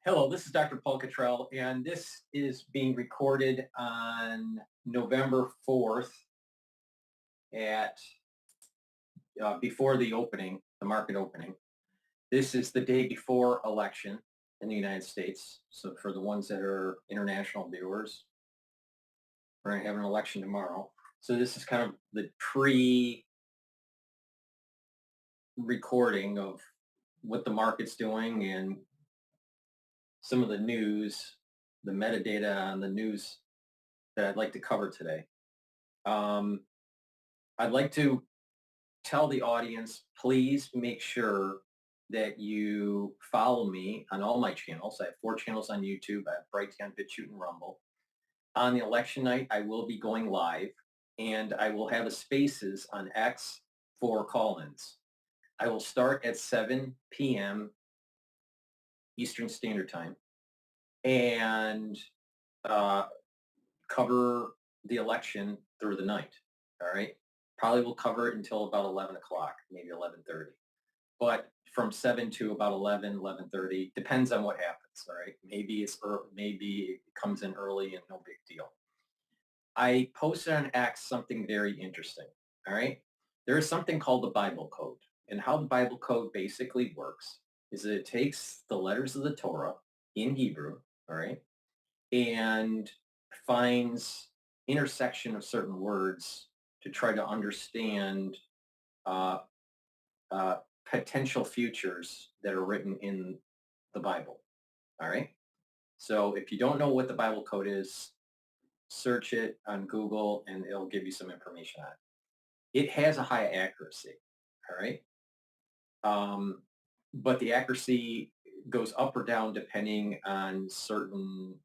Hello, this is DrPaulCottrell, and this is being recorded on November 4th at before the opening, the market opening. This is the day before election in the United States. So for the ones that are international viewers, we're going to have an election tomorrow. So this is kind of the pre-recording of what the market's doing and some of the news, the metadata on the news that I'd like to cover today. I'd like to tell the audience, please make sure that you follow me on all my channels. I have 4 channels on YouTube. I have Brighteon, Bitchute, and Rumble. On the election night, I will be going live, and I will have a spaces on X for call-ins. I will start at 7 p.m. Eastern Standard Time and cover the election through the night, all right? Probably will cover it until about 11 o'clock, maybe 11:30. But from 7 to about 11, 11:30, depends on what happens, all right? Maybe it's maybe it comes in early and no big deal. I posted on X something very interesting, all right? There is something called the Bible Code. And how the Bible Code basically works is that it takes the letters of the Torah in Hebrew, all right, and finds intersection of certain words to try to understand potential futures that are written in the Bible. All right. So if you don't know what the Bible code is, search it on Google and it'll give you some information on it. It has a high accuracy. All right. But the accuracy goes up or down depending on certain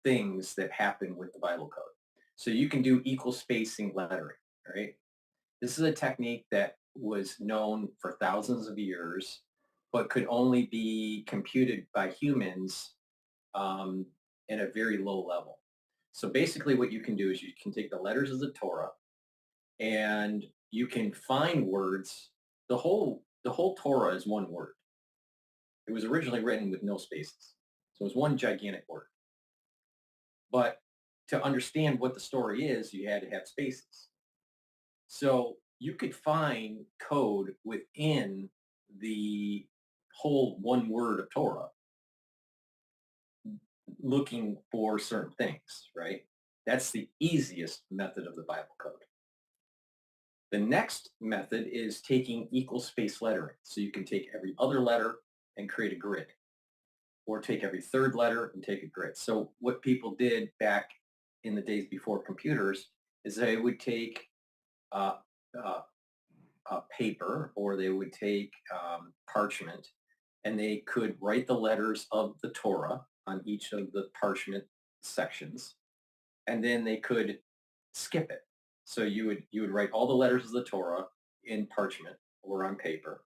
things that happen with the Bible code. So you can do equal spacing lettering, right? This is a technique that was known for thousands of years, but could only be computed by humans at a very low level. So basically what you can do is you can take the letters of the Torah and you can find words. The whole Torah is one word. It was originally written with no spaces. So it's one gigantic word. But to understand what the story is, you had to have spaces. So you could find code within the whole one word of Torah looking for certain things, right? That's the easiest method of the Bible code. The next method is taking equal space lettering. So you can take every other letter and create a grid, or take every third letter and take a grid. So what people did back in the days before computers is they would take paper, or they would take parchment, and they could write the letters of the Torah on each of the parchment sections, and then they could skip it. So you would write all the letters of the Torah in parchment or on paper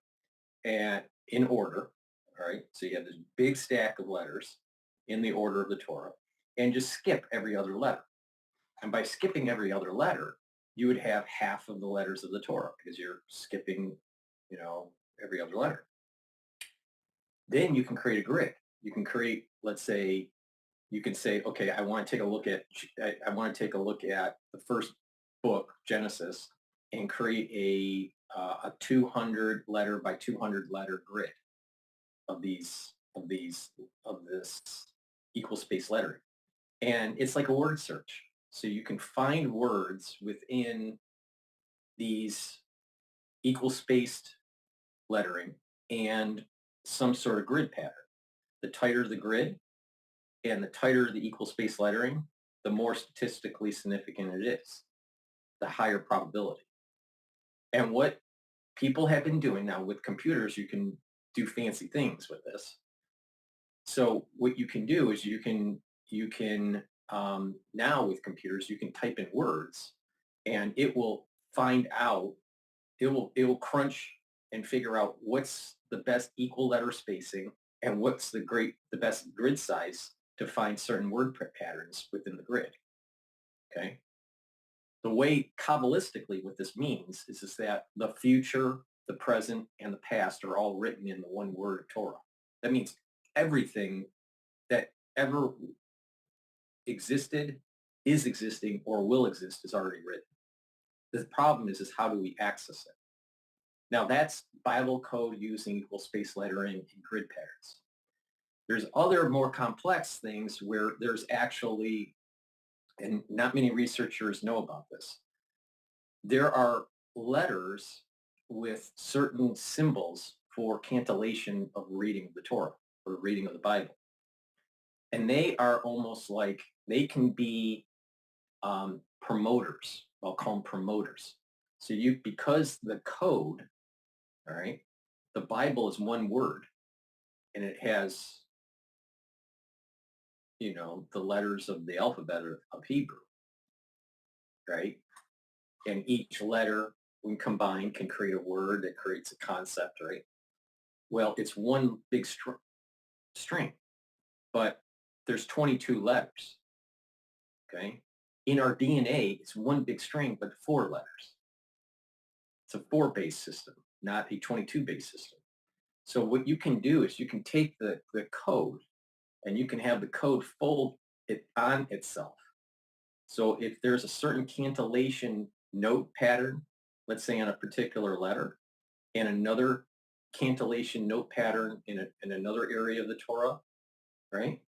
and in order, all right? So you have this big stack of letters in the order of the Torah, and just skip every other letter. And by skipping every other letter, you would have half of the letters of the Torah because you're skipping, every other letter. Then you can create a grid. You can create, let's say, you can say, okay, I want to take a look at the first book, Genesis, and create a 200 letter by 200 letter grid of this equal space lettering. And it's like a word search. So you can find words within these equal spaced lettering and some sort of grid pattern. The tighter the grid and the tighter the equal space lettering, the more statistically significant it is, the higher probability. And what people have been doing now with computers, you can do fancy things with this. So what you can do is you can now with computers, you can type in words and it will find out, it will crunch and figure out what's the best equal letter spacing and what's the best grid size to find certain word patterns within the grid. Okay. The way Kabbalistically what this means is that the future, the present, and the past are all written in the one word of Torah. That means everything that ever existed, is existing, or will exist is already written. The problem is how do we access it? Now that's Bible code using equal space lettering and grid patterns. There's other more complex things where there's actually, and not many researchers know about this, there are letters with certain symbols for cantillation of reading of the Torah or reading of the Bible. And they are almost like, they can be promoters. I'll call them promoters. So because the code, all right, the Bible is one word and it has, the letters of the alphabet of Hebrew, right? And each letter, when combined, can create a word that creates a concept, right? Well, it's one big string, but there's 22 letters, okay? In our DNA, it's one big string, but 4 letters. It's a 4-base system, not a 22-base system. So what you can do is you can take the code and you can have the code fold it on itself. So if there's a certain cantillation note pattern, let's say on a particular letter, and another cantillation note pattern in another area of the Torah, right?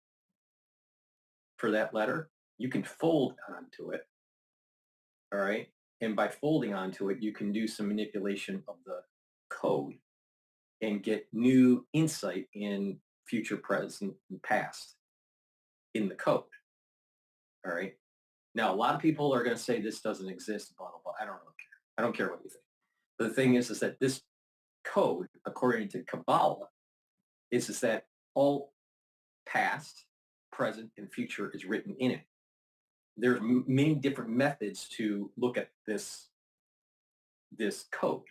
For that letter, you can fold onto it, all right? And by folding onto it, you can do some manipulation of the code and get new insight in future, present, and past in the code, all right? Now, a lot of people are going to say this doesn't exist, blah, blah, blah. I don't really care. I don't care what you think. But the thing is that this code, according to Kabbalah, is that all past, present, and future is written in it. There's many different methods to look at this code.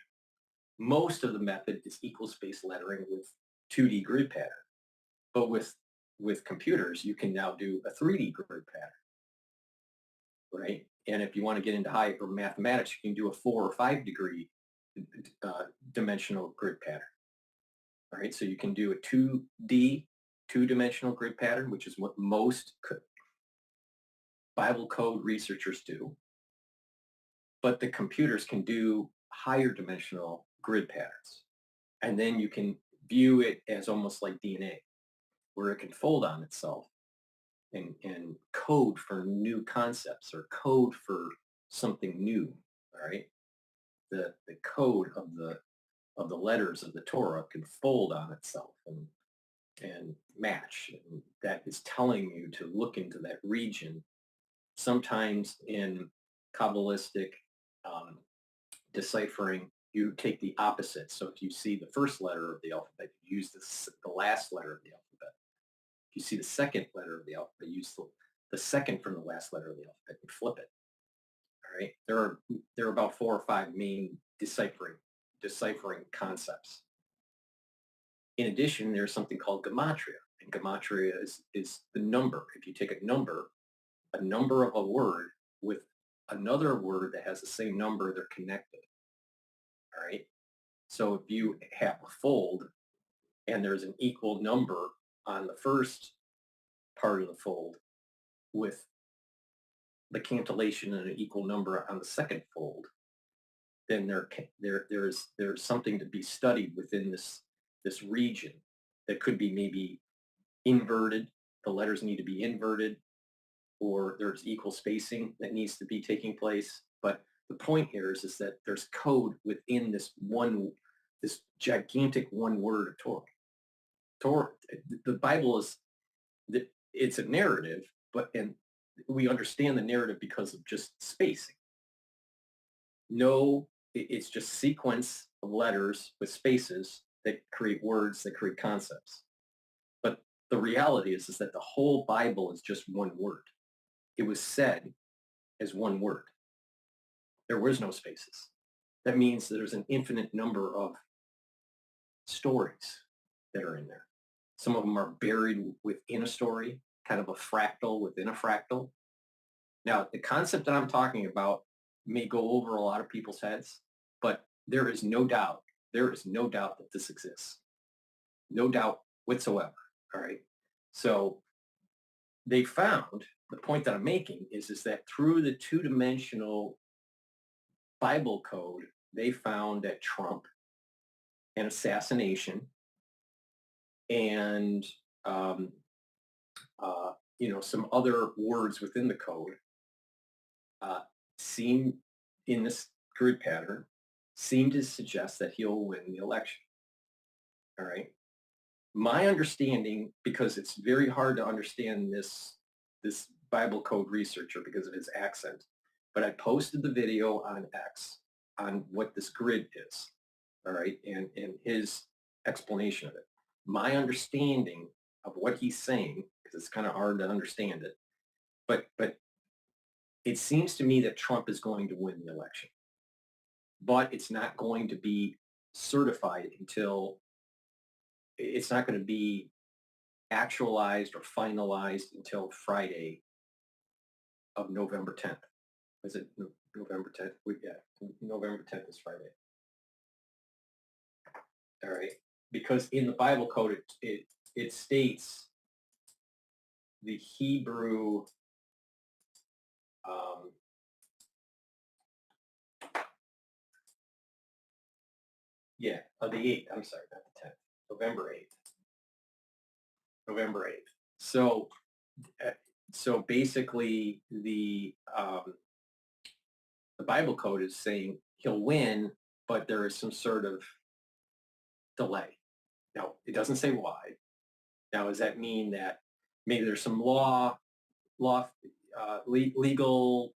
Most of the method is equal space lettering with 2D grid pattern. But with computers, you can now do a 3D grid pattern, right? And if you want to get into higher mathematics, you can do a 4 or 5 degree dimensional grid pattern. All right, so you can do a 2D, 2-dimensional grid pattern, which is what most Bible code researchers do. But the computers can do higher dimensional grid patterns. And then you can view it as almost like DNA, where it can fold on itself and code for new concepts or code for something new, all right? The code of the letters of the Torah can fold on itself and match. And that is telling you to look into that region. Sometimes in Kabbalistic deciphering, you take the opposite. So if you see the first letter of the alphabet, you use the last letter of the alphabet. If you see the second letter of the alphabet, use the second from the last letter of the alphabet and flip it. All right. There are about 4 or 5 main deciphering concepts. In addition, there's something called gematria, and gematria is the number. If you take a number of a word with another word that has the same number, they're connected. All right. So if you have a fold and there's an equal number on the first part of the fold with the cantillation and an equal number on the second fold, then there's something to be studied within this region that could be maybe inverted. The letters need to be inverted, or there's equal spacing that needs to be taking place. But the point here is that there's code within this gigantic one word of Torah. The Bible it's a narrative, and we understand the narrative because of just spacing. No, it's just sequence of letters with spaces that create words, that create concepts. But the reality is that the whole Bible is just one word. It was said as one word. There was no spaces. That means there's an infinite number of stories that are in there. Some of them are buried within a story, kind of a fractal within a fractal. Now, the concept that I'm talking about may go over a lot of people's heads, but there is no doubt that this exists. No doubt whatsoever. All right. So they found, the point that I'm making is that through the two-dimensional Bible code, they found that Trump and assassination and um, some other words within the code uh, seem in this grid pattern seem to suggest that he'll win the election. All right. My understanding, because it's very hard to understand this Bible code researcher because of his accent, but I posted the video on X on what this grid is. All right, and his explanation of it. My understanding of what he's saying, because it's kind of hard to understand it, but it seems to me that Trump is going to win the election, but it's not going to be certified until it's not going to be actualized or finalized until Friday of November 10th. Is it November 10th? Yeah, November 10th is Friday. All right, because in the Bible code it states the Hebrew the 8th. I'm sorry, not the 10th. November 8th. November 8th. So basically the Bible code is saying he'll win, but there is some sort of delay. Now, it doesn't say why. Now, does that mean that maybe there's some legal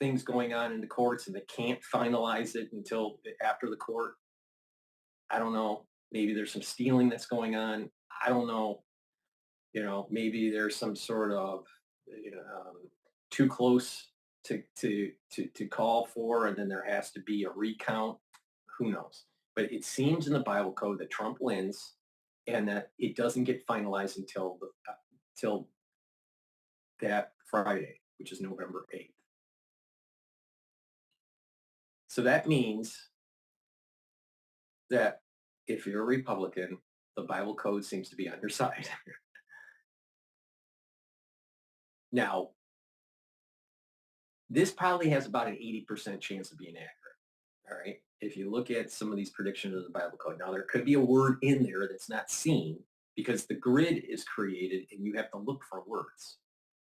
things going on in the courts and they can't finalize it until after the court? I don't know. Maybe there's some stealing that's going on. I don't know. Maybe there's some sort of too close to call for, and then there has to be a recount. Who knows? But it seems in the Bible code that Trump wins, and that it doesn't get finalized until that Friday, which is November 8th. So that means that if you're a Republican, the Bible code seems to be on your side. Now, this probably has about an 80% chance of being accurate. All right. If you look at some of these predictions of the Bible code, now there could be a word in there that's not seen because the grid is created and you have to look for words.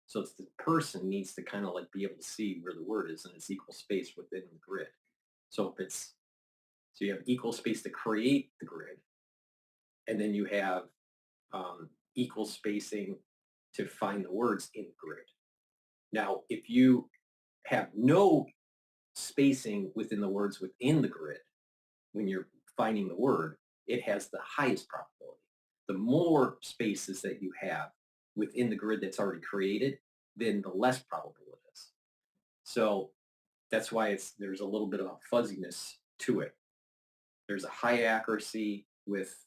So it's the person needs to kind of like be able to see where the word is and it's equal space within the grid. So so you have equal space to create the grid, and then you have equal spacing to find the words in the grid. Now, if you have no spacing within the words within the grid, when you're finding the word, it has the highest probability. The more spaces that you have within the grid that's already created, then the less probable it is. So that's why there's a little bit of a fuzziness to it. There's a high accuracy with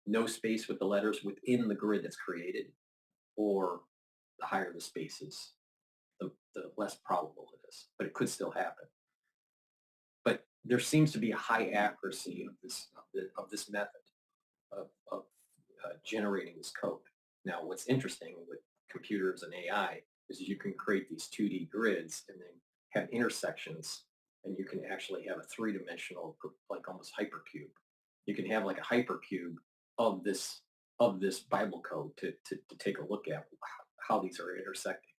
no space with the letters within the grid that's created, or the higher the spaces, the less probable it is, but it could still happen. But there seems to be a high accuracy of this method of generating this code. Now, what's interesting with computers and AI is you can create these 2D grids and then have intersections, and you can actually have a three-dimensional, like almost hypercube. You can have like a hypercube of this Bible code to take a look at how these are intersecting.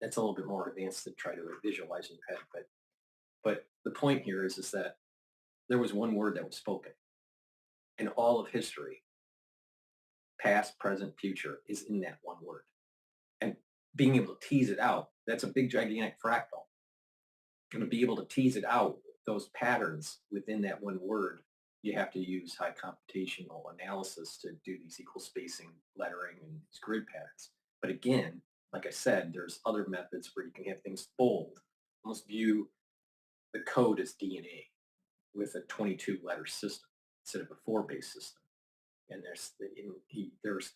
That's a little bit more advanced to try to visualize in your head, but the point here is that there was one word that was spoken, and all of history, past, present, future, is in that one word. And being able to tease it out, that's a big gigantic fractal. And to be able to tease it out, those patterns within that one word, you have to use high computational analysis to do these equal spacing, lettering, and these grid patterns. But again, like I said, there's other methods where you can have things bold, almost view the code as DNA with a 22-letter system instead of a 4-base system. And there's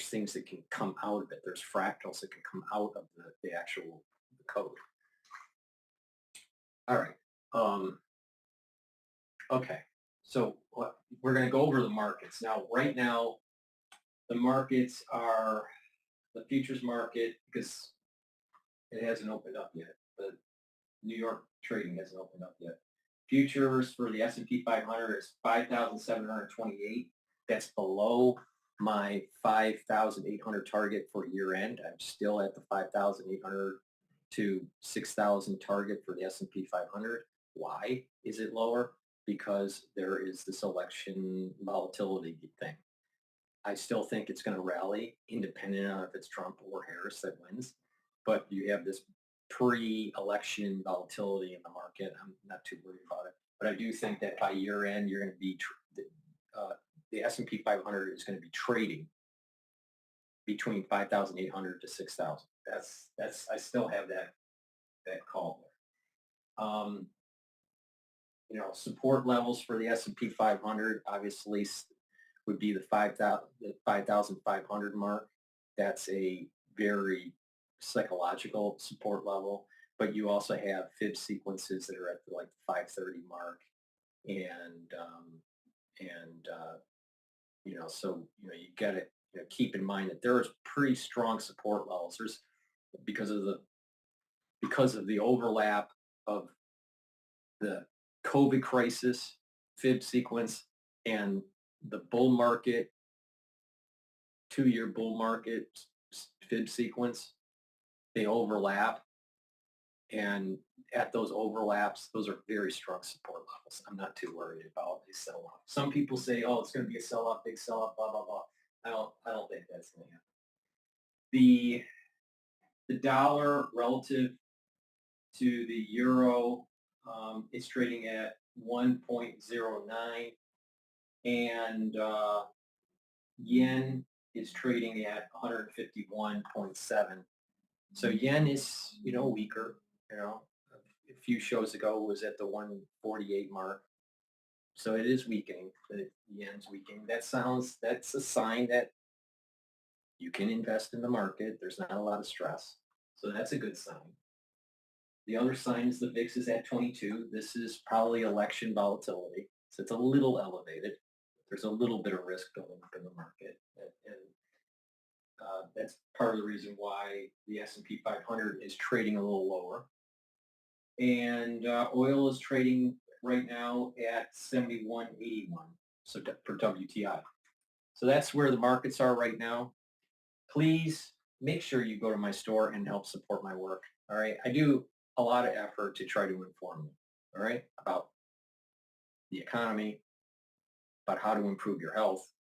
things that can come out of it. There's fractals that can come out of the actual code. All right. Okay. So we're going to go over the markets. Now, right now, the markets are the futures market, because it hasn't opened up yet. The New York trading hasn't opened up yet. Futures for the S&P 500 is 5,728. That's below my 5,800 target for year end. I'm still at the 5,800 to 6,000 target for the S&P 500. Why is it lower? Because there is this election volatility thing. I still think it's going to rally, independent of if it's Trump or Harris that wins. But you have this pre-election volatility in the market. I'm not too worried about it. But I do think that by year end, you're going to be the S&P 500 is going to be trading between 5,800 to 6,000. That's I still have that call there. Support levels for the S&P 500 obviously would be the 5,500 mark. That's a very psychological support level, but you also have fib sequences that are at the 530 mark, and so you got to keep in mind that there's pretty strong support levels. There's because of the overlap of the COVID crisis fib sequence and the bull market, 2-year bull market fib sequence. They overlap, and at those overlaps, those are very strong support levels. I'm not too worried about a sell-off. Some people say, "Oh, it's going to be a sell-off, big sell-off, blah blah blah." I don't think that's going to happen. The dollar relative to the euro is trading at 1.09, and yen is trading at 151.7. So yen is, weaker. A few shows ago was at the 148 mark. So it is weakening. The yen's weakening. That's a sign that you can invest in the market. There's not a lot of stress. So that's a good sign. The other sign is the VIX is at 22. This is probably election volatility. So it's a little elevated. There's a little bit of risk building up in the market. And that's part of the reason why the S&P 500 is trading a little lower. And oil is trading right now at 71.81 so for WTI. So that's where the markets are right now. Please make sure you go to my store and help support my work. All right. I do a lot of effort to try to inform you, all right, about the economy, about how to improve your health,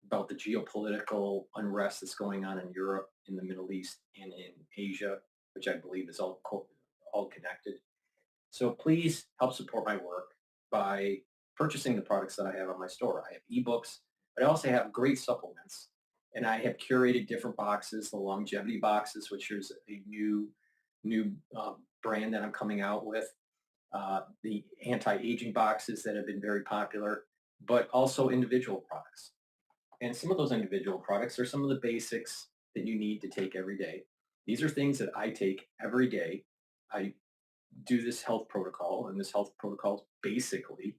about the geopolitical unrest that's going on in Europe, in the Middle East, and in Asia, which I believe is all connected. So please help support my work by purchasing the products that I have on my store. I have ebooks, but I also have great supplements, and I have curated different boxes, the longevity boxes, which is a new brand that I'm coming out with, the anti-aging boxes that have been very popular, but also individual products. And some of those individual products are some of the basics that you need to take every day. These are things that I take every day. I do this health protocol, and this health protocol is basically,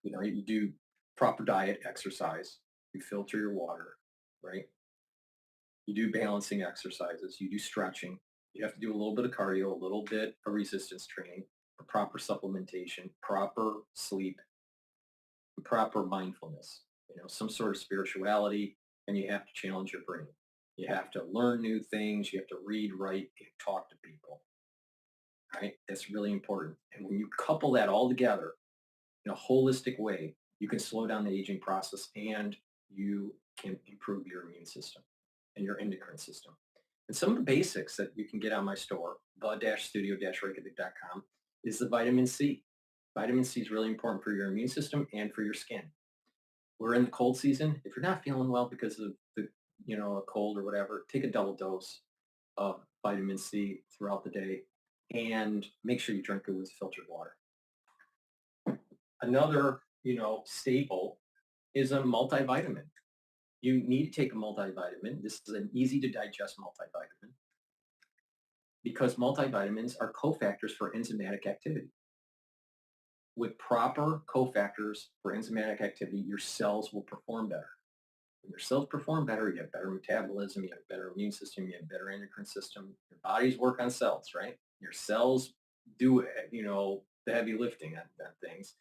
you do proper diet, exercise, you filter your water, right? You do balancing exercises, you do stretching, you have to do a little bit of cardio, a little bit of resistance training, proper supplementation, proper sleep, proper mindfulness, some sort of spirituality, and you have to challenge your brain. You have to learn new things. You have to read, write, and talk to people. Right? That's really important. And when you couple that all together in a holistic way, you can slow down the aging process, and you can improve your immune system and your endocrine system. And some of the basics that you can get on my store, the-studio-reykjavik.com, is the vitamin C. Vitamin C is really important for your immune system and for your skin. We're in the cold season. If you're not feeling well because of a cold or whatever, take a double dose of vitamin C throughout the day, and make sure you drink it with filtered water. Another, staple is a multivitamin. You need to take a multivitamin. This is an easy to digest multivitamin because multivitamins are cofactors for enzymatic activity. with proper cofactors for enzymatic activity, your cells will perform better. When your cells perform better, you have better metabolism, you have a better immune system, you have better endocrine system. Your bodies work on cells, right? Your cells do, the heavy lifting on things.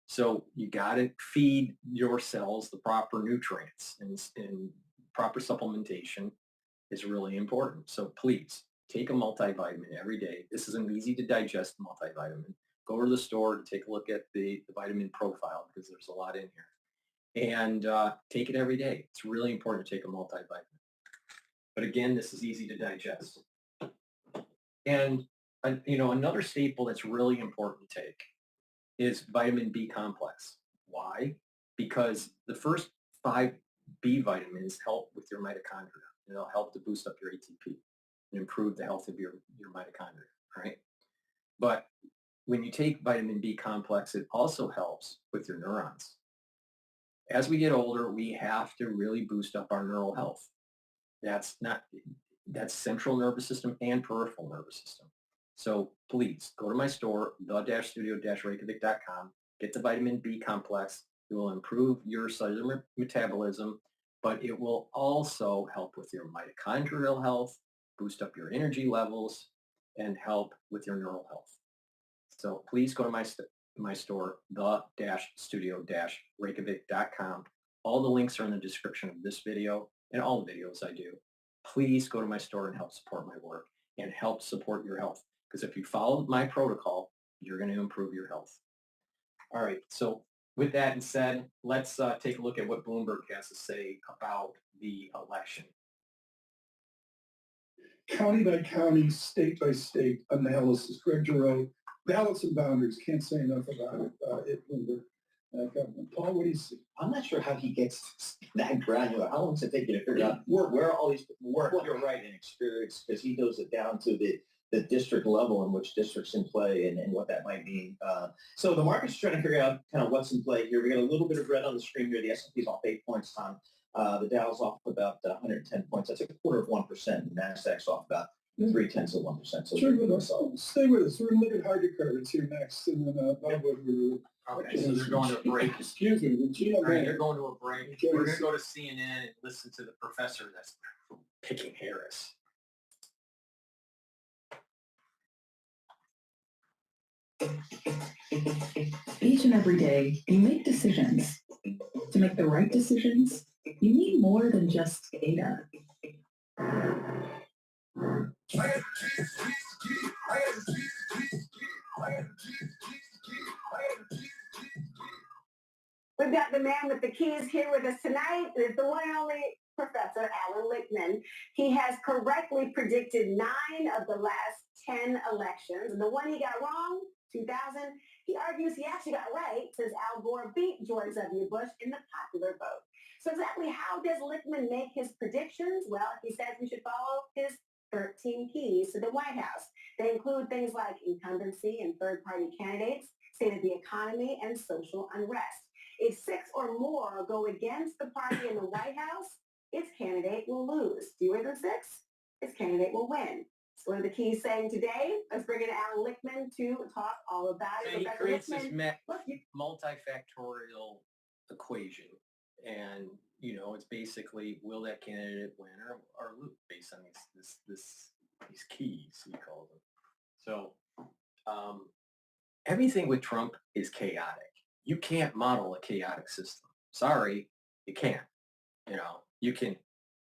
So you got to feed your cells the proper nutrients, and proper supplementation is really important. So please take a multivitamin every day. This is an easy to digest multivitamin. Go over to the store to take a look at the vitamin profile because there's a lot in here. And take it every day. It's really important to take a multivitamin. But again, this is easy to digest. And another staple that's really important to take is vitamin B complex. Why? Because the first 5 B vitamins help with your mitochondria. And they'll help to boost up your ATP and improve the health of your mitochondria, right? But when you take vitamin B complex, it also helps with your neurons. As we get older, we have to really boost up our neural health. That's central nervous system and peripheral nervous system. So please go to my store, the-studio-reykjavik.com, get the vitamin B complex. It will improve your cellular metabolism, but it will also help with your mitochondrial health, boost up your energy levels, and help with your neural health. So please go to my store, the-studio-reykjavik.com. All the links are in the description of this video and all the videos I do. Please go to my store and help support my work and help support your health. Because if you follow my protocol, you're going to improve your health. All right. So with that said, let's take a look at what Bloomberg has to say about the election. County by county, state by state analysis. Greg Giroux, ballots and boundaries. Can't say enough about it, Bloomberg. Government. Paul, what do you see? I'm not sure how he gets that granular. How long does it take you to figure out where all these work? You're right in experience because he goes it down to the district level and which districts in play and what that might mean. So the market's trying to figure out kind of what's in play here. We got a little bit of red on the screen here. The S&P's off 8 points, Tom. The Dow's off about 110 points. That's a quarter of 1%. And NASDAQ's off about 0.3%. So sure, stay with us. We're going to look at hydrocarbons here next, and then Bob will. Okay, so they're going to a break. Excuse me, Regina. Right, they're going to a break. We're going to go to CNN and listen to the professor that's picking Harris. Each and every day, you make decisions. To make the right decisions, you need more than just data. We've got the man with the keys here with us tonight. It's the one and only Professor Alan Lichtman. He has correctly predicted 9 of the last 10 elections. And the one he got wrong, 2000, he argues he actually got right since Al Gore beat George W. Bush in the popular vote. So exactly how does Lichtman make his predictions? Well, he says we should follow his 13 keys to the White House. They include things like incumbency and third-party candidates, state of the economy, and social unrest. If 6 or more go against the party in the White House, its candidate will lose. Fewer than 6, its candidate will win. So what are the keys saying today? Let's bring in Alan Lichtman to talk all about it. So he creates this multifactorial equation. And, it's basically, will that candidate win or lose based on these keys, he calls them. So everything with Trump is chaotic. You can't model a chaotic system. Sorry, you can't. You can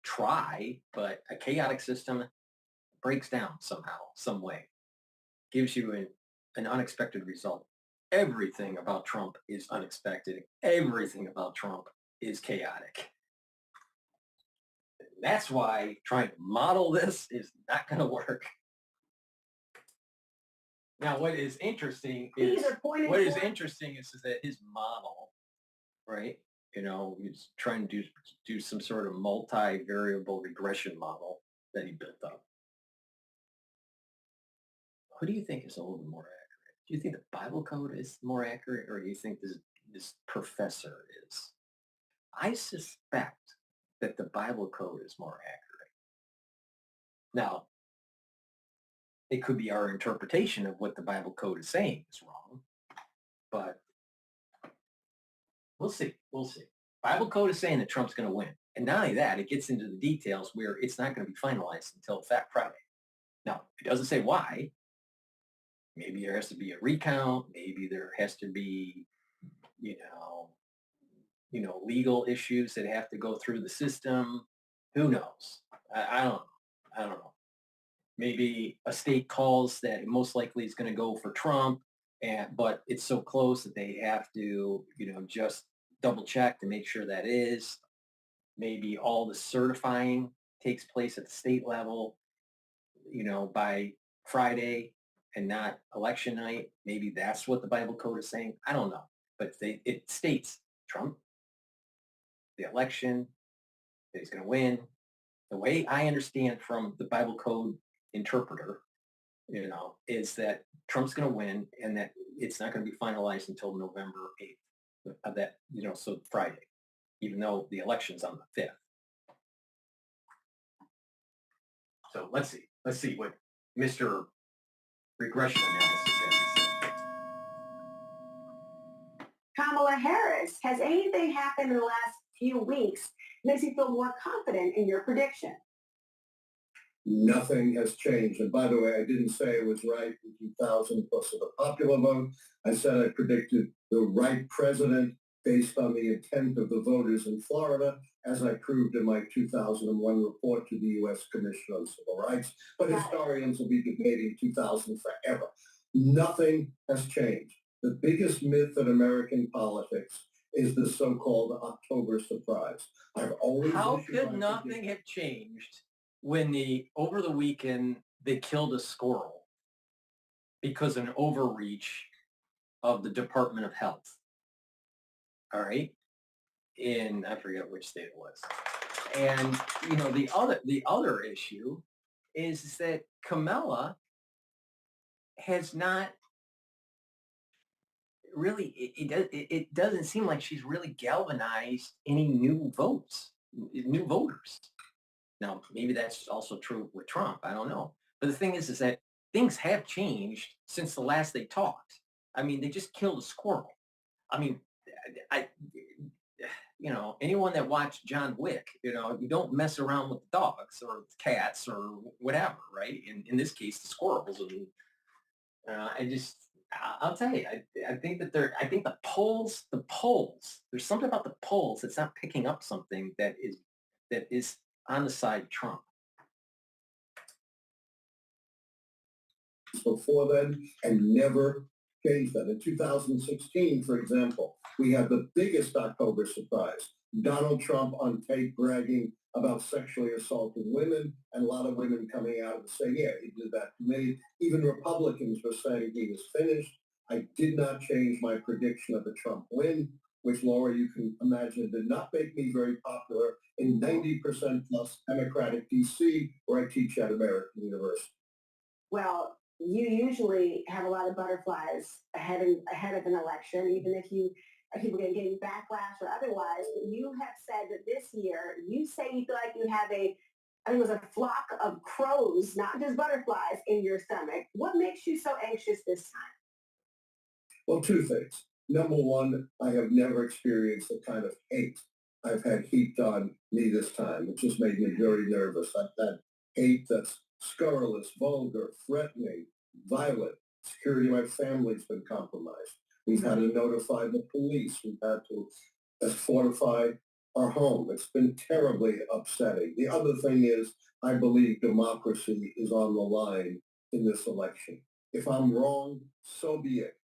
try, but a chaotic system breaks down somehow, some way, gives you an unexpected result. Everything about Trump is unexpected. Everything about Trump is chaotic. That's why trying to model this is not going to work. Now, what is interesting is that his model, right? He's trying to do some sort of multivariable regression model that he built up. Who do you think is a little bit more accurate? Do you think the Bible code is more accurate, or do you think this professor is? I suspect that the Bible code is more accurate. Now, it could be our interpretation of what the Bible code is saying is wrong, but we'll see. We'll see. Bible code is saying that Trump's going to win. And not only that, it gets into the details where it's not going to be finalized until Friday. Now, it doesn't say why. Maybe there has to be a recount. Maybe there has to be, legal issues that have to go through the system. Who knows? I don't know. I don't know. Maybe a state calls that most likely is going to go for Trump, but it's so close that they have to, just double check to make sure that is. Maybe all the certifying takes place at the state level, by Friday and not election night. Maybe that's what the Bible code is saying. I don't know. But it states Trump, the election, that he's going to win. The way I understand from the Bible code interpreter, is that Trump's going to win and that it's not going to be finalized until November 8th of that, so Friday, even though the election's on the 5th. So let's see what Mr. Regression Analysis has to say. Kamala Harris, has anything happened in the last few weeks makes you feel more confident in your prediction? Nothing has changed. And by the way, I didn't say it was right in 2000 because of the popular vote. I said I predicted the right president based on the intent of the voters in Florida, as I proved in my 2001 report to the U.S. Commission on Civil Rights. But historians will be debating 2000 forever. Nothing has changed. The biggest myth in American politics is the so-called October surprise. How could nothing have changed when over the weekend they killed a squirrel because of an overreach of the Department of Health? All right, in I forget which state it was. And the other issue is that Kamala has not really, it doesn't seem like she's really galvanized any new voters. Now, maybe that's also true with Trump. I don't know. But the thing is that things have changed since the last they talked. I mean, they just killed a squirrel. I mean, anyone that watched John Wick, you don't mess around with dogs or cats or whatever, right? In this case, the squirrels. And I'll tell you, I think that I think the polls, there's something about the polls that's not picking up something that is on the side of Trump. Before then and never changed that. In 2016, for example, we had the biggest October surprise. Donald Trump on tape bragging about sexually assaulting women, and a lot of women coming out and saying, yeah, he did that to me. Even Republicans were saying he was finished. I did not change my prediction of the Trump win, which, Laura, you can imagine did not make me very popular in 90% plus Democratic D.C., where I teach at American University. Well, you usually have a lot of butterflies ahead of an election, even if people are getting backlash or otherwise. But you have said that this year, you say you feel like you have it was a flock of crows, not just butterflies, in your stomach. What makes you so anxious this time? Well, two things. Number one, I have never experienced the kind of hate I've had heaped on me this time. It just made me very nervous. I've had hate that's scurrilous, vulgar, threatening, violent. Security of my family's been compromised. We've had to notify the police. We've had to fortify our home. It's been terribly upsetting. The other thing is, I believe democracy is on the line in this election. If I'm wrong, so be it.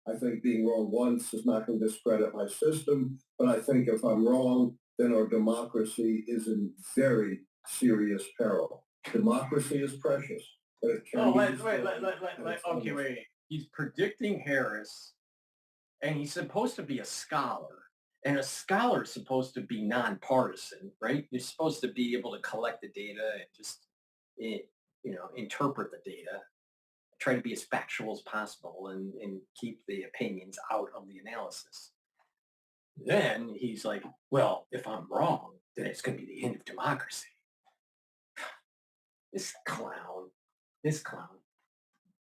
I think being wrong once is not going to discredit my system, but I think if I'm wrong, then our democracy is in very serious peril. Democracy is precious, but it can be wait. He's predicting Harris, and he's supposed to be a scholar, and a scholar is supposed to be nonpartisan, right? You're supposed to be able to collect the data and just, interpret the data, try to be as factual as possible, and keep the opinions out of the analysis. Then he's like, well, if I'm wrong, then it's going to be the end of democracy. This clown.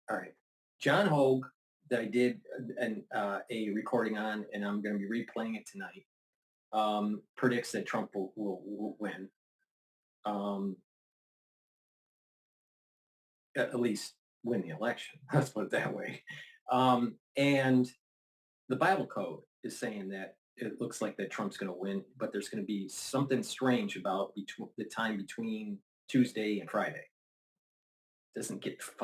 All right. John Hogue that I did a recording on, and I'm going to be replaying it tonight, predicts that Trump will win. At least win the election. Let's put it that way. And the Bible code is saying that it looks like that Trump's going to win, but there's going to be something strange about the time between Tuesday and Friday.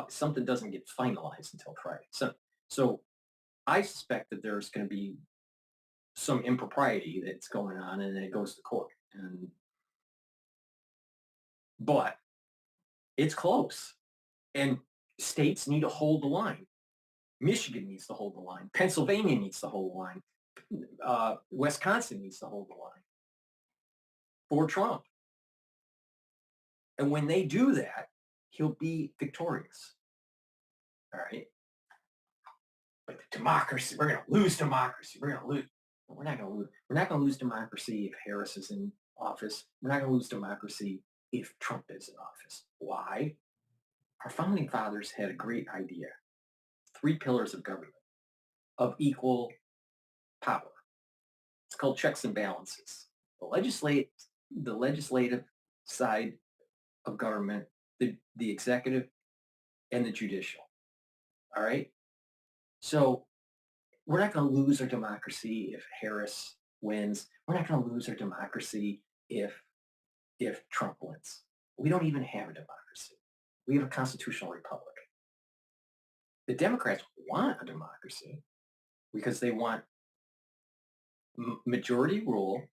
Something doesn't get finalized until Friday. So I suspect that there's going to be some impropriety that's going on, and then it goes to court. But it's close, and states need to hold the line. Michigan needs to hold the line. Pennsylvania needs to hold the line. Wisconsin needs to hold the line for Trump. And when they do that, he'll be victorious. All right. But the democracy, we're going to lose democracy. We're going to lose. We're not going to lose. We're not going to lose democracy if Harris is in office. We're not going to lose democracy if Trump is in office. Why? Our founding fathers had a great idea. 3 pillars of government of equal power. It's called checks and balances. The legislative side of government, the executive, and the judicial. All right? So we're not going to lose our democracy if Harris wins. We're not going to lose our democracy if Trump wins. We don't even have a democracy. We have a constitutional republic. The Democrats want a democracy because they want majority rule,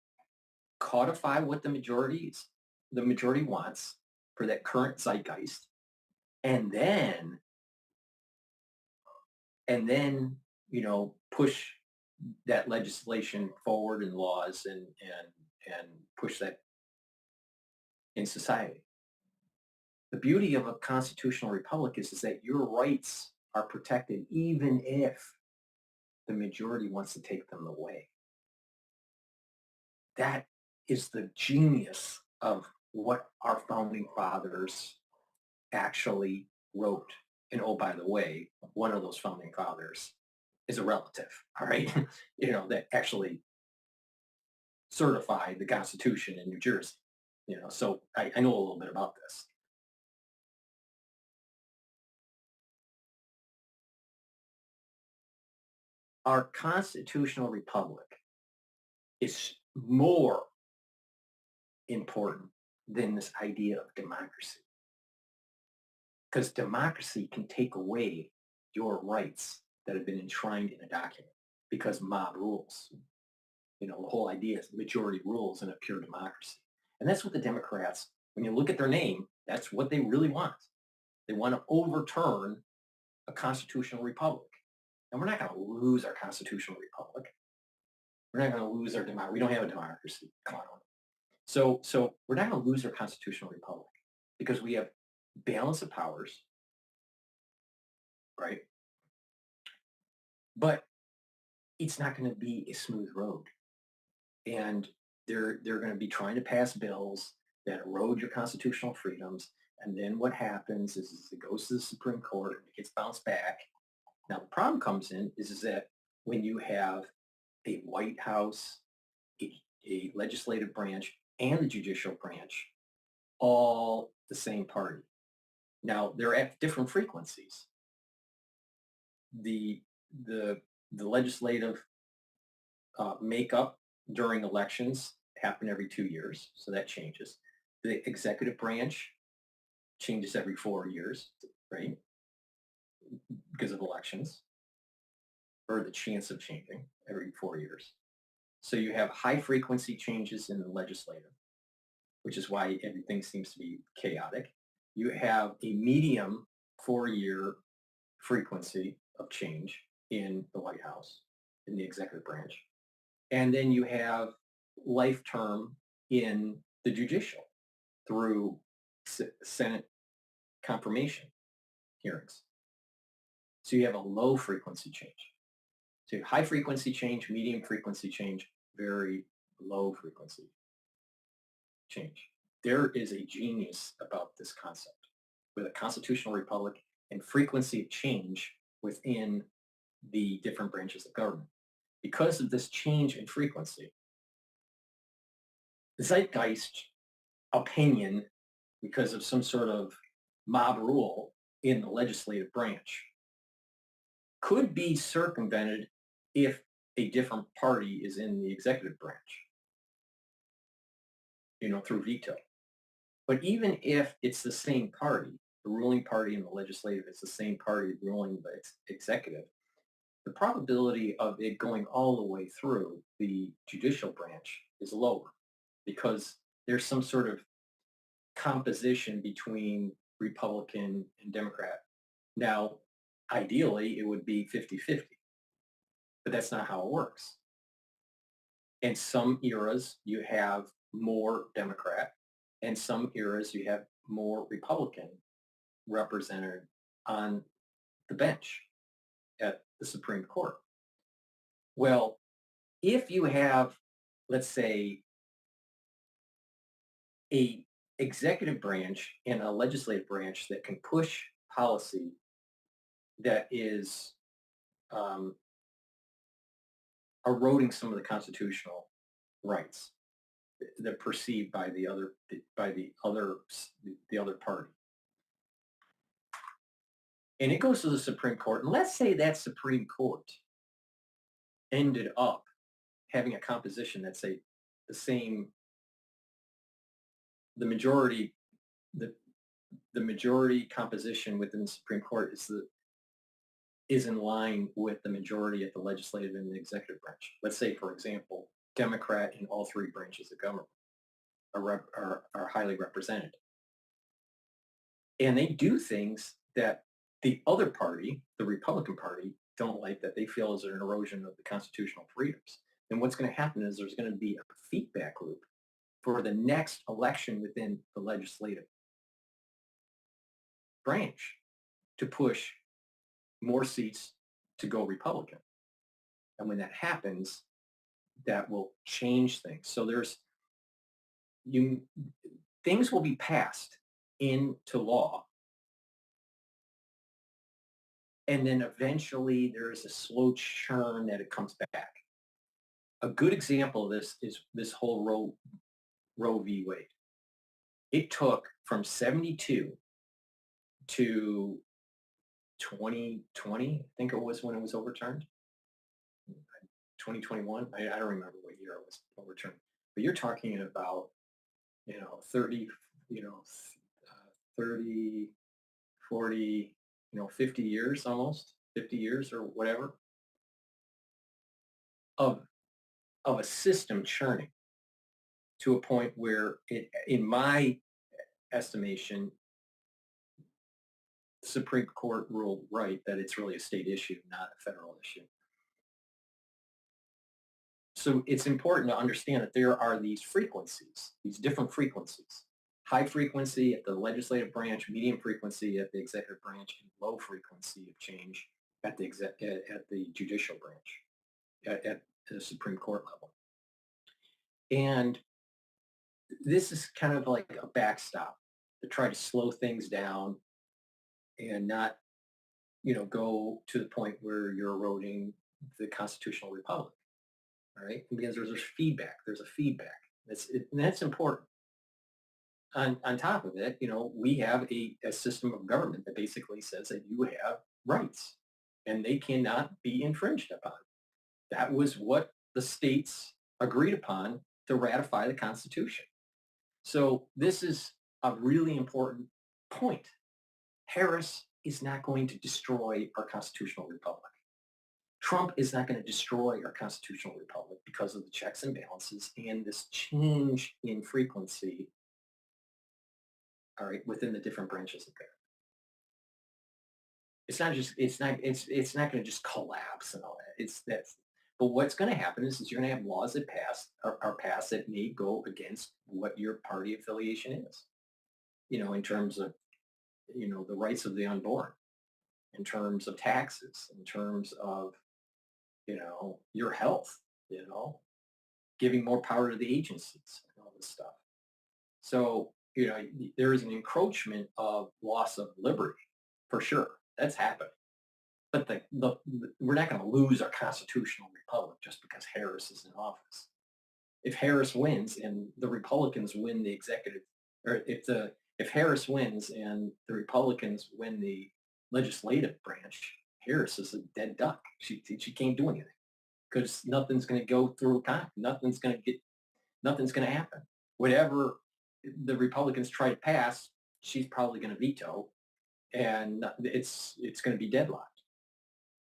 codify what the majority wants for that current zeitgeist, and then push that legislation forward in laws and push that in society. The beauty of a constitutional republic is that your rights are protected even if the majority wants to take them away. That is the genius of what our founding fathers actually wrote. And oh, by the way, one of those founding fathers is a relative, all right? That actually certified the Constitution in New Jersey. So I know a little bit about this. Our constitutional republic is more important than this idea of democracy. Because democracy can take away your rights that have been enshrined in a document because mob rules. The whole idea is majority rules in a pure democracy. And that's what the Democrats, when you look at their name, that's what they really want. They want to overturn a constitutional republic. And we're not going to lose our constitutional republic. We're not going to lose our democracy. We don't have a democracy. Come on. So we're not going to lose our constitutional republic because we have balance of powers, right? But it's not going to be a smooth road. And they're going to be trying to pass bills that erode your constitutional freedoms. And then what happens is it goes to the Supreme Court and it gets bounced back. Now, the problem comes in is that when you have a White House, a legislative branch, and the judicial branch, all the same party. Now, they're at different frequencies. The legislative makeup during elections happen every 2 years, so that changes. The executive branch changes every 4 years, right? Because of elections, or the chance of changing every 4 years. So you have high frequency changes in the legislative, which is why everything seems to be chaotic. You have a medium 4-year frequency of change in the White House, in the executive branch. And then you have life term in the judicial through Senate confirmation hearings. So you have a low frequency change. So you have high frequency change, medium frequency change, very low frequency change. There is a genius about this concept with a constitutional republic and frequency of change within the different branches of government. Because of this change in frequency, the zeitgeist opinion, because of some sort of mob rule in the legislative branch, could be circumvented if a different party is in the executive branch, through veto. But even if it's the same party, the ruling party and the legislative is the same party ruling the executive, the probability of it going all the way through the judicial branch is lower because there's some sort of composition between Republican and Democrat. Now, ideally, it would be 50-50, but that's not how it works. In some eras, you have more Democrat, and some eras you have more Republican represented on the bench at the Supreme Court. Well, if you have, let's say, a executive branch and a legislative branch that can push policy that is eroding some of the constitutional rights that are perceived by the other party, and it goes to the Supreme Court, and let's say that Supreme Court ended up having a composition that's the same, the majority composition within the Supreme Court is in line with the majority at the legislative and the executive branch. Let's say, for example, Democrat in all three branches of government are highly represented. And they do things that the other party, the Republican Party, don't like, that they feel is an erosion of the constitutional freedoms. And what's going to happen is there's going to be a feedback loop for the next election within the legislative branch to push more seats to go Republican. And when that happens, that will change things. So things will be passed into law. And then eventually there is a slow churn that it comes back. A good example of this is this whole Roe v. Wade. It took from 72 to 2020, I think it was when it was overturned. 2021, I don't remember what year it was overturned. But you're talking about, 30, 30, 40, 50 years almost, 50 years or whatever, of a system churning to a point where it, in my estimation, the Supreme Court ruled right that it's really a state issue, not a federal issue. So it's important to understand that there are these frequencies, these different frequencies. High frequency at the legislative branch, medium frequency at the executive branch, and low frequency of change at the judicial branch, at the Supreme Court level. And this is kind of like a backstop to try to slow things down and not, go to the point where you're eroding the constitutional republic. All right, because there's feedback. There's a feedback. And that's important. On top of it, we have a system of government that basically says that you have rights and they cannot be infringed upon. That was what the states agreed upon to ratify the Constitution. So this is a really important point. Harris is not going to destroy our constitutional republic. Trump is not going to destroy our constitutional republic because of the checks and balances and this change in frequency, all right, within the different branches of government. It's not going to just collapse and all that. But what's going to happen is you're going to have laws that are passed that may go against what your party affiliation is, in terms of, the rights of the unborn, in terms of taxes, in terms of, your health, giving more power to the agencies and all this stuff. So, there is an encroachment of loss of liberty, for sure. That's happening. But we're not going to lose our constitutional republic just because Harris is in office. If Harris wins and the Republicans win the executive, or if Harris wins and the Republicans win the legislative branch, Harris is a dead duck. She can't do anything because nothing's going to go through Congress. Nothing's going to happen. Whatever the Republicans try to pass, she's probably going to veto, and it's going to be deadlocked.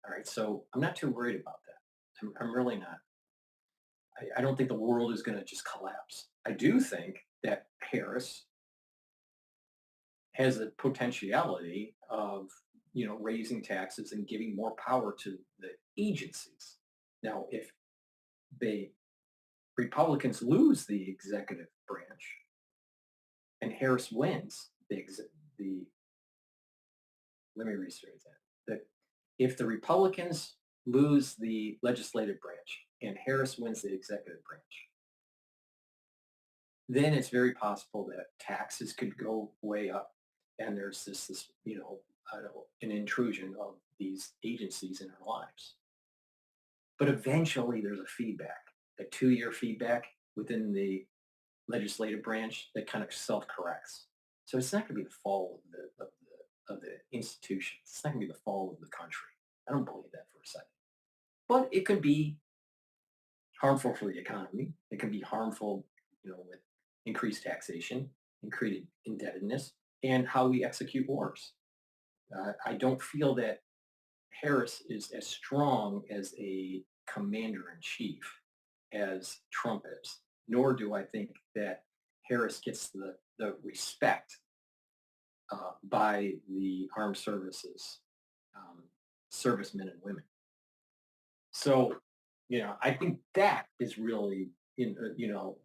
All right, so I'm not too worried about that. I'm really not. I don't think the world is going to just collapse. I do think that Harris has a potentiality of, raising taxes and giving more power to the agencies. Now, if the Republicans lose the executive branch and Harris wins let me rephrase that if the Republicans lose the legislative branch and Harris wins the executive branch, then it's very possible that taxes could go way up, and there's this an intrusion of these agencies in our lives. But eventually there's a 2-year feedback within the legislative branch that kind of self-corrects. So it's not going to be the fall of the institutions. It's not going to be the fall of the country. I don't believe that for a second. But it could be harmful for the economy. It can be harmful, with increased taxation, increased indebtedness, and how we execute wars. I don't feel that Harris is as strong as a commander-in-chief as Trump is, nor do I think that Harris gets the respect by the armed services, servicemen and women. So, I think that is really, the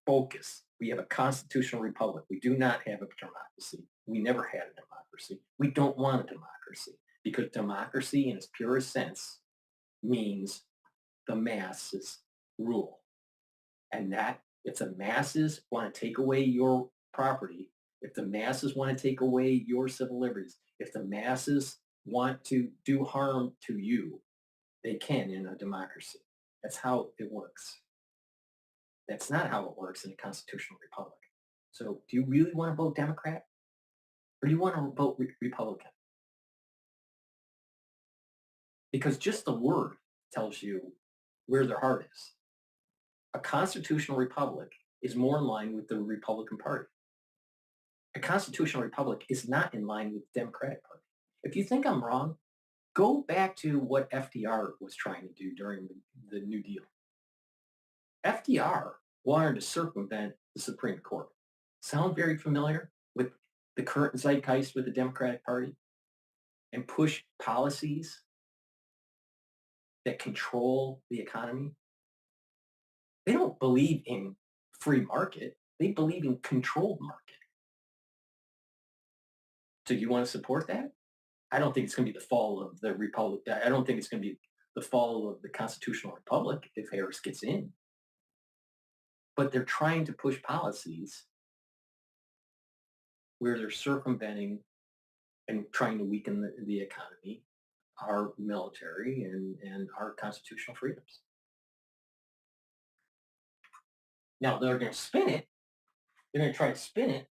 focus. We have a constitutional republic. We do not have a democracy. We never had a democracy. We don't want a democracy because democracy in its purest sense means the masses rule. And that if the masses want to take away your property, if the masses want to take away your civil liberties, if the masses want to do harm to you, they can in a democracy. That's how it works. That's not how it works in a constitutional republic. So do you really want to vote Democrat or do you want to vote Republican? Because just the word tells you where their heart is. A constitutional republic is more in line with the Republican Party. A constitutional republic is not in line with the Democratic Party. If you think I'm wrong, go back to what FDR was trying to do during the New Deal. FDR wanted to circumvent the Supreme Court. Sound very familiar with the current zeitgeist with the Democratic Party? And push policies that control the economy? They don't believe in free market. They believe in controlled market. So you want to support that? I don't think it's going to be the fall of the republic. I don't think it's going to be the fall of the constitutional republic if Harris gets in. But they're trying to push policies where they're circumventing and trying to weaken the economy, our military, and our constitutional freedoms. Now, they're going to spin it. They're going to try to spin it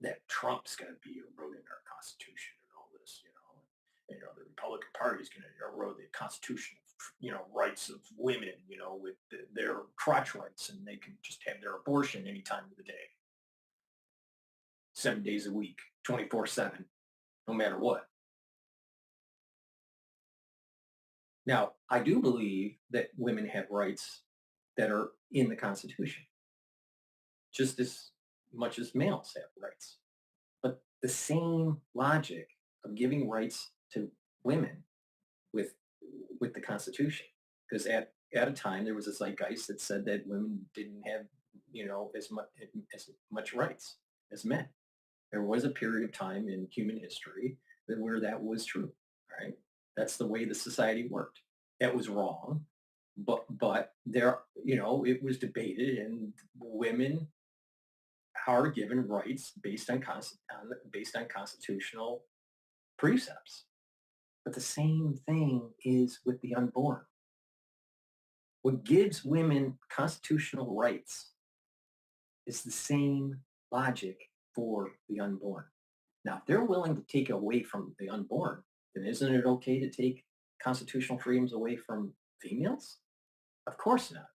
that Trump's going to be eroding our Constitution and all this, the Republican Party is going to erode the constitutional, rights of women, with their crotch rights, and they can just have their abortion any time of the day, 7 days a week, 24/7, no matter what. Now, I do believe that women have rights that are in the Constitution, just as much as males have rights. But the same logic of giving rights to women with the Constitution, because at a time there was a zeitgeist that said that women didn't have, as much rights as men. There was a period of time in human history where that was true, right? That's the way the society worked. That was wrong, but there, it was debated, and women, are given rights based on constitutional precepts. But the same thing is with the unborn. What gives women constitutional rights is the same logic for the unborn. Now, if they're willing to take it away from the unborn, then isn't it okay to take constitutional freedoms away from females? Of course not.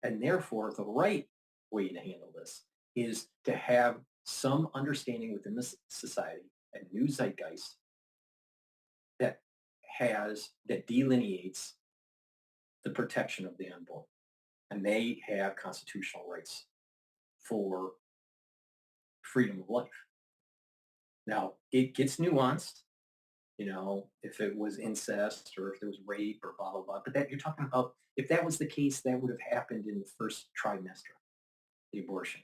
And therefore, the right way to handle this is to have some understanding within the society, a new zeitgeist that delineates the protection of the unborn. And they have constitutional rights for freedom of life. Now, it gets nuanced, if it was incest or if there was rape or blah, blah, blah. But that you're talking about, if that was the case, that would have happened in the first trimester, the abortion.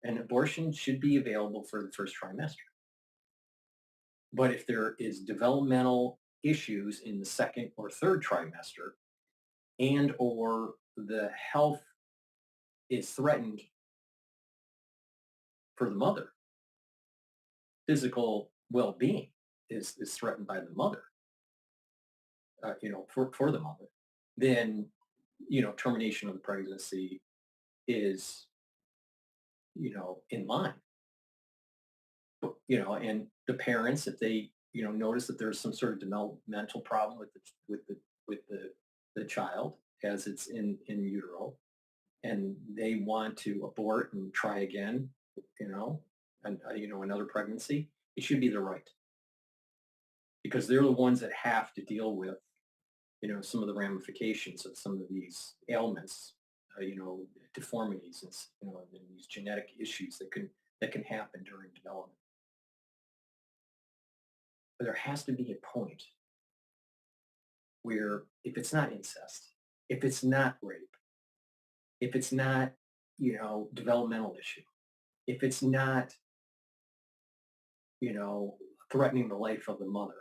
And abortion should be available for the first trimester. But if there is developmental issues in the second or third trimester and or the health is threatened for the mother, physical well-being is threatened by the mother, for the mother, then, termination of the pregnancy is, in line. But, and the parents, if they, notice that there's some sort of developmental problem with the child as it's in utero, and they want to abort and try again, and another pregnancy, it should be their right, because they're the ones that have to deal with, some of the ramifications of some of these ailments, deformities, and these genetic issues that can happen during development. But there has to be a point where, if it's not incest, if it's not rape, if it's not, developmental issue, if it's not, threatening the life of the mother,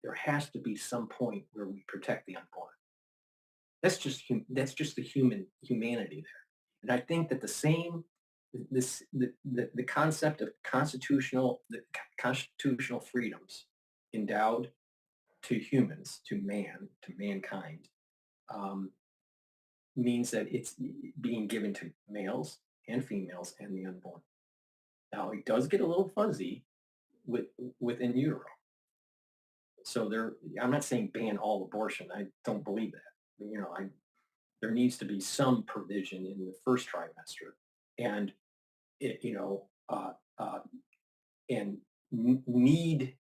there has to be some point where we protect the unborn. That's just the humanity there. And I think that the concept of constitutional freedoms endowed to humans, to mankind, means that it's being given to males and females and the unborn. Now, it does get a little fuzzy within utero. So I'm not saying ban all abortion. I don't believe that. There needs to be some provision in the first trimester, and need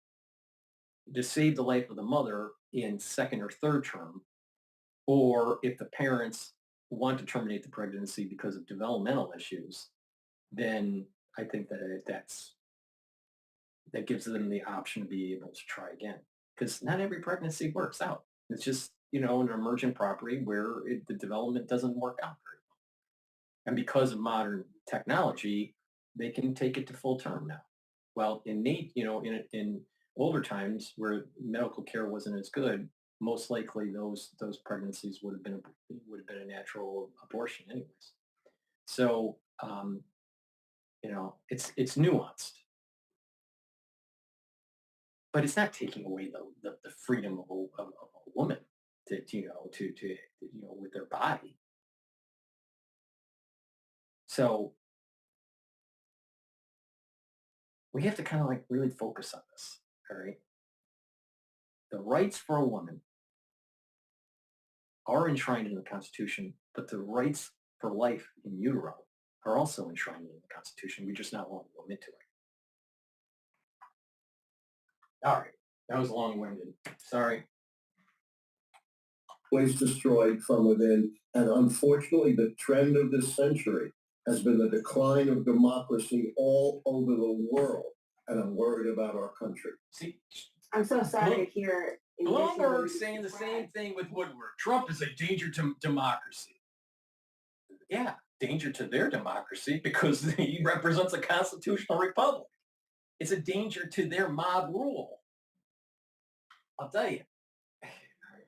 to save the life of the mother in second or third term, or if the parents want to terminate the pregnancy because of developmental issues, then I think that that gives them the option to be able to try again. Because not every pregnancy works out. It's just, an emergent property where the development doesn't work out very well. And because of modern technology, they can take it to full term now. Well, in older times where medical care wasn't as good, most likely those pregnancies would have been a natural abortion anyways. So, it's nuanced. But it's not taking away the freedom of a woman to with their body. So we have to kind of really focus on this. All right. The rights for a woman are enshrined in the Constitution, but the rights for life in utero are also enshrined in the Constitution. We just not want to admit to it. All right. That was long-winded. Sorry. Ways destroyed from within. And unfortunately, the trend of this century has been the decline of democracy all over the world. And I'm worried about our country. See, I'm so sorry to hear. Bloomberg's saying the same thing with Woodward. Trump is a danger to democracy. Yeah, danger to their democracy because he represents a constitutional republic. It's a danger to their mob rule. I'll tell you.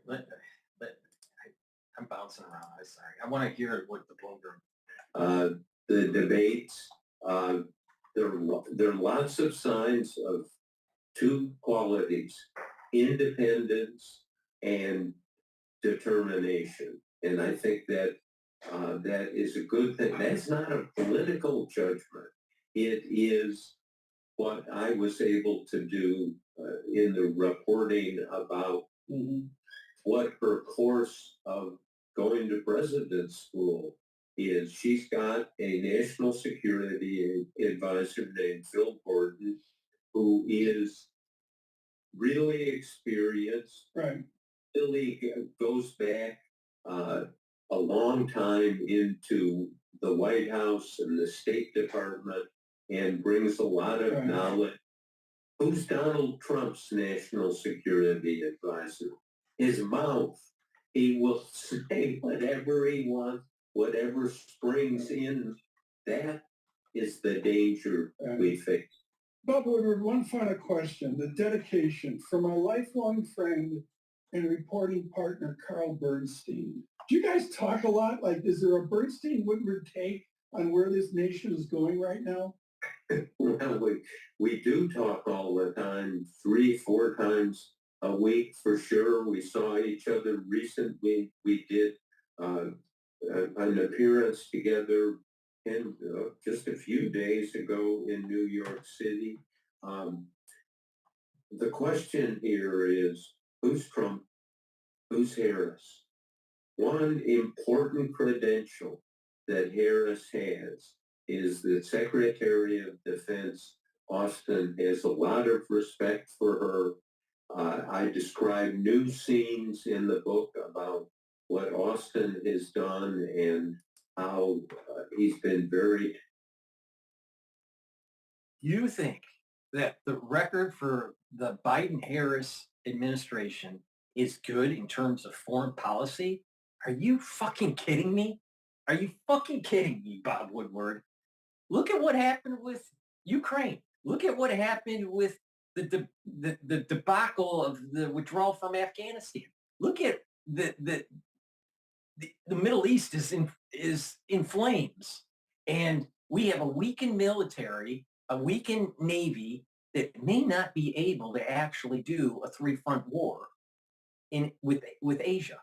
But I'm bouncing around. I'm sorry. I want to hear what the Bloomberg. the debates. There are lots of signs of two qualities: independence and determination. And I think that that is a good thing. That's not a political judgment. It is what I was able to do in the reporting about what her course of going to president school is. She's got a national security advisor named Phil Gordon, who is really experienced. Right. Really goes back a long time into the White House and the State Department and brings a lot of knowledge. Who's Donald Trump's national security advisor? His mouth. He will say whatever he wants, whatever springs in. That is the danger we face. Bob Woodward, one final question. The dedication for my lifelong friend and reporting partner, Carl Bernstein. Do you guys talk a lot? Like, is there a Bernstein-Woodward take on where this nation is going right now? Well, we do talk all the time, 3-4 times a week for sure. We saw each other recently. We did an appearance together and just a few days ago in New York City. The question here is, who's Trump? Who's Harris? One important credential that Harris has is that Secretary of Defense Austin has a lot of respect for her. I describe new scenes in the book about what Austin has done and how he's been very... You think that the record for the Biden-Harris administration is good in terms of foreign policy? Are you fucking kidding me? Are you fucking kidding me, Bob Woodward? Look at what happened with Ukraine. Look at what happened with the debacle of the withdrawal from Afghanistan. Look at the Middle East is in flames, and we have a weakened military, a weakened Navy that may not be able to actually do a three-front war with Asia.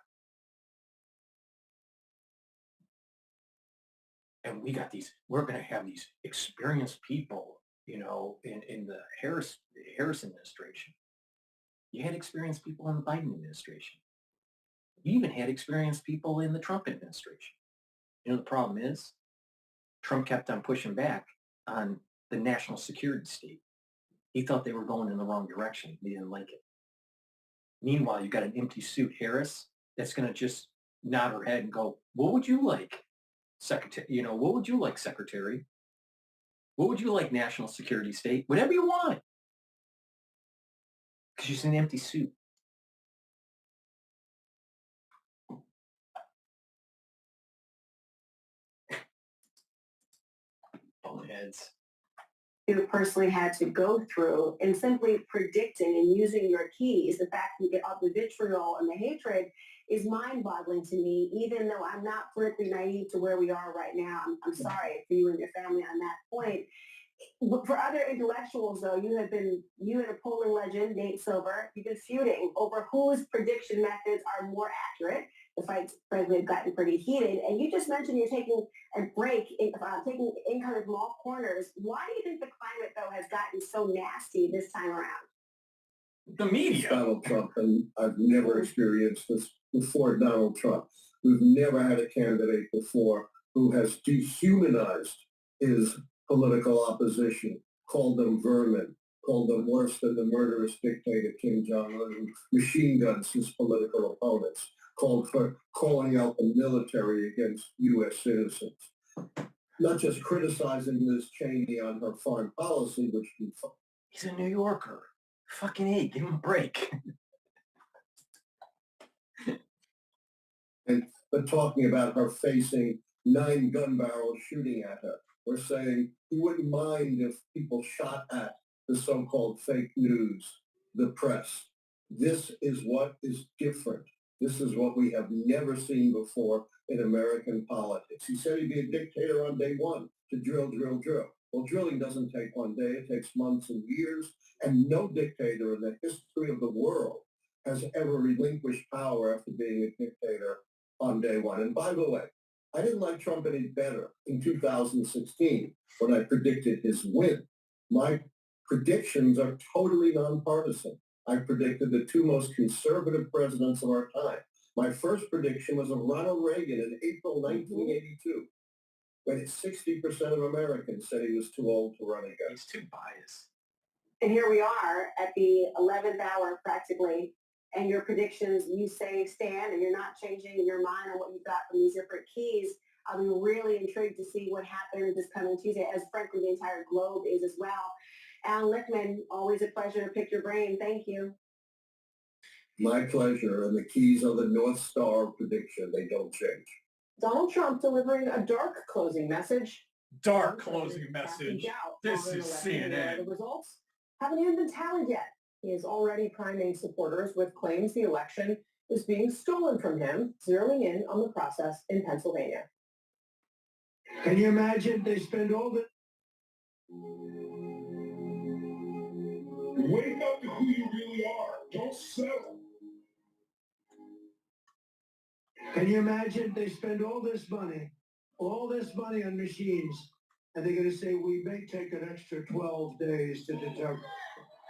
And we're going to have these experienced people, in the Harris administration. You had experienced people in the Biden administration. You even had experienced people in the Trump administration. The problem is Trump kept on pushing back on the national security state. He thought they were going in the wrong direction. He didn't like it. Meanwhile, you got an empty suit Harris that's going to just nod her head and go, what would you like, Secretary? What would you like, Secretary? What would you like, national security state? Whatever you want. Because she's an empty suit. Boneheads. You personally had to go through and simply predicting and using your keys, the fact you get all the vitriol and the hatred is mind-boggling to me, even though I'm not politically naive to where we are right now. I'm sorry for you and your family on that point. For other intellectuals, though, you and a polling legend, Nate Silver, you've been feuding over whose prediction methods are more accurate. The fights, frankly, have gotten pretty heated. And you just mentioned you're taking a break, taking income from all corners. Why do you think the climate, though, has gotten so nasty this time around? The media. Donald Trump, and I've never experienced this before Donald Trump. We've never had a candidate before who has dehumanized his political opposition, called them vermin, called them worse than the murderous dictator Kim Jong-un, who machine guns his political opponents, called for calling out the military against U.S. citizens. Not just criticizing Liz Cheney on her foreign policy, which he's a New Yorker. Fucking A, give him a break. but talking about her facing 9 gun barrels shooting at her. We're saying he wouldn't mind if people shot at the so-called fake news, the press. This is what is different. This is what we have never seen before in American politics. He said he'd be a dictator on day one to drill, drill, drill. Well, drilling doesn't take one day. It takes months and years. And no dictator in the history of the world has ever relinquished power after being a dictator on day one. And by the way, I didn't like Trump any better in 2016 when I predicted his win. My predictions are totally nonpartisan. I predicted the two most conservative presidents of our time. My first prediction was of Ronald Reagan in April 1982, when 60% of Americans said he was too old to run again. He's too biased. And here we are at the 11th hour practically, and your predictions you say stand, and you're not changing your mind on what you've got from these different keys. I'm really intrigued to see what happens this coming Tuesday, as frankly the entire globe is as well. Alan Lichtman, always a pleasure to pick your brain. Thank you. My pleasure, and the keys are the North Star prediction. They don't change. Donald Trump delivering a dark closing message. Dark closing message. This is CNN. The results haven't even been tallied yet. He is already priming supporters with claims the election is being stolen from him, zeroing in on the process in Pennsylvania. Can you imagine they spend all the... Wake up to who you really are. Don't settle. Can you imagine they spend all this money on machines, and they're going to say, we may take an extra 12 days to determine.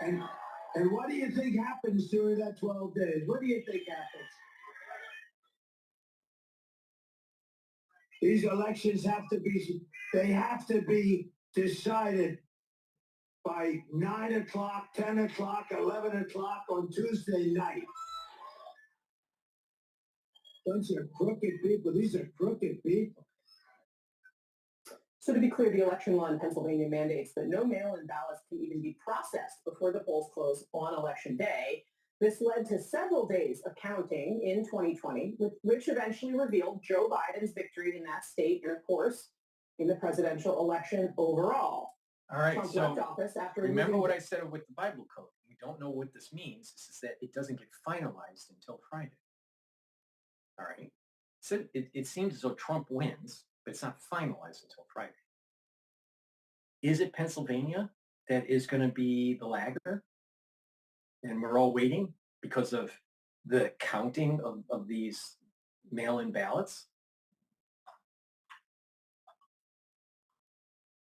And what do you think happens during that 12 days? What do you think happens? These elections have to be decided by 9 o'clock, 10 o'clock, 11 o'clock on Tuesday night. Bunch of crooked people. These are crooked people. So to be clear, the election law in Pennsylvania mandates that no mail-in ballots can even be processed before the polls close on Election Day. This led to several days of counting in 2020, which eventually revealed Joe Biden's victory in that state and, of course, in the presidential election overall. All right, Trump so left office after remember what I said with the Bible code. We don't know what this means. This is that it doesn't get finalized until Friday. All right. So it seems as though Trump wins, but it's not finalized until Friday. Is it Pennsylvania that is going to be the lagger? And we're all waiting because of the counting of these mail-in ballots?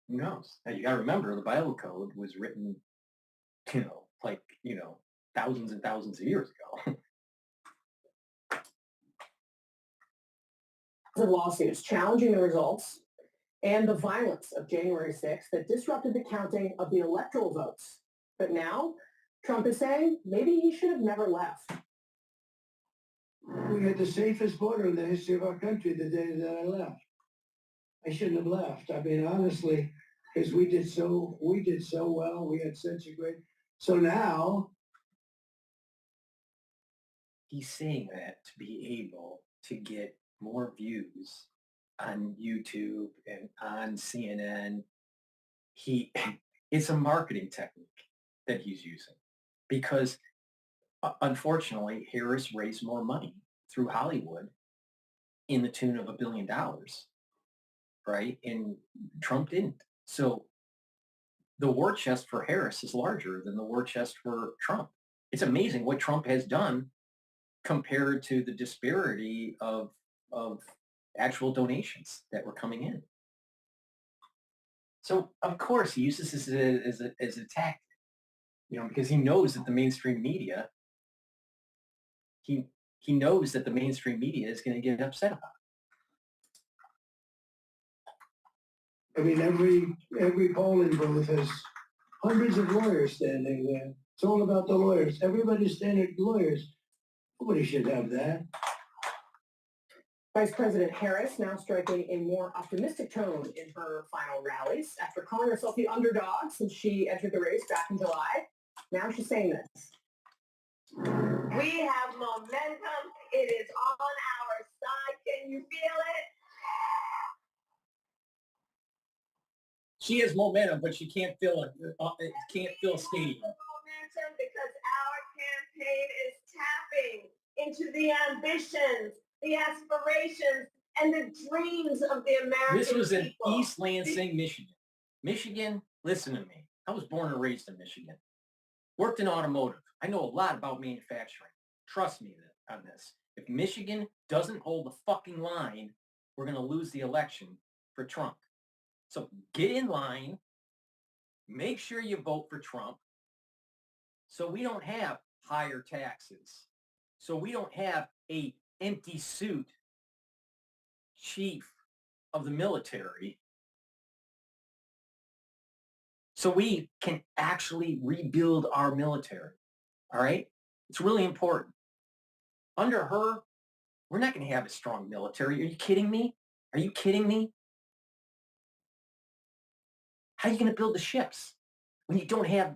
Who knows? Now, you got to remember, the Bible code was written, thousands and thousands of years ago. The lawsuits challenging the results and the violence of January 6th that disrupted the counting of the electoral votes. But now, Trump is saying maybe he should have never left. We had the safest border in the history of our country the day that I left. I shouldn't have left. I mean, honestly, because we did so well. We had such a great. So now He's saying that to be able to get more views on YouTube and on CNN. It's a marketing technique that he's using because unfortunately, Harris raised more money through Hollywood in the tune of $1 billion, right? And Trump didn't. So the war chest for Harris is larger than the war chest for Trump. It's amazing what Trump has done compared to the disparity of actual donations that were coming in. So of course he uses this as a tactic, because he knows that the mainstream media, he knows that the mainstream media is going to get upset about it. I mean, every polling booth has hundreds of lawyers standing there. It's all about the lawyers. Everybody's standing lawyers. Nobody should have that. Vice President Harris now striking a more optimistic tone in her final rallies after calling herself the underdog since she entered the race back in July. Now she's saying this. We have momentum. It is on our side. Can you feel it? She has momentum, but she can't feel it. Can't feel steam. Momentum because our campaign is tapping into the ambitions, the aspirations, and the dreams of the American This was in people. East Lansing, Michigan. Michigan, listen to me. I was born and raised in Michigan. Worked in automotive. I know a lot about manufacturing. Trust me on this. If Michigan doesn't hold the fucking line, we're going to lose the election for Trump. So get in line. Make sure you vote for Trump so we don't have higher taxes. So we don't have a empty suit chief of the military. So we can actually rebuild our military. All right? It's really important. Under her, we're not going to have a strong military. Are you kidding me? Are you kidding me? How are you going to build the ships when you don't have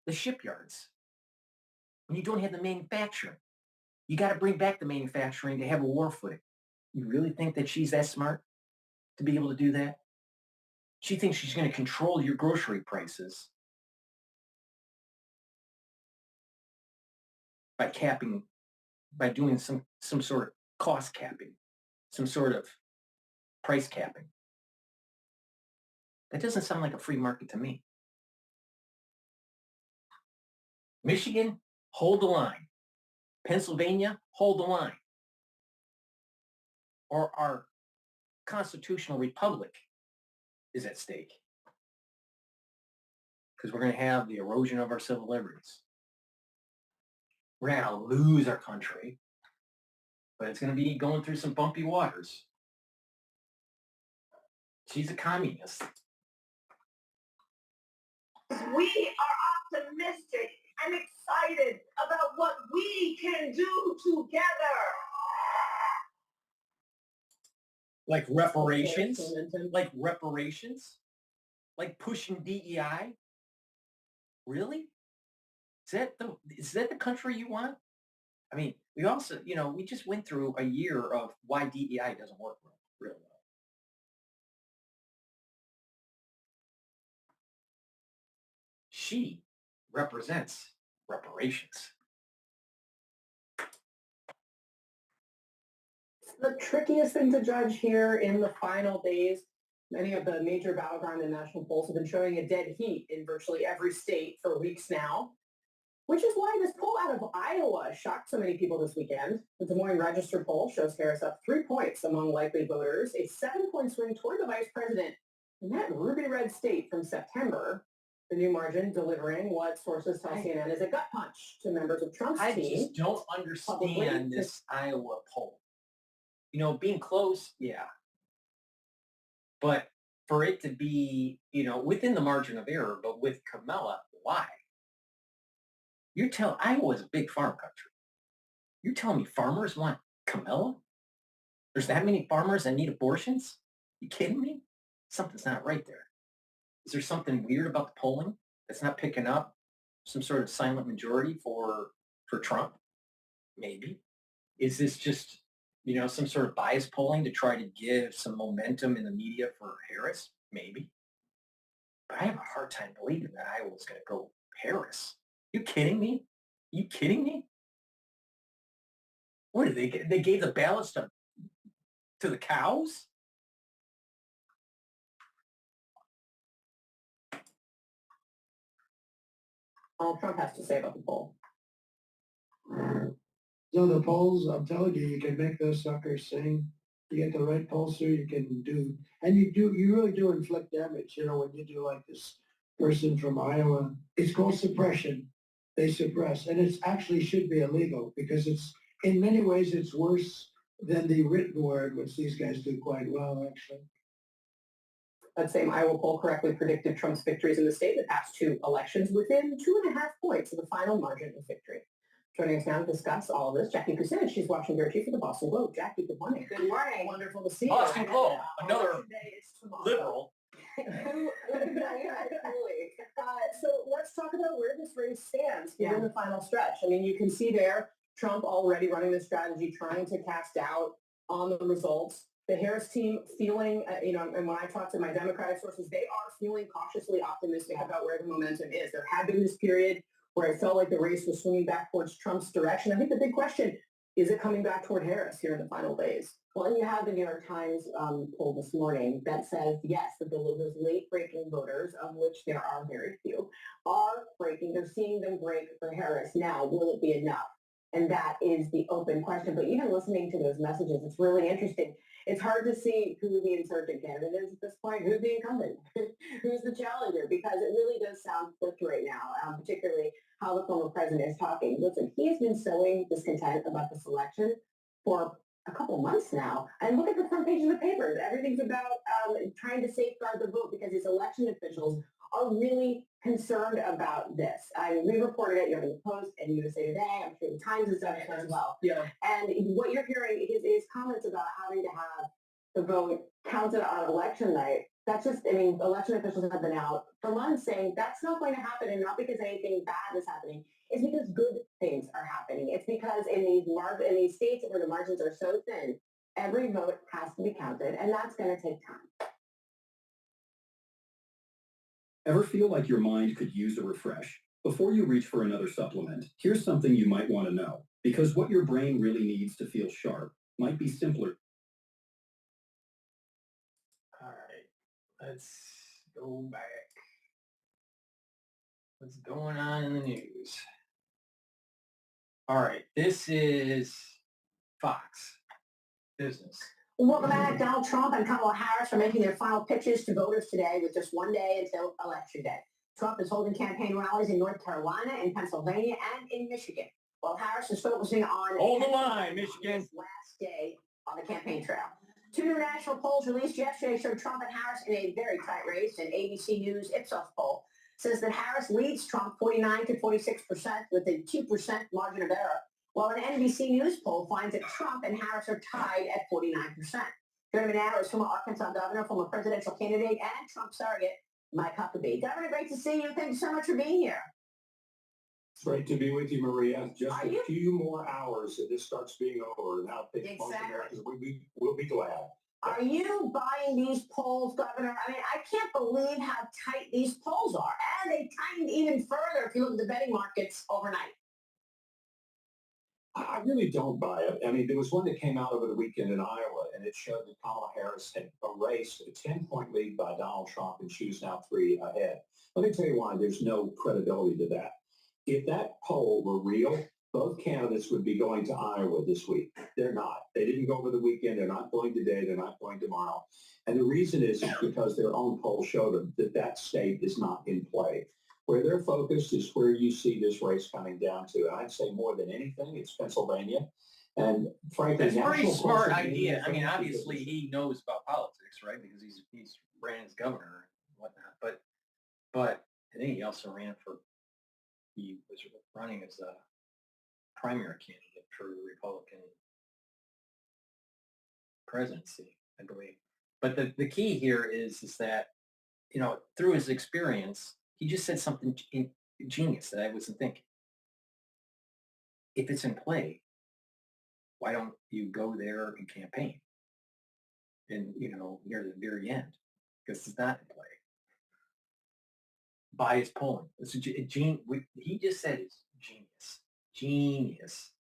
the shipyards? When you don't have the manufacturing? You got to bring back the manufacturing to have a war footing. You really think that she's that smart to be able to do that? She thinks she's going to control your grocery prices by capping, by doing some sort of cost capping, some sort of price capping. That doesn't sound like a free market to me. Michigan, hold the line. Pennsylvania, hold the line. Or our constitutional republic is at stake. Because we're going to have the erosion of our civil liberties. We're going to lose our country, but it's going to be going through some bumpy waters. She's a communist. We are optimistic and excited about what we can do together. Like reparations? Like reparations? Like pushing DEI? Really? Is that the country you want? I mean, we also, we just went through a year of why DEI doesn't work real well. She represents reparations. The trickiest thing to judge here in the final days, many of the major battleground and national polls have been showing a dead heat in virtually every state for weeks now, which is why this poll out of Iowa shocked so many people this weekend. The Des Moines Register poll shows Harris up 3 points among likely voters, a 7-point swing toward the vice president in that ruby red state from September. The new margin delivering what sources tell CNN is a gut punch to members of Trump's team. I just don't understand this Iowa poll. Being close, yeah. But for it to be, within the margin of error, but with Kamala, why? Iowa's a big farm country. You're telling me farmers want Kamala? There's that many farmers that need abortions? You kidding me? Something's not right there. Is there something weird about the polling that's not picking up some sort of silent majority for Trump? Maybe. Is this just, some sort of bias polling to try to give some momentum in the media for Harris? Maybe. But I have a hard time believing that Iowa's going to go Harris. You kidding me? You kidding me? What did they get? They gave the ballots to the cows? All Trump has to say about the poll. So the polls, I'm telling you, you can make those suckers sing. You get the right pollster, you can do, and you really do inflict damage, when you do like this person from Iowa. It's called suppression. They suppress, and it actually should be illegal because in many ways, it's worse than the written word, which these guys do quite well, actually. That same Iowa poll correctly predicted Trump's victories in the state in the past 2 elections within 2.5 points of the final margin of victory. Joining us now to discuss all of this, Jackie Kucinich. She's watching Bitchute for the Boston Globe. Jackie, good morning. Good morning. Wonderful to see you. Boston Globe, another Election day is tomorrow. liberal. So let's talk about where this race stands in the final stretch. I mean, you can see there Trump already running the strategy, trying to cast doubt on the results. The Harris team feeling, and when I talk to my Democratic sources, they are feeling cautiously optimistic about where the momentum is. There had been this period where it felt like the race was swinging back towards Trump's direction. I think the big question, Is it coming back toward Harris here in the final days? Well, and you have the New York Times poll this morning that says, yes, that those late-breaking voters, of which there are very few, are breaking. They're seeing them break for Harris. Now, will it be enough? And that is the open question. But even listening to those messages, it's really interesting. It's hard to see who the insurgent candidate is at this point, who's the incumbent, who's the challenger, because it really does sound flipped right now, particularly how the former president is talking. Listen, he has been sowing discontent about this election for a couple months now. And look at the front page of the paper. Everything's about trying to safeguard the vote because these election officials are really concerned about this. I mean, we reported it, the Post and USA Today. I'm sure the Times has done it as well. Yeah. And what you're hearing is comments about having to have the vote counted on election night. That's just, I mean, election officials have been out for months saying that's not going to happen, and not because anything bad is happening. It's because good things are happening. It's because in these states where the margins are so thin, every vote has to be counted, and that's going to take time. Ever feel like your mind could use a refresh? Before you reach for another supplement, here's something you might want to know, because what your brain really needs to feel sharp might be simpler. All right, let's go back. What's going on in the news? All right, this is Fox Business. Welcome back. Donald Trump and Kamala Harris are making their final pitches to voters today with just one day until Election Day. Trump is holding campaign rallies in North Carolina, in Pennsylvania, and in Michigan, while Harris is focusing on Hold the line, Michigan. Last day on the campaign trail. Two new national polls released yesterday showed Trump and Harris in a very tight race. An ABC News Ipsos poll says that Harris leads Trump 49 to 46% with a 2% margin of error, while an NBC News poll finds that Trump and Harris are tied at 49%. Joining me now is former Arkansas governor, former presidential candidate, and Trump surrogate, Mike Huckabee. Governor, great to see you. Thank you so much for being here. It's great to be with you, Maria. Just a few more hours and this starts being over. And I think most Americans will be glad. Are you buying these polls, Governor? I mean, I can't believe how tight these polls are. And they tightened even further if you look at the betting markets overnight. I really don't buy it. I mean, there was one that came out over the weekend in Iowa, and it showed that Kamala Harris had erased a 10-point lead by Donald Trump, and she was now 3 ahead. Let me tell you why there's no credibility to that. If that poll were real, both candidates would be going to Iowa this week. They're not. They didn't go over the weekend. They're not going today. They're not going tomorrow. And the reason is because their own poll showed them that that state is not in play. Where they're focused is where you see this race coming down to. And I'd say more than anything, it's Pennsylvania. And frankly, that's a pretty smart idea. I mean, obviously he knows about politics, right? Because he's ran as governor and whatnot. But I think he also he was running as a primary candidate for the Republican presidency, I believe. But the key here is that, through his experience, he just said something genius that I wasn't thinking. If it's in play, why don't you go there and campaign? And, near the very end, because it's not in play. By his polling. He just said it's genius. Genius.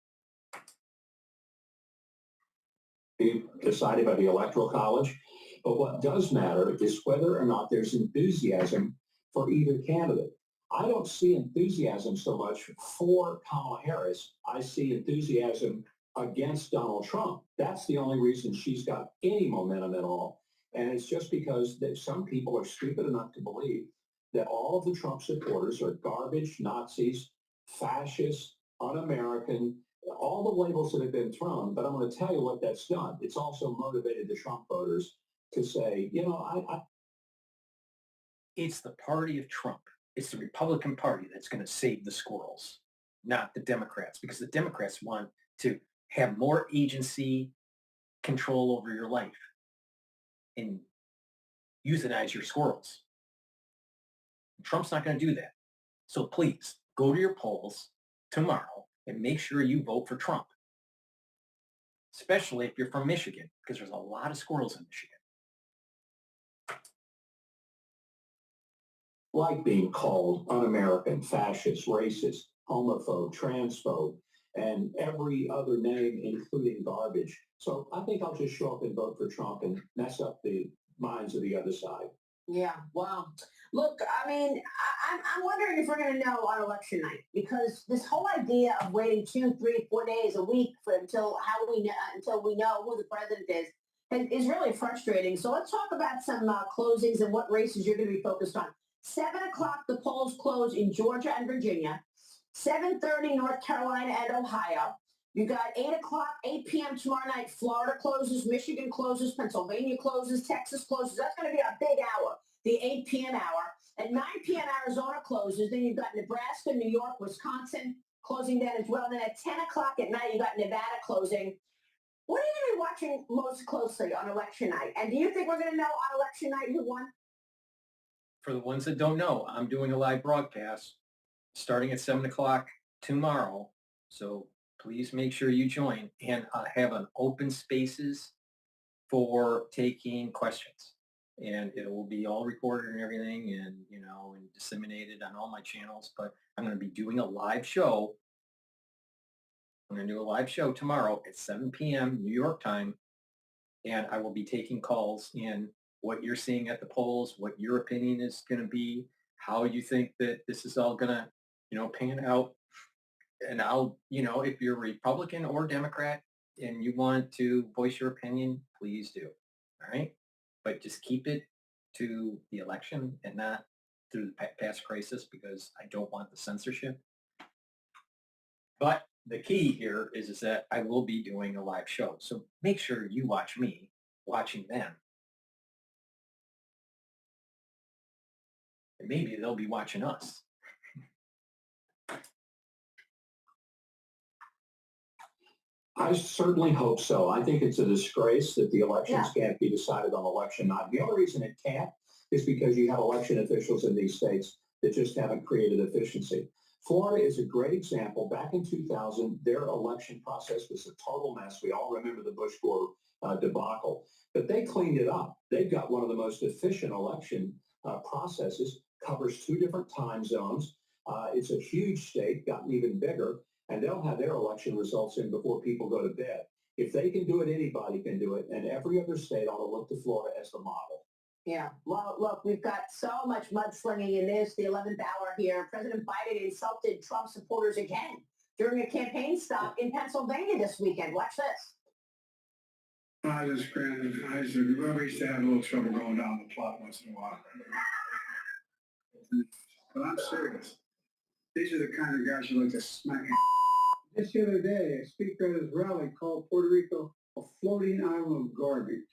Be decided by the Electoral College. But what does matter is whether or not there's enthusiasm for either candidate. I don't see enthusiasm so much for Kamala Harris. I see enthusiasm against Donald Trump. That's the only reason she's got any momentum at all. And it's just because that some people are stupid enough to believe that all of the Trump supporters are garbage, Nazis, fascists, un-American, all the labels that have been thrown. But I'm going to tell you what that's done. It's also motivated the Trump voters to say, It's the party of Trump. It's the Republican Party that's going to save the squirrels, not the Democrats, because the Democrats want to have more agency control over your life and euthanize your squirrels. Trump's not going to do that. So please go to your polls tomorrow and make sure you vote for Trump, especially if you're from Michigan, because there's a lot of squirrels in Michigan. Like being called un-American, fascist, racist, homophobe, transphobe, and every other name, including garbage. So I think I'll just show up and vote for Trump and mess up the minds of the other side. Yeah, wow. Look, I mean, I'm wondering if we're going to know on election night, because this whole idea of waiting 2, 3, 4 days a week until we know who the president is really frustrating. So let's talk about some closings and what races you're going to be focused on. 7 o'clock, the polls close in Georgia and Virginia. 7:30, North Carolina and Ohio. You got 8 o'clock, 8 p.m. tomorrow night. Florida closes, Michigan closes, Pennsylvania closes, Texas closes. That's going to be a big hour, the 8 p.m. hour. At 9 p.m., Arizona closes. Then you've got Nebraska, New York, Wisconsin closing that as well. Then at 10 o'clock at night, you got Nevada closing. What are you going to be watching most closely on election night? And do you think we're going to know on election night who won? For the ones that don't know, I'm doing a live broadcast starting at 7 o'clock tomorrow. So please make sure you join, and I have an open spaces for taking questions, and it will be all recorded and everything, and and disseminated on all my channels. But I'm going to be doing a live show. I'm going to do a live show tomorrow at 7 p.m. New York time, and I will be taking calls in what you're seeing at the polls, what your opinion is going to be, how you think that this is all going to pan out. And I'll, if you're Republican or Democrat and you want to voice your opinion, please do. All right. But just keep it to the election and not through the past crisis, because I don't want the censorship. But the key here is that I will be doing a live show. So make sure you watch me watching them. And maybe they'll be watching us. I certainly hope so. I think it's a disgrace that the elections can't be decided on election night. The only reason it can't is because you have election officials in these states that just haven't created efficiency. Florida is a great example. Back in 2000, their election process was a total mess. We all remember the Bush-Gore debacle, but they cleaned it up. They've got one of the most efficient election processes, covers 2 different time zones. It's a huge state, gotten even bigger, and they'll have their election results in before people go to bed. If they can do it, anybody can do it, and every other state ought to look to Florida as the model. Yeah, well, look, we've got so much mudslinging in this, the 11th hour here. President Biden insulted Trump supporters again during a campaign stop in Pennsylvania this weekend. Watch this. I just granted, we used to have a little trouble going down the plot once in a while. But I'm serious. These are the kind of guys you like to smack. Just the other day, a speaker at his rally called Puerto Rico a floating island of garbage.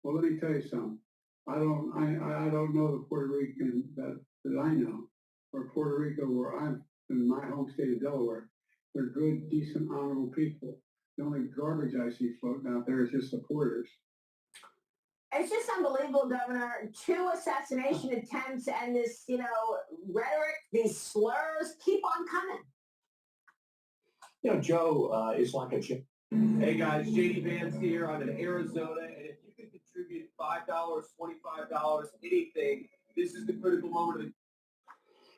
Well, let me tell you something. I don't know the Puerto Rican that I know, or Puerto Rico where I'm in my home state of Delaware. They're good, decent, honorable people. The only garbage I see floating out there is just supporters. It's just unbelievable, Governor. 2 assassination attempts and this, rhetoric, these slurs keep on coming. Joe is like a chip. Hey guys, JD Vance here. I'm in Arizona, and if you could contribute $5, $25, anything, this is the critical moment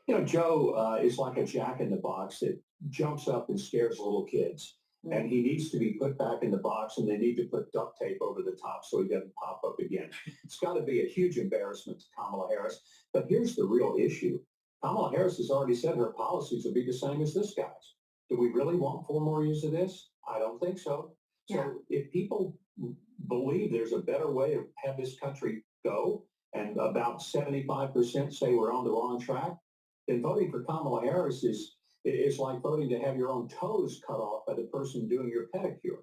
of Joe is like a jack-in-the-box that jumps up and scares little kids. And he needs to be put back in the box, and they need to put duct tape over the top so he doesn't pop up again. It's got to be a huge embarrassment to Kamala Harris. But here's the real issue. Kamala Harris has already said her policies will be the same as this guy's. Do we really want 4 more years of this? I don't think so. So if people believe there's a better way to have this country go, and about 75% say we're on the wrong track, then voting for Kamala Harris is like voting to have your own toes cut off by the person doing your pedicure.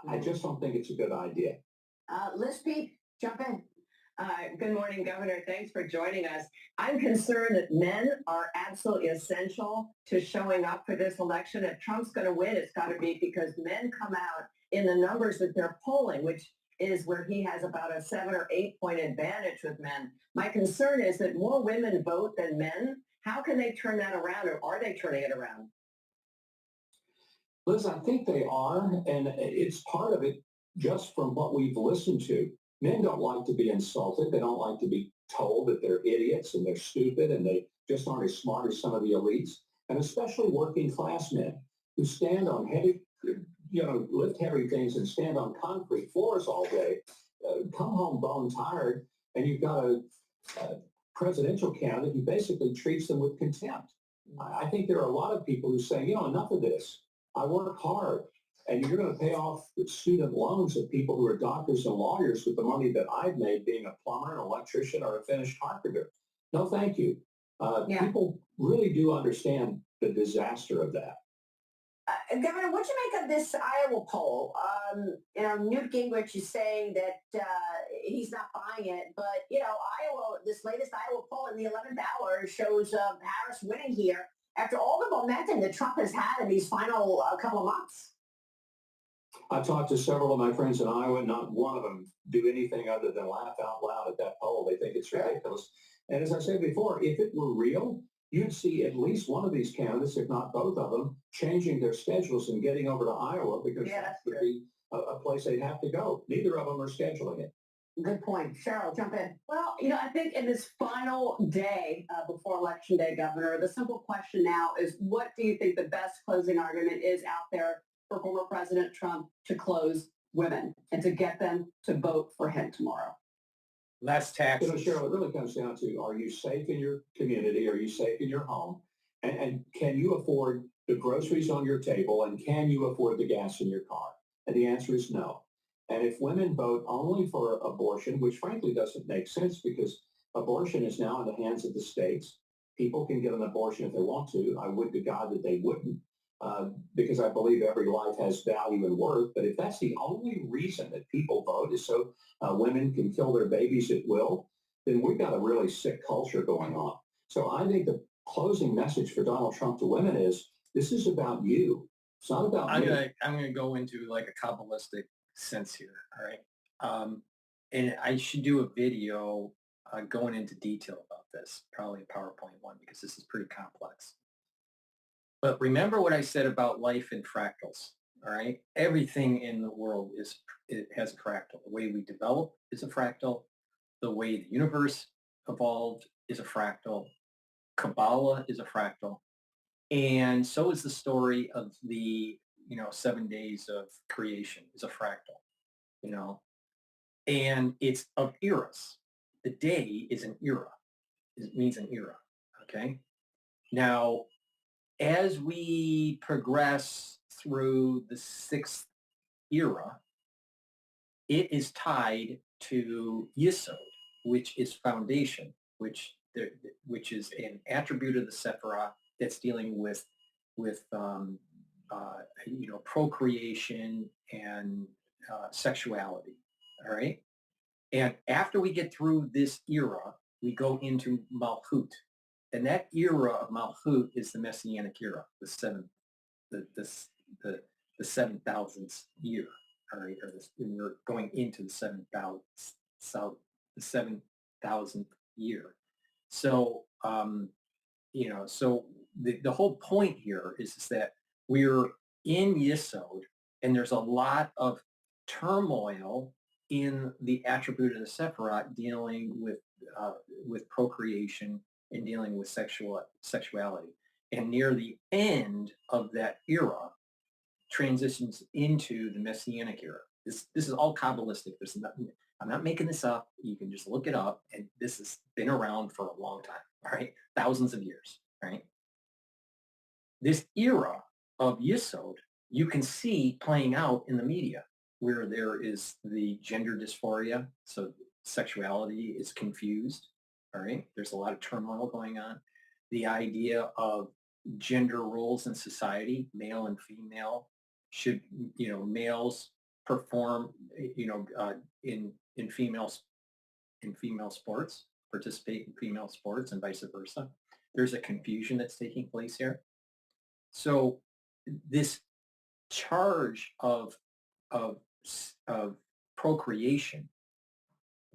I just don't think it's a good idea. Liz Peek, jump in. Good morning, Governor. Thanks for joining us. I'm concerned that men are absolutely essential to showing up for this election. If Trump's going to win, it's got to be because men come out in the numbers that they're polling, which is where he has about a 7 or 8 point advantage with men. My concern is that more women vote than men. How can they turn that around, or are they turning it around? Liz, I think they are, and it's part of it just from what we've listened to. Men don't like to be insulted. They don't like to be told that they're idiots and they're stupid and they just aren't as smart as some of the elites, and especially working class men. who stand on heavy, lift heavy things and stand on concrete floors all day, come home bone tired, and you've got a presidential candidate who basically treats them with contempt. I think there are a lot of people who say, enough of this. I work hard. And you're going to pay off the student loans of people who are doctors and lawyers with the money that I've made being a plumber, an electrician, or a finished carpenter. No, thank you. People really do understand the disaster of that. Governor, what do you make of this Iowa poll? Newt Gingrich is saying that he's not buying it, but Iowa, this latest Iowa poll in the 11th hour shows Harris winning here after all the momentum that Trump has had in these final couple of months. I talked to several of my friends in Iowa. Not one of them do anything other than laugh out loud at that poll. They think it's ridiculous. And as I said before, if it were real, you'd see at least one of these candidates, if not both of them, changing their schedules and getting over to Iowa because that would be a place they'd have to go. Neither of them are scheduling it. Good point. Cheryl, jump in. Well, I think in this final day before Election Day, Governor, the simple question now is what do you think the best closing argument is out there for former President Trump to close women and to get them to vote for him tomorrow? Less taxes. Cheryl, it really comes down to, are you safe in your community? Are you safe in your home? And can you afford the groceries on your table? And can you afford the gas in your car? And the answer is no. And if women vote only for abortion, which frankly doesn't make sense because abortion is now in the hands of the states. People can get an abortion if they want to. I would to God that they wouldn't. Because I believe every life has value and worth. But if that's the only reason that people vote is so women can kill their babies at will, then we've got a really sick culture going on. So I think the closing message for Donald Trump to women is, this is about you. It's not about me. I'm gonna go into like a Kabbalistic sense here, all right? And I should do a video going into detail about this, probably a PowerPoint one, because this is pretty complex. But remember what I said about life in fractals, all right? Everything in the world has a fractal. The way we develop is a fractal. The way the universe evolved is a fractal. Kabbalah is a fractal. And so is the story of the, 7 days of creation is a fractal, And it's of eras. The day is an era. It means an era, okay? Now, as we progress through the 6th era, it is tied to Yisod, which is foundation, which is an attribute of the Sephirah that's dealing with procreation and sexuality. All right, and after we get through this era, we go into Malchut. And that era of Malchut is the Messianic era, the 7,000th year. All right, and we're going into the 7,000th year. So, so the whole point here is that we're in Yisod, and there's a lot of turmoil in the attribute of the Sephirah dealing with procreation and dealing with sexuality. And near the end of that era transitions into the Messianic era. This is all Kabbalistic. I'm not making this up. You can just look it up. And this has been around for a long time, all right? Thousands of years, right? This era of Yisod, you can see playing out in the media where there is the gender dysphoria. So sexuality is confused. All right. There's a lot of turmoil going on. The idea of gender roles in society, male and female, should, males perform, in female sports, participate in female sports and vice versa. There's a confusion that's taking place here. So this charge of procreation,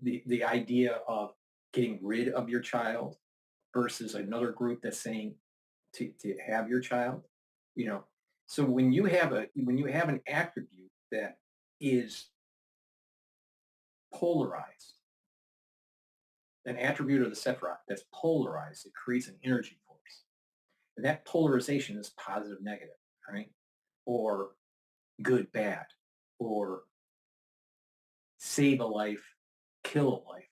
the idea of getting rid of your child versus another group that's saying to have your child, So when you have an attribute that is polarized, an attribute of the Sephirah that's polarized, it creates an energy force. And that polarization is positive, negative, right? or good, bad, or save a life, kill a life.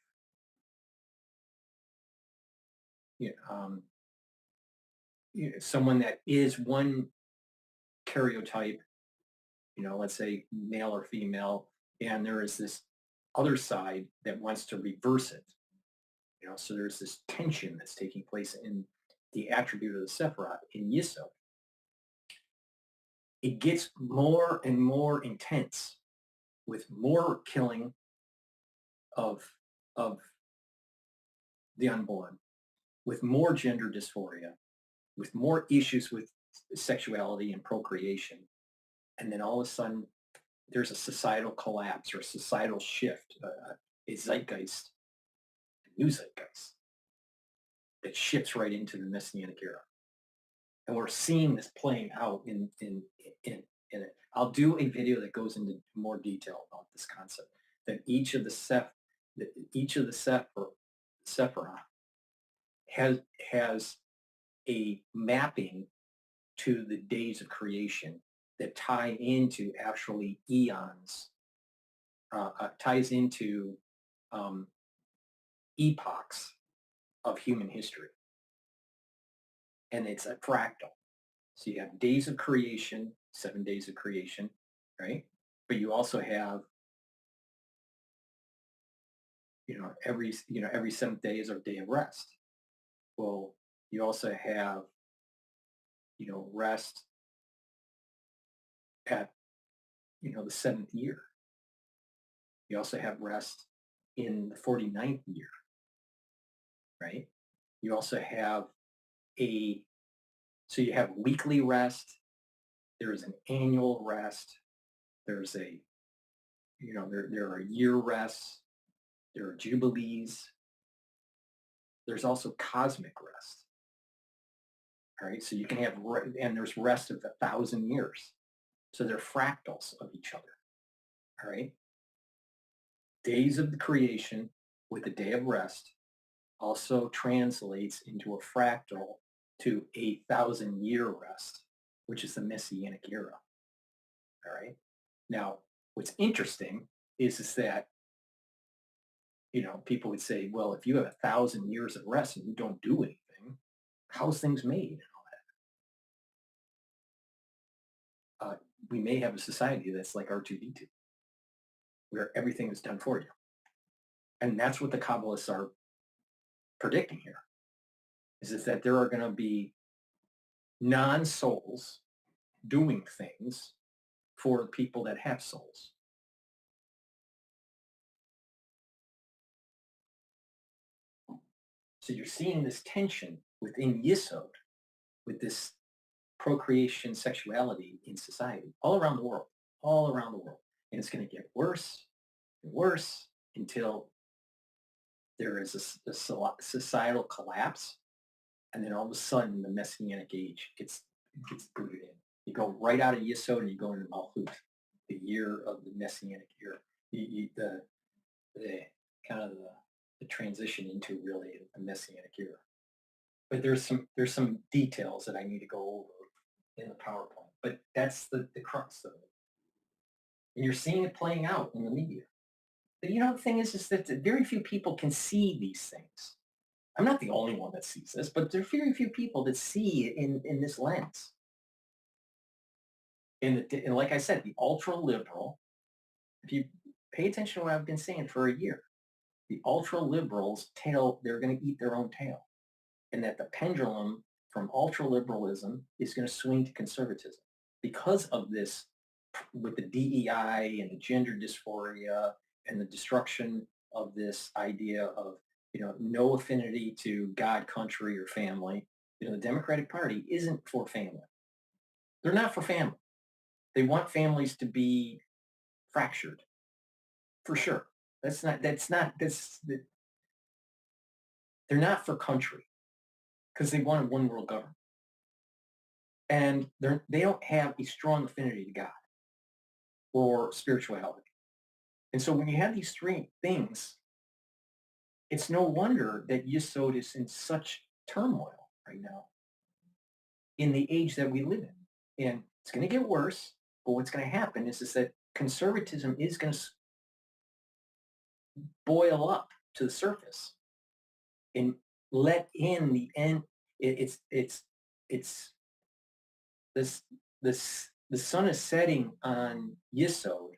Someone that is one karyotype, let's say male or female, and there is this other side that wants to reverse it. So there's this tension that's taking place in the attribute of the Sephiroth in Yisod. It gets more and more intense with more killing of the unborn, with more gender dysphoria, with more issues with sexuality and procreation. And then all of a sudden, there's a societal collapse or a societal shift, a zeitgeist, a new zeitgeist that shifts right into the Messianic era. And we're seeing this playing out in it. I'll do a video that goes into more detail about this concept, that each of the Sephiroth has a mapping to the days of creation that tie into actually eons, ties into epochs of human history. And it's a fractal. So you have days of creation, 7 days of creation, right? But you also have, every 7th day is our day of rest. Well, you also have, rest at, the 7th year. You also have rest in the 49th year, right? You also have so you have weekly rest. There is an annual rest. There's there are year rests. There are jubilees. There's also cosmic rest. All right, so you can have, and there's rest of 1,000 years. So they're fractals of each other. All right. Days of the creation with a day of rest also translates into a fractal to 1,000-year rest, which is the Messianic era. All right. Now, what's interesting is that, people would say, well, if you have 1,000 years of rest and you don't do anything, how's things made and all that? We may have a society that's like R2D2, where everything is done for you. And that's what the Kabbalists are predicting here, is that there are going to be non-souls doing things for people that have souls. So you're seeing this tension within Yisod, with this procreation sexuality in society, all around the world. And it's going to get worse and worse until there is a societal collapse. And then all of a sudden, the Messianic age gets booted in. You go right out of Yisod and you go into Malchut, the year of the Messianic era. The transition into really a Messianic era. But there's some details that I need to go over in the PowerPoint. But that's the crux of it. And you're seeing it playing out in the media. But the thing is that very few people can see these things. I'm not the only one that sees this, but there are very few people that see it in this lens. And like I said, the ultra-liberal, if you pay attention to what I've been saying for a year, the ultra-liberals' they're going to eat their own tail. And that the pendulum from ultra-liberalism is going to swing to conservatism because of this, with the DEI and the gender dysphoria and the destruction of this idea of, no affinity to God, country, or family. The Democratic Party isn't for family. They're not for family. They want families to be fractured, for sure. They're not for country, because they want a one world government. And they don't have a strong affinity to God or spirituality. And so when you have these three things, it's no wonder that Yisod is in such turmoil right now in the age that we live in. And It's going to get worse, but what's going to happen is that conservatism is going to boil up to the surface and let in the end. It's the sun is setting on Yisod.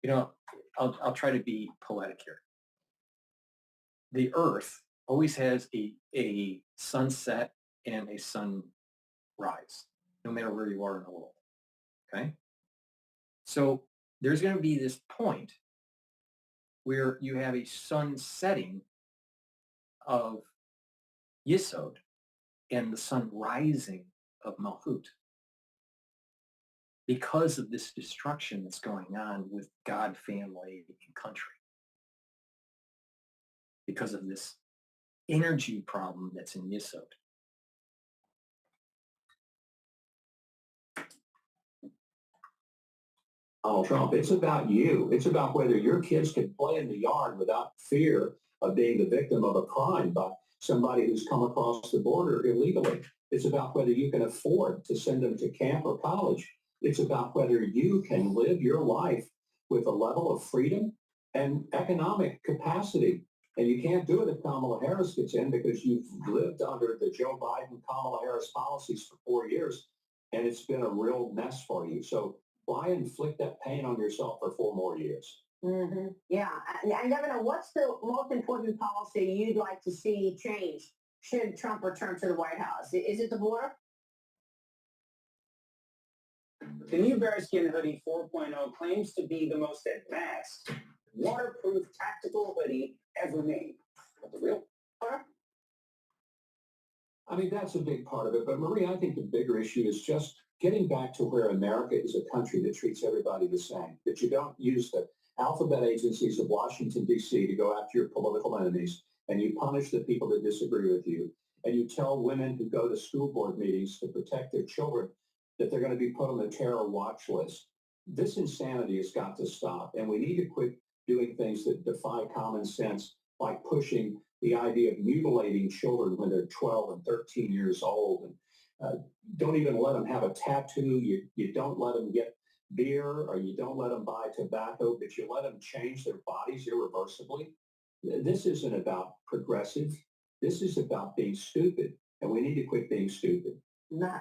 You know, I'll try to be poetic here. The earth always has a sunset and a sunrise, no matter where you are in the world. Okay? So there's going to be this point where you have a sun setting of Yisod and the sun rising of Malchut because of this destruction that's going on with God, family, and country. Because of this energy problem that's in Yisod. Donald Trump, it's about you. It's about whether your kids can play in the yard without fear of being the victim of a crime by somebody who's come across the border illegally. It's about whether you can afford to send them to camp or college. It's about whether you can live your life with a level of freedom and economic capacity. And you can't do it if Kamala Harris gets in because you've lived under the Joe Biden, Kamala Harris policies for 4 years, and it's been a real mess for you. So why inflict that pain on yourself for 4 more years? Mm-hmm. Yeah. And Governor, what's the most important policy you'd like to see changed should Trump return to the White House? Is it the border? The new bearskin hoodie 4.0 claims to be the most advanced, waterproof tactical hoodie ever made. But the real part? I mean, that's a big part of it. But Marie, I think the bigger issue is just getting back to where America is a country that treats everybody the same, that you don't use the alphabet agencies of Washington, D.C. to go after your political enemies, and you punish the people that disagree with you, and you tell women who go to school board meetings to protect their children that they're going to be put on the terror watch list. This insanity has got to stop, and we need to quit doing things that defy common sense, like pushing the idea of mutilating children when they're 12 and 13 years old, and don't even let them have a tattoo. You don't let them get beer, or you don't let them buy tobacco, but you let them change their bodies irreversibly. This isn't about progressive. This is about being stupid, and we need to quit being stupid.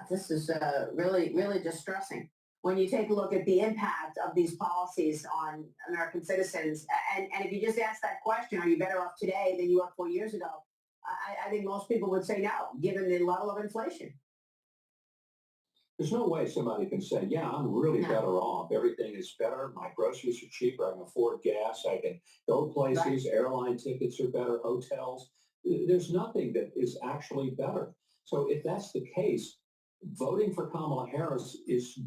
This is really, really distressing when you take a look at the impact of these policies on American citizens. And if you just ask that question, are you better off today than you were 4 years ago? I think most people would say no, given the level of inflation. There's no way somebody can say, yeah, I'm really better off. Everything is better. My groceries are cheaper. I can afford gas. I can go places. Right. Airline tickets are better. Hotels. There's nothing that is actually better. So if that's the case, voting for Kamala Harris is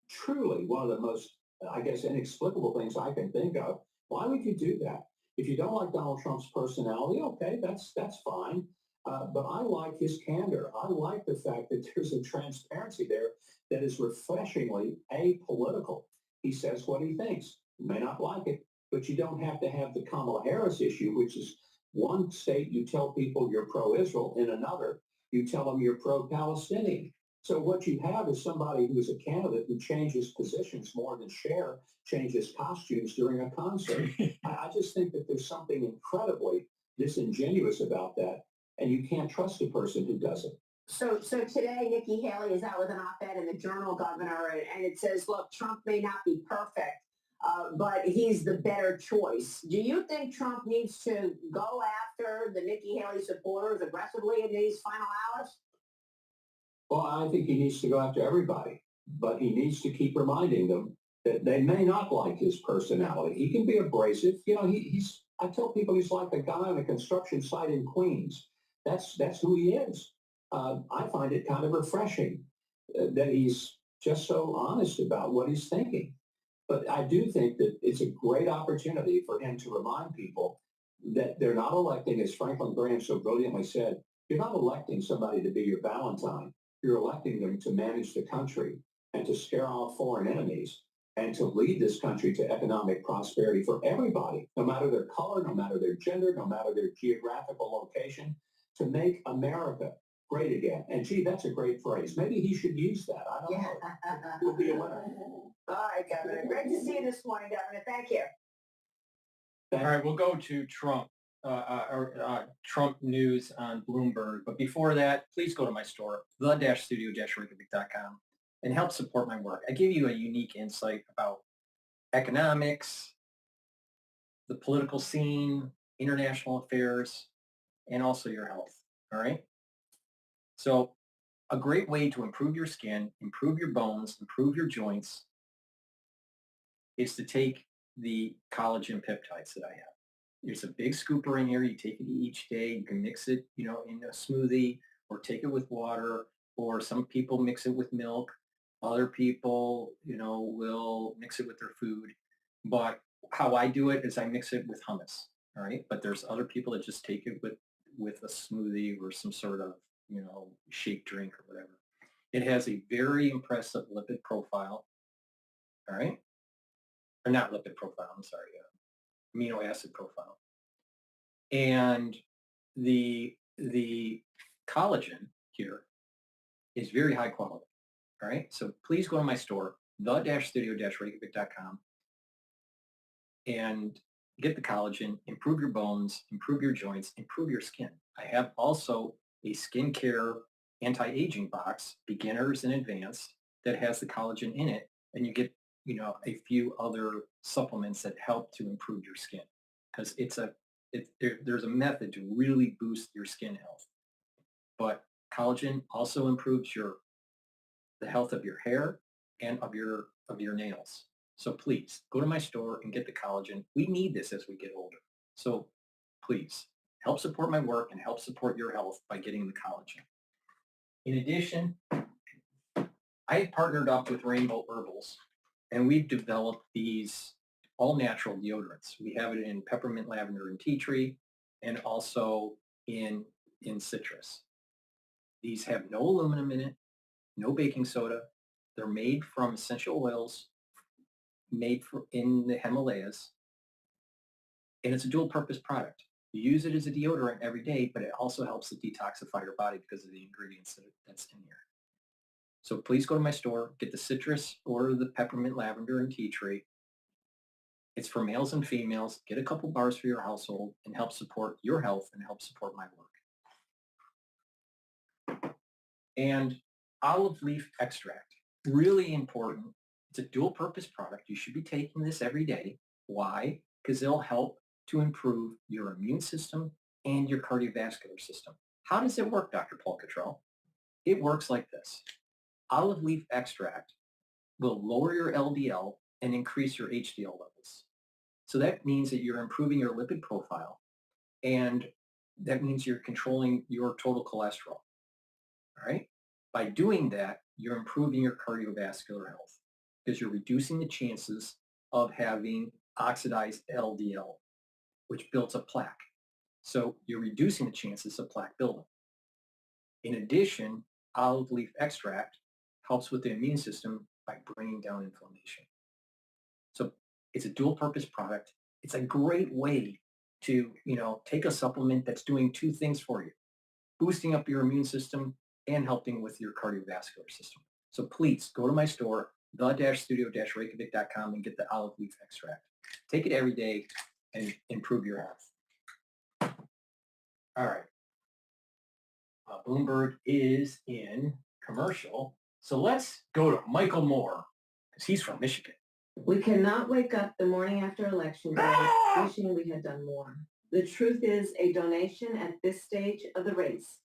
truly one of the most, I guess, inexplicable things I can think of. Why would you do that? If you don't like Donald Trump's personality, okay, that's fine. But I like his candor. I like the fact that there's a transparency there that is refreshingly apolitical. He says what he thinks. You may not like it, but you don't have to have the Kamala Harris issue, which is one state you tell people you're pro-Israel, in another you tell them you're pro-Palestinian. So what you have is somebody who's a candidate who changes positions more than Cher changes costumes during a concert. I just think that there's something incredibly disingenuous about that. And you can't trust a person who does it. So today, Nikki Haley is out with an op-ed in the Journal, Governor, and it says, look, Trump may not be perfect, but he's the better choice. Do you think Trump needs to go after the Nikki Haley supporters aggressively in these final hours? Well, I think he needs to go after everybody, but he needs to keep reminding them that they may not like his personality. He can be abrasive. You know, I tell people he's like a guy on a construction site in Queens. That's who he is. I find it kind of refreshing that he's just so honest about what he's thinking. But I do think that it's a great opportunity for him to remind people that they're not electing, as Franklin Graham so brilliantly said, you're not electing somebody to be your Valentine. You're electing them to manage the country and to scare off foreign enemies and to lead this country to economic prosperity for everybody, no matter their color, no matter their gender, no matter their geographical location, to make America great again. And gee, that's a great phrase. Maybe he should use that. I don't know. We'll be a winner. All right, Governor. Great to see you this morning, Governor. Thank you. All right, we'll go to Trump. Trump news on Bloomberg. But before that, please go to my store, the-studio-reykjavik.com, and help support my work. I give you a unique insight about economics, the political scene, international affairs, and also your health. All right? So a great way to improve your skin, improve your bones, improve your joints is to take the collagen peptides that I have. There's a big scooper in here. You take it each day. You can mix it, in a smoothie or take it with water, or some people mix it with milk. Other people, will mix it with their food. But how I do it is I mix it with hummus. All right. But there's other people that just take it with a smoothie or some sort of, shake drink or whatever. It has a very impressive lipid profile. All right. Or not lipid profile. I'm sorry. Amino acid profile. And the collagen here is very high quality. All right. So please go to my store, the-studio-reykjavik.com, and get the collagen, improve your bones, improve your joints, improve your skin. I have also a skincare anti-aging box, beginners and advanced, that has the collagen in it, and you get a few other supplements that help to improve your skin, because there's a method to really boost your skin health. But collagen also improves the health of your hair and of your nails. So please go to my store and get the collagen. We need this as we get older. So please help support my work and help support your health by getting the collagen. In addition, I have partnered up with Rainbow Herbals, and we've developed these all-natural deodorants. We have it in peppermint, lavender, and tea tree, and also in citrus. These have no aluminum in it, no baking soda. They're made from essential oils made in the Himalayas, and it's a dual-purpose product. You use it as a deodorant every day, but it also helps to detoxify your body because of the ingredients that's in here. So please go to my store, get the citrus or the peppermint, lavender, and tea tree. It's for males and females. Get a couple bars for your household and help support your health and help support my work. And olive leaf extract, really important. It's a dual-purpose product. You should be taking this every day. Why? Because it'll help to improve your immune system and your cardiovascular system. How does it work, Dr. Paul Cottrell? It works like this. Olive leaf extract will lower your LDL and increase your HDL levels. So that means that you're improving your lipid profile, and that means you're controlling your total cholesterol. All right? By doing that, you're improving your cardiovascular health because you're reducing the chances of having oxidized LDL, which builds up plaque. So you're reducing the chances of plaque buildup. In addition, olive leaf extract helps with the immune system by bringing down inflammation. So it's a dual-purpose product. It's a great way to, take a supplement that's doing two things for you, boosting up your immune system and helping with your cardiovascular system. So please go to my store, the-studio-reykjavik.com, and get the olive leaf extract. Take it every day and improve your health. All right. Bloomberg is in commercial. So let's go to Michael Moore, because he's from Michigan. We cannot wake up the morning after Election Day wishing we had done more. The truth is, a donation at this stage of the race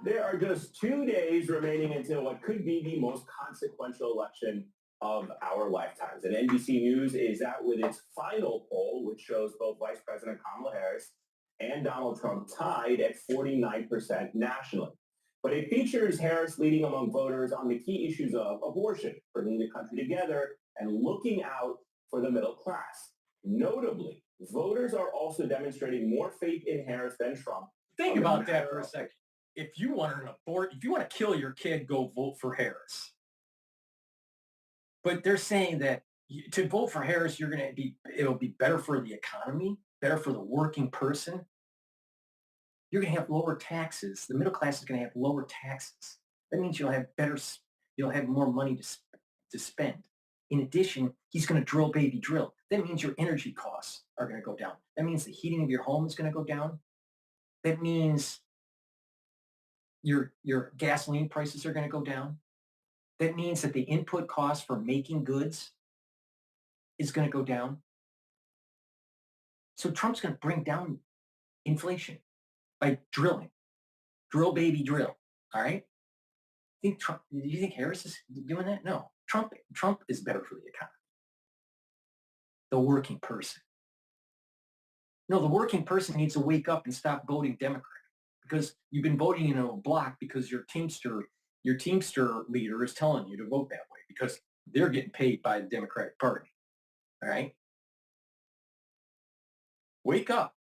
There are just 2 days remaining until what could be the most consequential election of our lifetimes. And NBC News is out with its final poll, which shows both Vice President Kamala Harris and Donald Trump tied at 49% nationally. But it features Harris leading among voters on the key issues of abortion, bringing the country together, and looking out for the middle class. Notably, voters are also demonstrating more faith in Harris than Trump. Think about that for a second. If you want to kill your kid, go vote for Harris. But they're saying that to vote for Harris, it'll be better for the economy, better for the working person. You're going to have lower taxes. The middle class is going to have lower taxes. That means you'll have more money to spend. In addition, he's going to drill, baby, drill. That means your energy costs are going to go down. That means the heating of your home is going to go down. That means your gasoline prices are going to go down. That means that the input cost for making goods is going to go down. So Trump's going to bring down inflation by drilling. Drill, baby, drill. All right? Do you think Harris is doing that? No. Trump is better for the economy. The working person. No, the working person needs to wake up and stop voting Democrat because you've been voting in a block because your Teamster leader is telling you to vote that way because they're getting paid by the Democratic Party. All right? Wake up.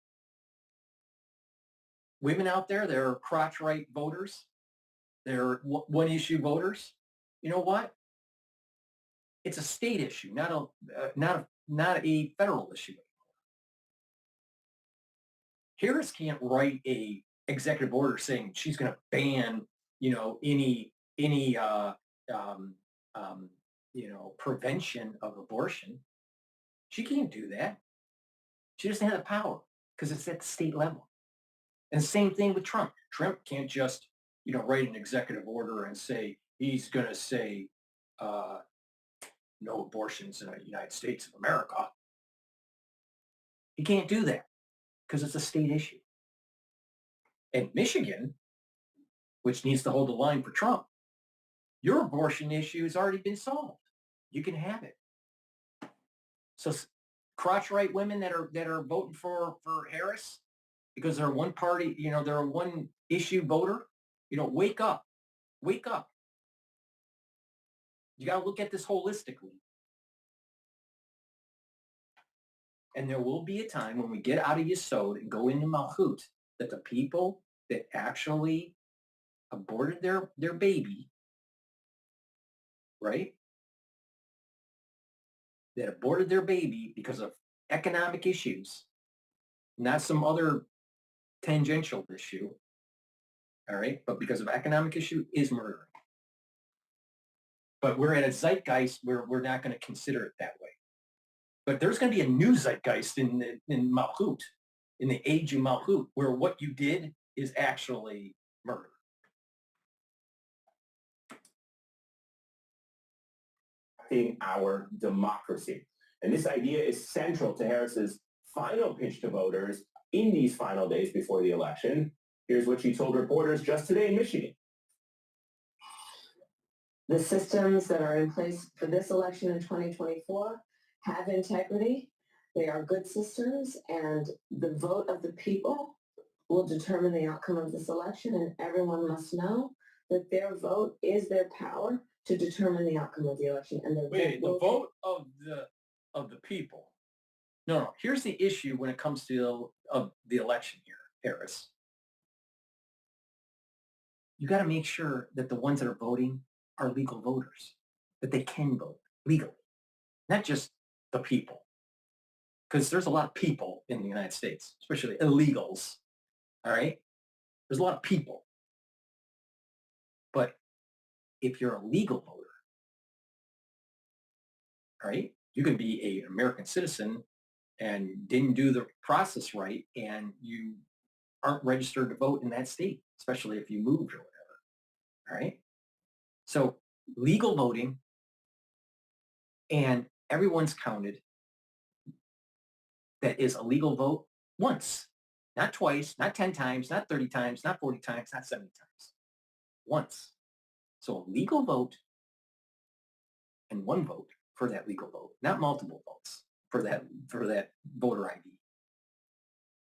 Women out there, they're crotch right voters. They're one-issue voters. You know what? It's a state issue, not a federal issue. Harris can't write a executive order saying she's going to ban, any prevention of abortion. She can't do that. She doesn't have the power because it's at the state level. And same thing with Trump. Trump can't just, write an executive order and say he's going to say no abortions in the United States of America. He can't do that because it's a state issue. And Michigan, which needs to hold the line for Trump, your abortion issue has already been solved. You can have it. So crotch right women that are voting for Harris because they're one party, they're a one issue voter, wake up. Wake up. You got to look at this holistically. And there will be a time when we get out of Yesod and go into Malchut that the people that actually aborted their baby, right? That aborted their baby because of economic issues, not some other tangential issue, all right? But because of economic issue is murder. But we're at a zeitgeist where we're not going to consider it that way. But there's going to be a new zeitgeist in Malchut, in the age of Malchut, where what you did is actually murder. Our democracy. And this idea is central to Harris's final pitch to voters in these final days before the election. Here's what she told reporters just today in Michigan. The systems that are in place for this election in 2024 have integrity. They are good systems, and the vote of the people will determine the outcome of this election, and everyone must know that their vote is their power to determine the outcome of the election. And the vote of the people. No. Here's the issue when it comes to the election here, Harris. You got to make sure that the ones that are voting are legal voters, that they can vote legally, not just the people. Because there's a lot of people in the United States, especially illegals, all right? There's a lot of people. But if you're a legal voter, all right, you can be an American citizen and didn't do the process right, and you aren't registered to vote in that state, especially if you moved or whatever, all right? So legal voting, and everyone's counted that is a legal vote once, not twice, not 10 times, not 30 times, not 40 times, not 70 times, once. So a legal vote and one vote for that legal vote, not multiple votes for that voter ID.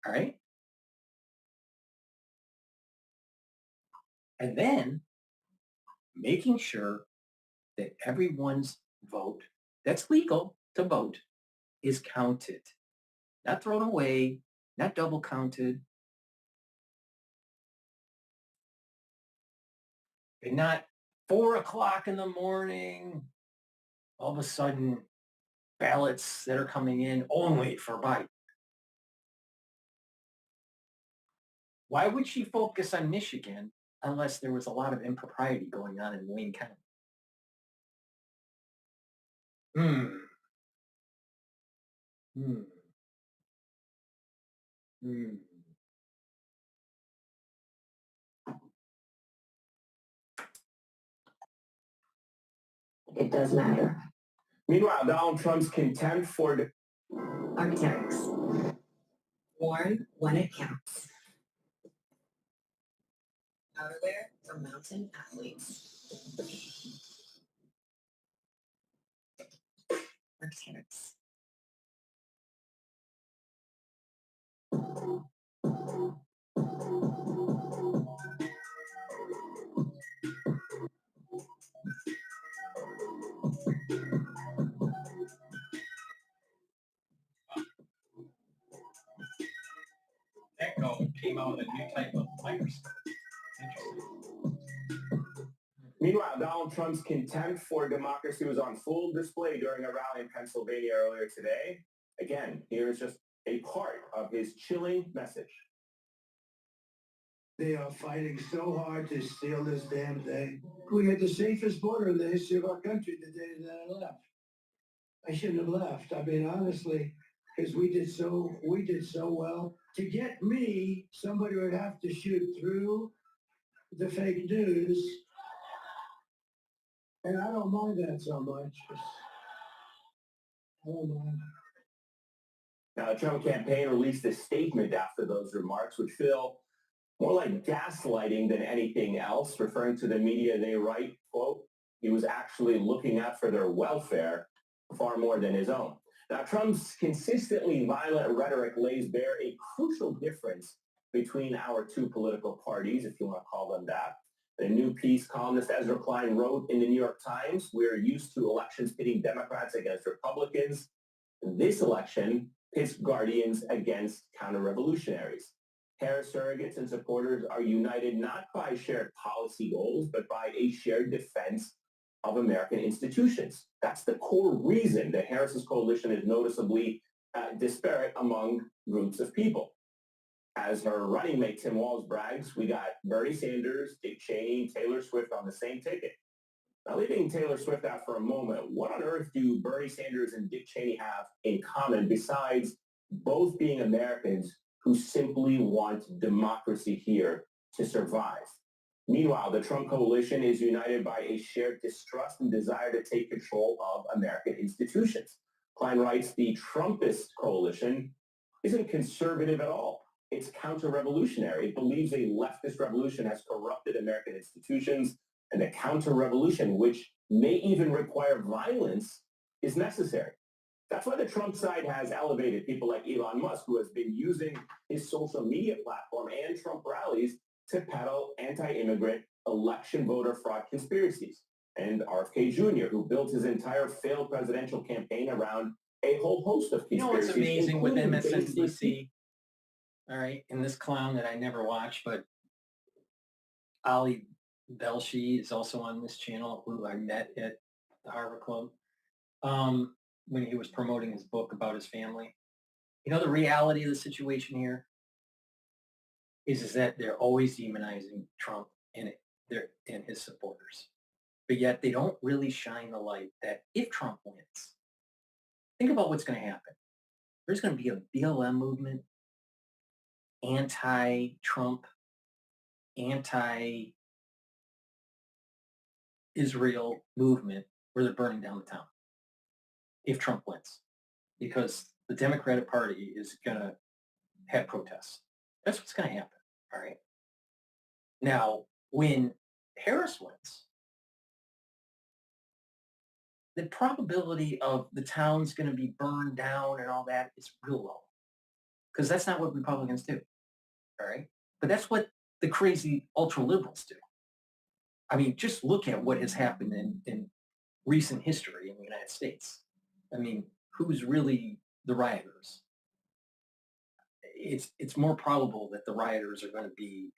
All right? And then making sure that everyone's vote that's legal to vote is counted, not thrown away, not double counted, and not 4 o'clock in the morning, all of a sudden ballots that are coming in only for Biden. Why would she focus on Michigan unless there was a lot of impropriety going on in Wayne County? Hmm. Hmm. Hmm. It does matter. Meanwhile, Donald Trump's contempt for Architects. Warn when it counts. Outerwear for mountain athletes. Architects. Echo came out with a new type of microscope. Interesting. Meanwhile, Donald Trump's contempt for democracy was on full display during a rally in Pennsylvania earlier today. Again, here's just a part of his chilling message. They are fighting so hard to steal this damn thing. We had the safest border in the history of our country the day that I left. I shouldn't have left. I mean, honestly, because we did so well. To get me, somebody would have to shoot through the fake news. And I don't mind that so much. I don't mind. Now, the Trump campaign released a statement after those remarks, which feel more like gaslighting than anything else, referring to the media. They write, quote, he was actually looking out for their welfare far more than his own. Now, Trump's consistently violent rhetoric lays bare a crucial difference between our two political parties, if you want to call them that. The new piece columnist Ezra Klein wrote in the New York Times, we're used to elections pitting Democrats against Republicans. This election pits guardians against counter-revolutionaries. Harris surrogates and supporters are united not by shared policy goals, but by a shared defense of American institutions. That's the core reason that Harris's coalition is noticeably disparate among groups of people. As her running mate Tim Walz brags, we got Bernie Sanders, Dick Cheney, Taylor Swift on the same ticket. Now, leaving Taylor Swift out for a moment, what on earth do Bernie Sanders and Dick Cheney have in common besides both being Americans who simply want democracy here to survive? Meanwhile, the Trump coalition is united by a shared distrust and desire to take control of American institutions. Klein writes, the Trumpist coalition isn't conservative at all. It's counter-revolutionary. It believes a leftist revolution has corrupted American institutions, and a counter-revolution, which may even require violence, is necessary. That's why the Trump side has elevated people like Elon Musk, who has been using his social media platform and Trump rallies to peddle anti-immigrant election voter fraud conspiracies. And RFK Jr., who built his entire failed presidential campaign around a whole host of conspiracies. You know what's amazing with MSNBC? All right, and this clown that I never watched, but Ali Belshi is also on this channel, who I met at the Harvard Club when he was promoting his book about his family. You know, the reality of the situation here is that they're always demonizing Trump and his supporters. But yet they don't really shine the light that if Trump wins, think about what's going to happen. There's going to be a BLM movement, anti-Trump, anti-Israel movement where they're burning down the town if Trump wins, because the Democratic Party is going to have protests. That's what's going to happen, all right? Now, when Harris wins, the probability of the town's going to be burned down and all that is real low, because that's not what Republicans do, all right? But that's what the crazy ultra-liberals do. I mean, just look at what has happened in recent history in the United States. I mean, who's really the rioters? It's more probable that the rioters are going to be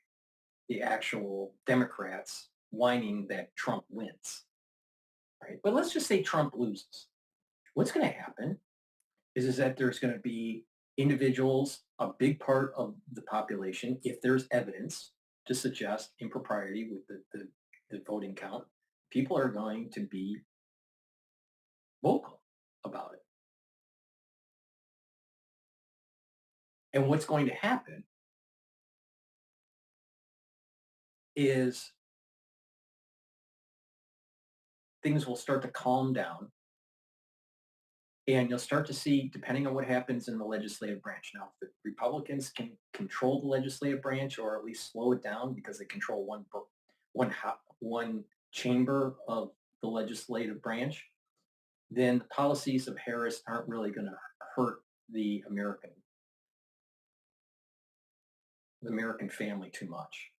the actual Democrats whining that Trump wins, right? But let's just say Trump loses. What's going to happen is that there's going to be individuals, a big part of the population, if there's evidence to suggest impropriety with the voting count, people are going to be vocal about it. And what's going to happen is things will start to calm down, and you'll start to see, depending on what happens in the legislative branch. Now, if the Republicans can control the legislative branch, or at least slow it down because they control one chamber of the legislative branch, then the policies of Harris aren't really going to hurt the American family too much.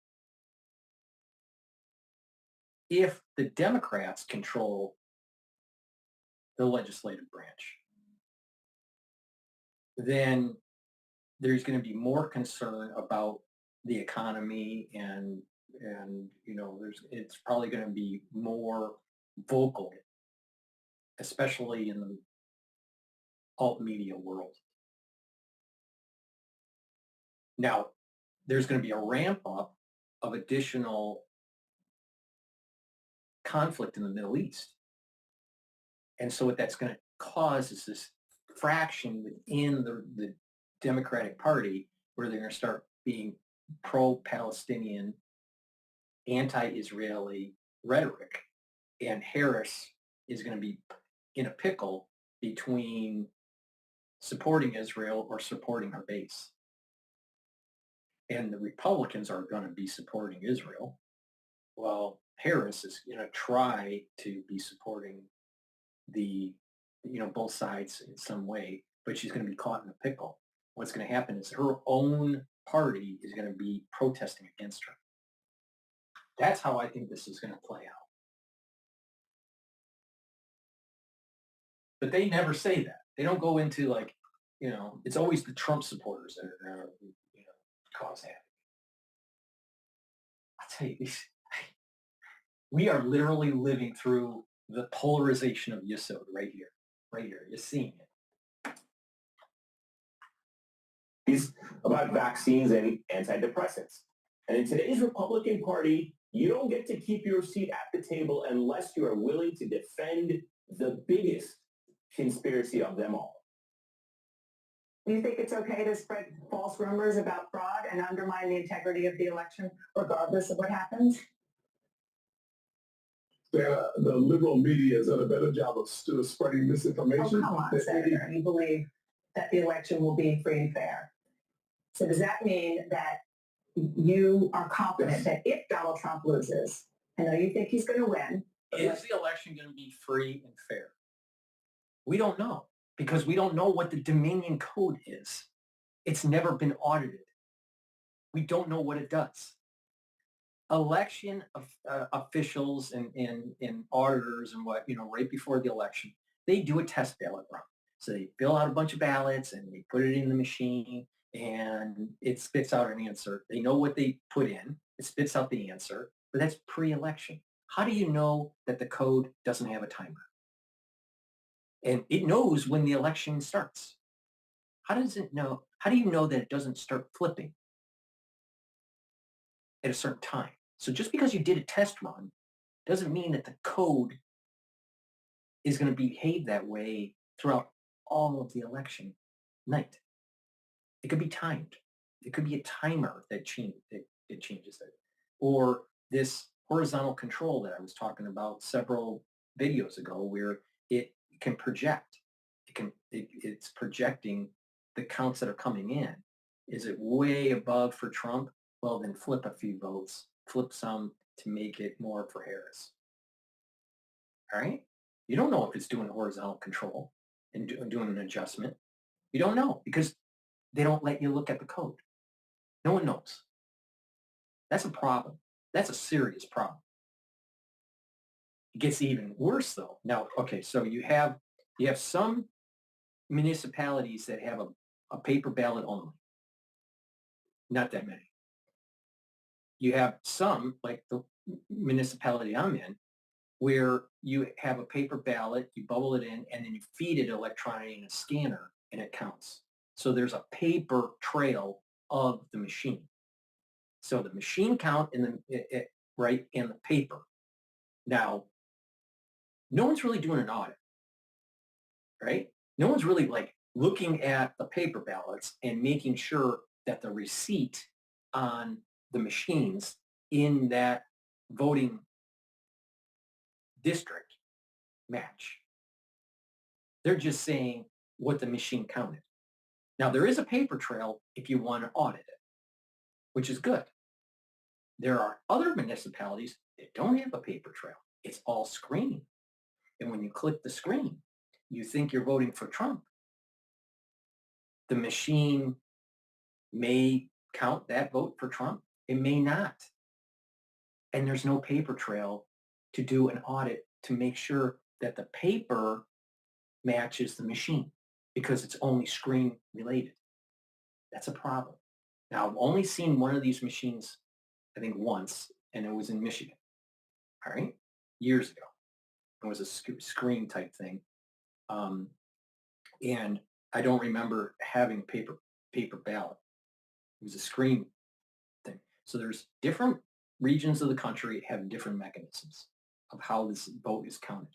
If the Democrats control the legislative branch, then there's going to be more concern about the economy, and it's probably going to be more vocal, especially in the alt media world. Now, there's going to be a ramp up of additional conflict in the Middle East. And so what that's going to cause is this fraction within the Democratic Party where they're going to start being pro-Palestinian, anti-Israeli rhetoric. And Harris is going to be in a pickle between supporting Israel or supporting her base. And the Republicans are going to be supporting Israel. Well, Harris is going to try to be supporting both sides in some way, but she's going to be caught in a pickle. What's going to happen is her own party is going to be protesting against her. That's how I think this is going to play out. But they never say that. They don't go into it's always the Trump supporters that are going to, cause havoc. I'll tell you, we are literally living through the polarization of Yesod right here. Right here. You're seeing it. Is about vaccines and antidepressants. And in today's Republican Party, you don't get to keep your seat at the table unless you are willing to defend the biggest conspiracy of them all. Do you think it's okay to spread false rumors about fraud and undermine the integrity of the election, regardless of what happens? The liberal media has done a better job of spreading misinformation. Oh, come on, Senator. You believe that the election will be free and fair. So does that mean that you are confident that if Donald Trump loses, I know you think he's going to win. Is the election going to be free and fair? We don't know, because we don't know what the Dominion Code is. It's never been audited. We don't know what it does. Election officials and auditors and right before the election, they do a test ballot run. So they fill out a bunch of ballots and they put it in the machine and it spits out an answer. They know what they put in. It spits out the answer, but that's pre-election. How do you know that the code doesn't have a timer? And it knows when the election starts. How does it know? How do you know that it doesn't start flipping at a certain time? So just because you did a test run doesn't mean that the code is going to behave that way throughout all of the election night. It could be timed. It could be a timer that changes it. Or this horizontal control that I was talking about several videos ago where it can project. It's projecting the counts that are coming in. Is it way above for Trump? Well, then flip a few votes. Flip some to make it more for Harris. All right? You don't know if it's doing horizontal control and doing an adjustment. You don't know because they don't let you look at the code. No one knows. That's a problem. That's a serious problem. It gets even worse though. Now, okay, so you have some municipalities that have a paper ballot only. Not that many. You have some, like the municipality I'm in, where you have a paper ballot, you bubble it in, and then you feed it electronically in a scanner, and it counts. So there's a paper trail of the machine. So the machine count in right, and the paper. Now, no one's really doing an audit, right? No one's really like looking at the paper ballots and making sure that the receipt on the machines in that voting district match. They're just saying what the machine counted. Now, there is a paper trail if you want to audit it, which is good. There are other municipalities that don't have a paper trail. It's all screen. And when you click the screen, you think you're voting for Trump. The machine may count that vote for Trump. It may not. And there's no paper trail to do an audit to make sure that the paper matches the machine because it's only screen related. That's a problem. Now, I've only seen one of these machines, I think once, and it was in Michigan, all right, years ago. It was a screen type thing. And I don't remember having paper ballot. It was a screen thing. So there's different regions of the country have different mechanisms of how this vote is counted.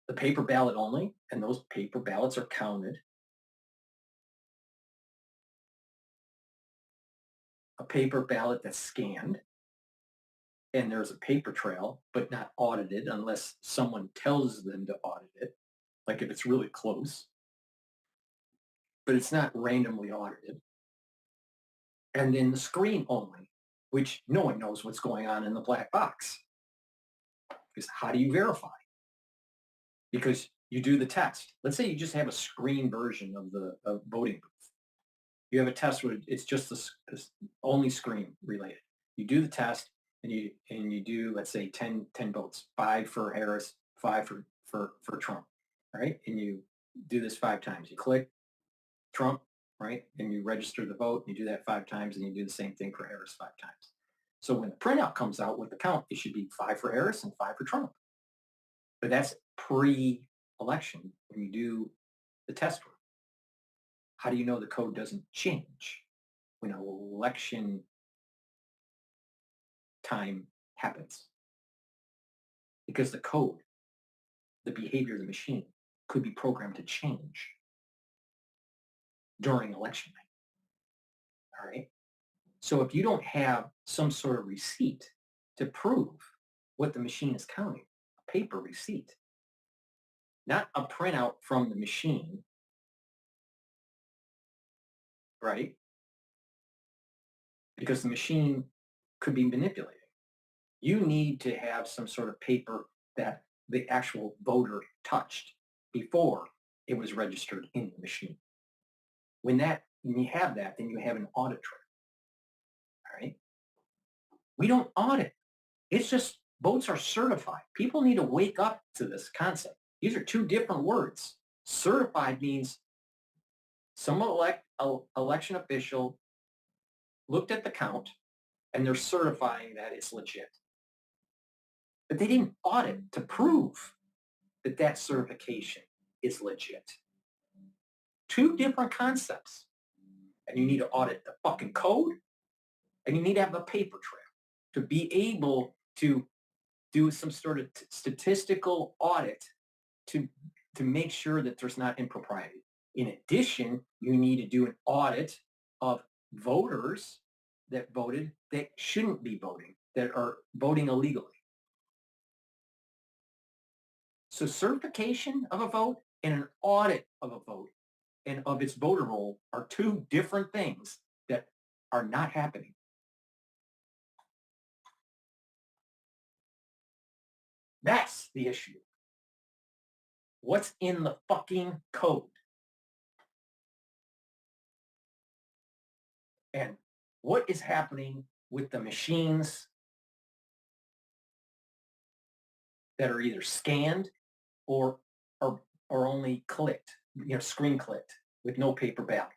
The paper ballot only, and those paper ballots are counted. A paper ballot that's scanned, and there's a paper trail, but not audited unless someone tells them to audit it, like if it's really close. But it's not randomly audited. And then the screen only, which no one knows what's going on in the black box. Because how do you verify? Because you do the test. Let's say you just have a screen version of the voting booth. You have a test where it's just this only screen related. You do the test and you do, let's say 10 votes, 5 for Harris, 5 for Trump, all right? And you do this 5 times. You click Trump, right? And you register the vote. You do that 5 times and you do the same thing for Harris 5 times. So when the printout comes out with the count, it should be 5 for Harris and 5 for Trump. But that's pre-election when you do the test work. How do you know the code doesn't change when an election time happens? Because the code, the behavior of the machine, could be programmed to change during election night. All right? So if you don't have some sort of receipt to prove what the machine is counting, a paper receipt, not a printout from the machine, right? Because the machine could be manipulating. You need to have some sort of paper that the actual voter touched before it was registered in the machine. When you have that, then you have an audit trail. All right? We don't audit. It's just votes are certified. People need to wake up to this concept. These are 2 different words. Certified means some election official looked at the count and they're certifying that it's legit. But they didn't audit to prove that that certification is legit. 2 different concepts. And you need to audit the fucking code and you need to have a paper trail to be able to do some sort of statistical audit to make sure that there's not impropriety. In addition, you need to do an audit of voters that voted that shouldn't be voting, that are voting illegally. So certification of a vote and an audit of a vote and of its voter roll are 2 different things that are not happening. That's the issue. What's in the fucking code? And what is happening with the machines that are either scanned or only clicked, screen clicked with no paper ballot?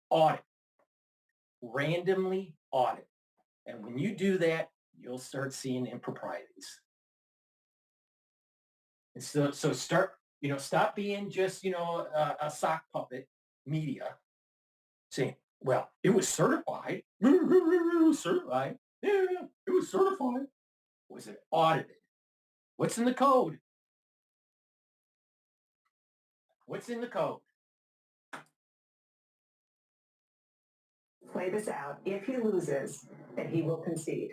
Audit. Randomly audit. And when you do that, you'll start seeing improprieties. And so start Stop being just, a sock puppet media saying, well, it was certified. It was certified. Yeah, it was certified. Was it audited? What's in the code? What's in the code? Play this out. If he loses, then he will concede.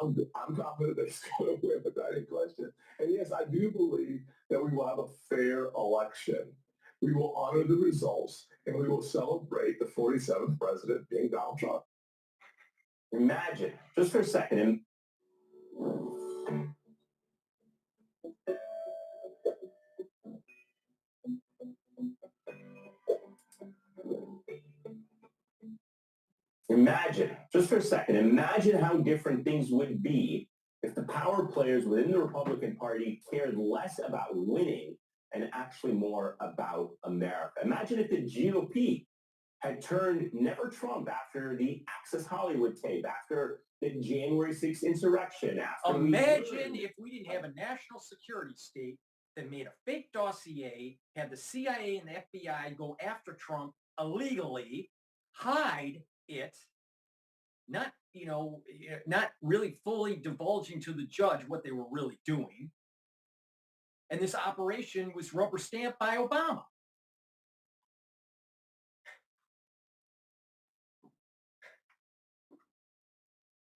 I'm confident that he's going to win, but that ain't question. And yes, I do believe that we will have a fair election. We will honor the results, and we will celebrate the 47th president being Donald Trump. Imagine, just for a second, imagine how different things would be if the power players within the Republican Party cared less about winning and actually more about America. Imagine if the GOP had turned never Trump after the Access Hollywood tape, after the January 6th insurrection, after Imagine if we didn't have a national security state that made a fake dossier, had the CIA and the FBI go after Trump illegally, hide it, not really fully divulging to the judge what they were really doing. And this operation was rubber stamped by Obama.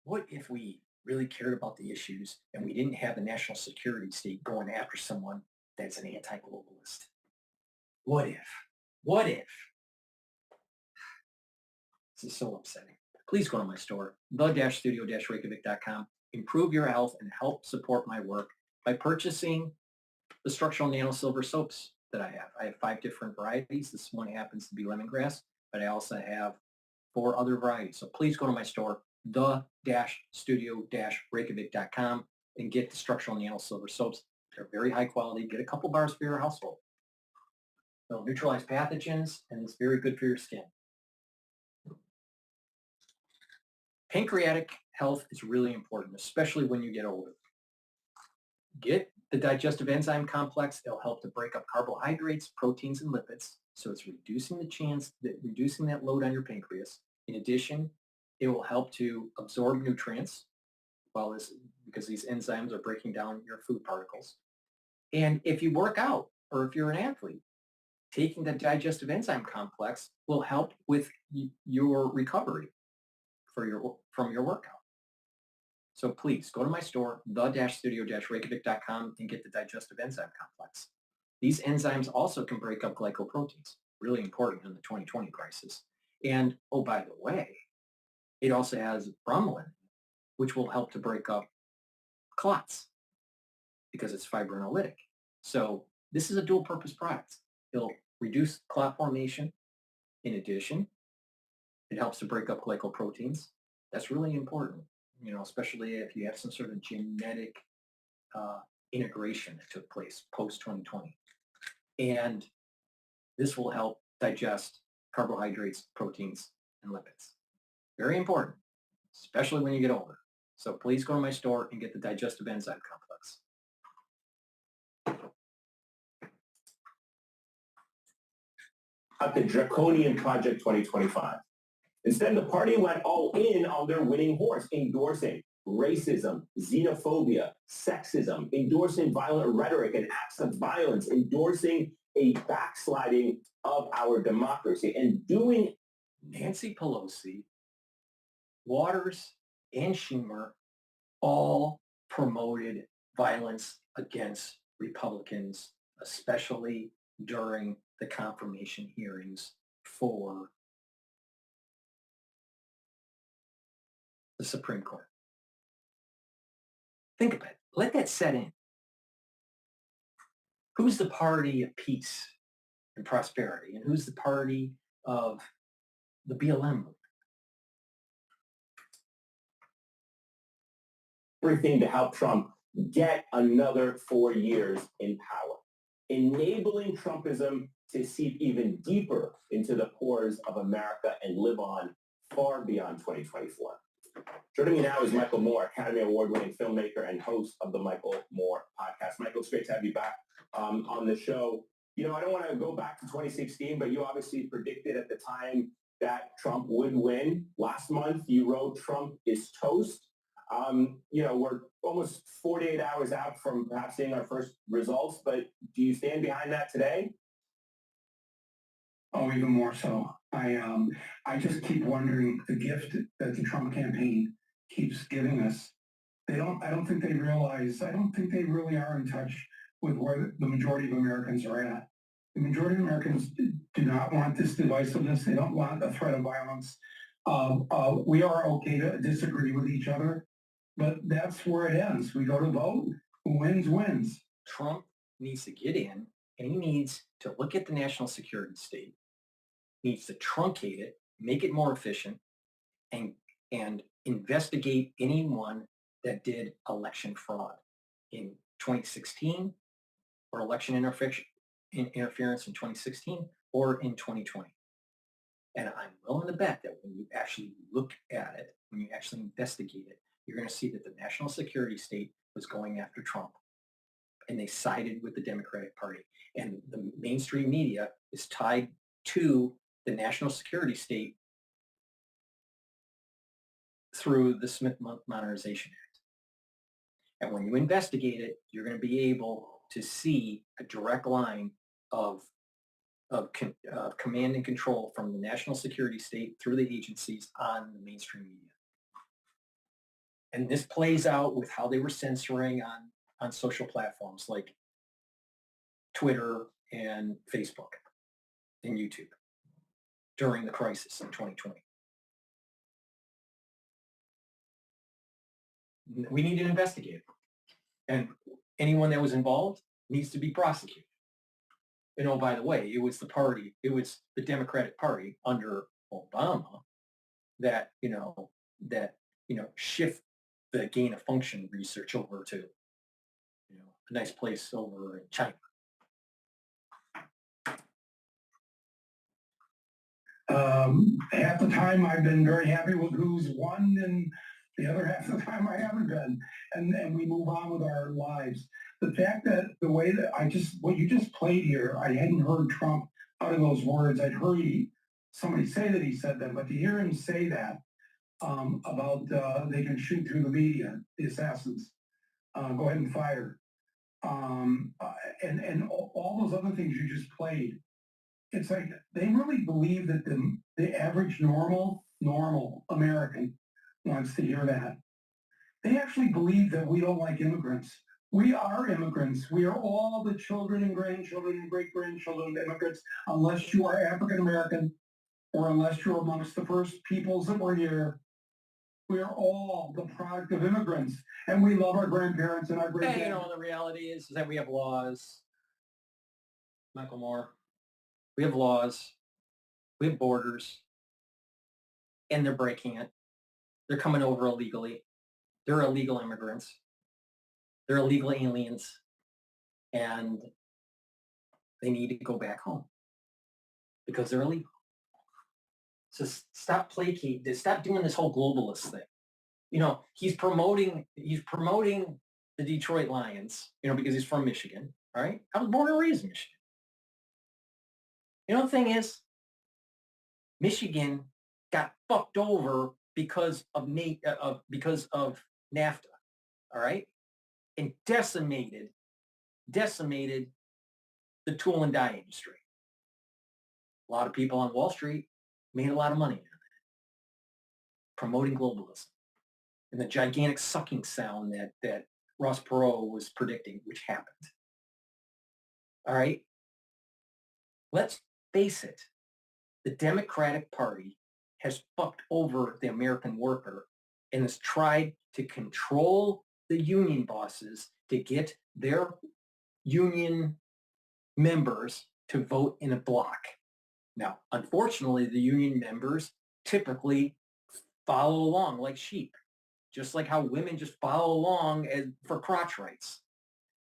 What if we really cared about the issues and we didn't have the national security state going after someone that's an anti-globalist? What if? What if? This is so upsetting. Please go to my store, the-studio-reykjavik.com. Improve your health and help support my work by purchasing the structural nano silver soaps that I have. I have 5 different varieties. This one happens to be lemongrass, but I also have 4 other varieties. So please go to my store, the-studio-reykjavik.com, and get the structural nano silver soaps. They're very high quality. Get a couple bars for your household. They'll neutralize pathogens, and it's very good for your skin. Pancreatic health is really important, especially when you get older. Get the digestive enzyme complex. It'll help to break up carbohydrates, proteins, and lipids. So it's reducing that load on your pancreas. In addition, it will help to absorb nutrients because these enzymes are breaking down your food particles. And if you work out or if you're an athlete, taking the digestive enzyme complex will help with your recovery from your workout. So please go to my store, the-studio-reykjavik.com, and get the digestive enzyme complex. These enzymes also can break up glycoproteins, really important in the 2020 crisis. And, oh, by the way, it also has bromelain, which will help to break up clots because it's fibrinolytic. So this is a dual-purpose product. It'll reduce clot formation. In addition, it helps to break up glycoproteins. That's really important, especially if you have some sort of genetic integration that took place post-2020. And this will help digest carbohydrates, proteins, and lipids. Very important, especially when you get older. So please go to my store and get the digestive enzyme complex. At the draconian Project 2025. Instead, the party went all in on their winning horse, endorsing racism, xenophobia, sexism, endorsing violent rhetoric and acts of violence, endorsing a backsliding of our democracy, and doing Nancy Pelosi, Waters, and Schumer all promoted violence against Republicans, especially during the confirmation hearings for the Supreme Court. Think about it. Let that set in. Who's the party of peace and prosperity? And who's the party of the BLM movement? everything to help Trump get another 4 years in power, enabling Trumpism to seep even deeper into the pores of America and live on far beyond 2024. Joining me now is Michael Moore, Academy Award-winning filmmaker and host of the Michael Moore podcast. Michael, it's great to have you back on the show. You know, I don't want to go back to 2016, but you obviously predicted at the time that Trump would win. Last month, you wrote Trump is toast. You know, we're almost 48 hours out from perhaps seeing our first results, but do you stand behind that today? Oh, even more so. I just keep wondering the gift that the Trump campaign keeps giving us. I don't think they realize, I don't think they really are in touch with where the majority of Americans are at. The majority of Americans do not want this divisiveness. They don't want a threat of violence. We are okay to disagree with each other, but that's where it ends. We go to vote. Who wins, wins. Trump needs to get in, and he needs to look at the national security state, needs to truncate it, make it more efficient, and investigate anyone that did election fraud in 2016 or election interference in 2016 or in 2020. And I'm willing to bet that when you actually look at it, when you actually investigate it, you're going to see that the national security state was going after Trump. And they sided with the Democratic Party. And the mainstream media is tied to the national security state through the Smith Modernization Act. And when you investigate it, you're going to be able to see a direct line of command and control from the national security state through the agencies on the mainstream media. And this plays out with how they were censoring on social platforms like Twitter and Facebook and YouTube during the crisis in 2020. We need to investigate it. And anyone that was involved needs to be prosecuted. And oh, by the way, it was the Democratic Party under Obama that shift the gain of function research over to, a nice place over in China. Half the time I've been very happy with who's won, and the other half of the time I haven't been. And we move on with our lives. The fact that the way that what you just played here, I hadn't heard Trump out of those words. I'd heard somebody say that he said that, but to hear him say that about they can shoot through the media, the assassins, go ahead and fire, and all those other things you just played, it's like they really believe that the average normal American wants to hear that. They actually believe that we don't like immigrants. We are immigrants. We are all the children and grandchildren and great-grandchildren of immigrants, unless you are African American or unless you're amongst the first peoples that were here. We are all the product of immigrants, and we love our grandparents and our great-grandparents. The reality is that we have laws. Michael Moore, we have laws. We have borders, and they're breaking it. They're coming over illegally. They're illegal immigrants. They're illegal aliens, and they need to go back home because they're illegal. So stop placating. Stop doing this whole globalist thing. He's promoting the Detroit Lions, because he's from Michigan. All right, I was born and raised in Michigan. The thing is, Michigan got fucked over because of NAFTA. All right. And decimated the tool and die industry. A lot of people on Wall Street made a lot of money out of that, promoting globalism and the gigantic sucking sound that Ross Perot was predicting, which happened. All right? Let's face it. The Democratic Party has fucked over the American worker and has tried to control the union bosses to get their union members to vote in a block. Now, unfortunately, the union members typically follow along like sheep, just like how women just follow along for crotch rights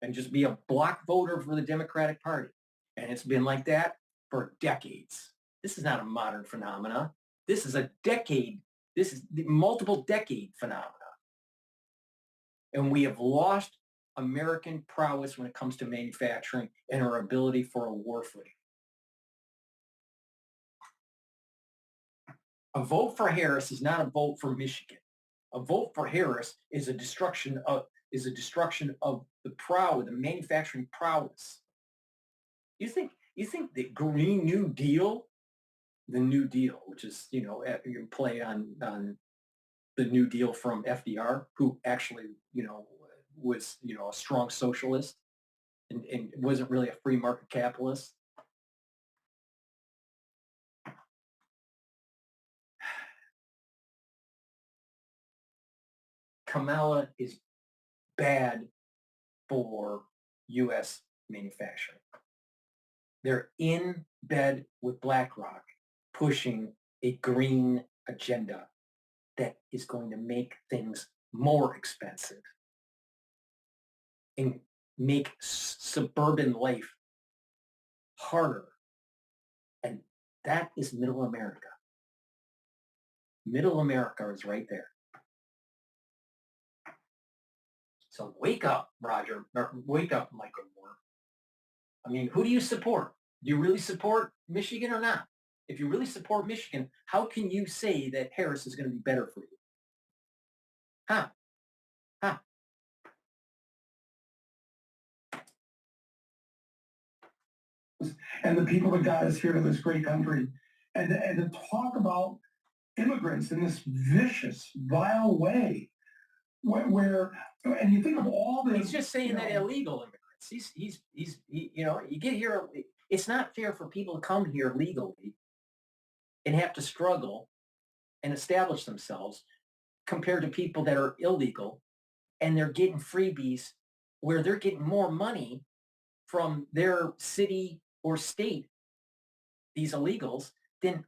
and just be a block voter for the Democratic Party. And it's been like that for decades. This is not a modern phenomenon. This is a decade This is the multiple decade phenomena. And we have lost American prowess when it comes to manufacturing and our ability for a war footing. A vote for Harris is not a vote for Michigan. A vote for Harris is a destruction of the manufacturing prowess. You think the Green New Deal, the New Deal, which is, you can play on the New Deal from FDR, who actually, was, a strong socialist and wasn't really a free market capitalist. Kamala is bad for U.S. manufacturing. They're in bed with BlackRock, pushing a green agenda that is going to make things more expensive and make suburban life harder. And that is middle America. Middle America is right there. So wake up, Roger. Or wake up, Michael Moore. I mean, who do you support? Do you really support Michigan or not? If you really support Michigan, how can you say that Harris is going to be better for you? Huh? And the people that got us here to this great country, and to talk about immigrants in this vicious, vile way, where and you think of all the. He's just saying that illegal immigrants. He's you get here. It's not fair for people to come here legally and have to struggle and establish themselves compared to people that are illegal and they're getting freebies where they're getting more money from their city or state, these illegals, than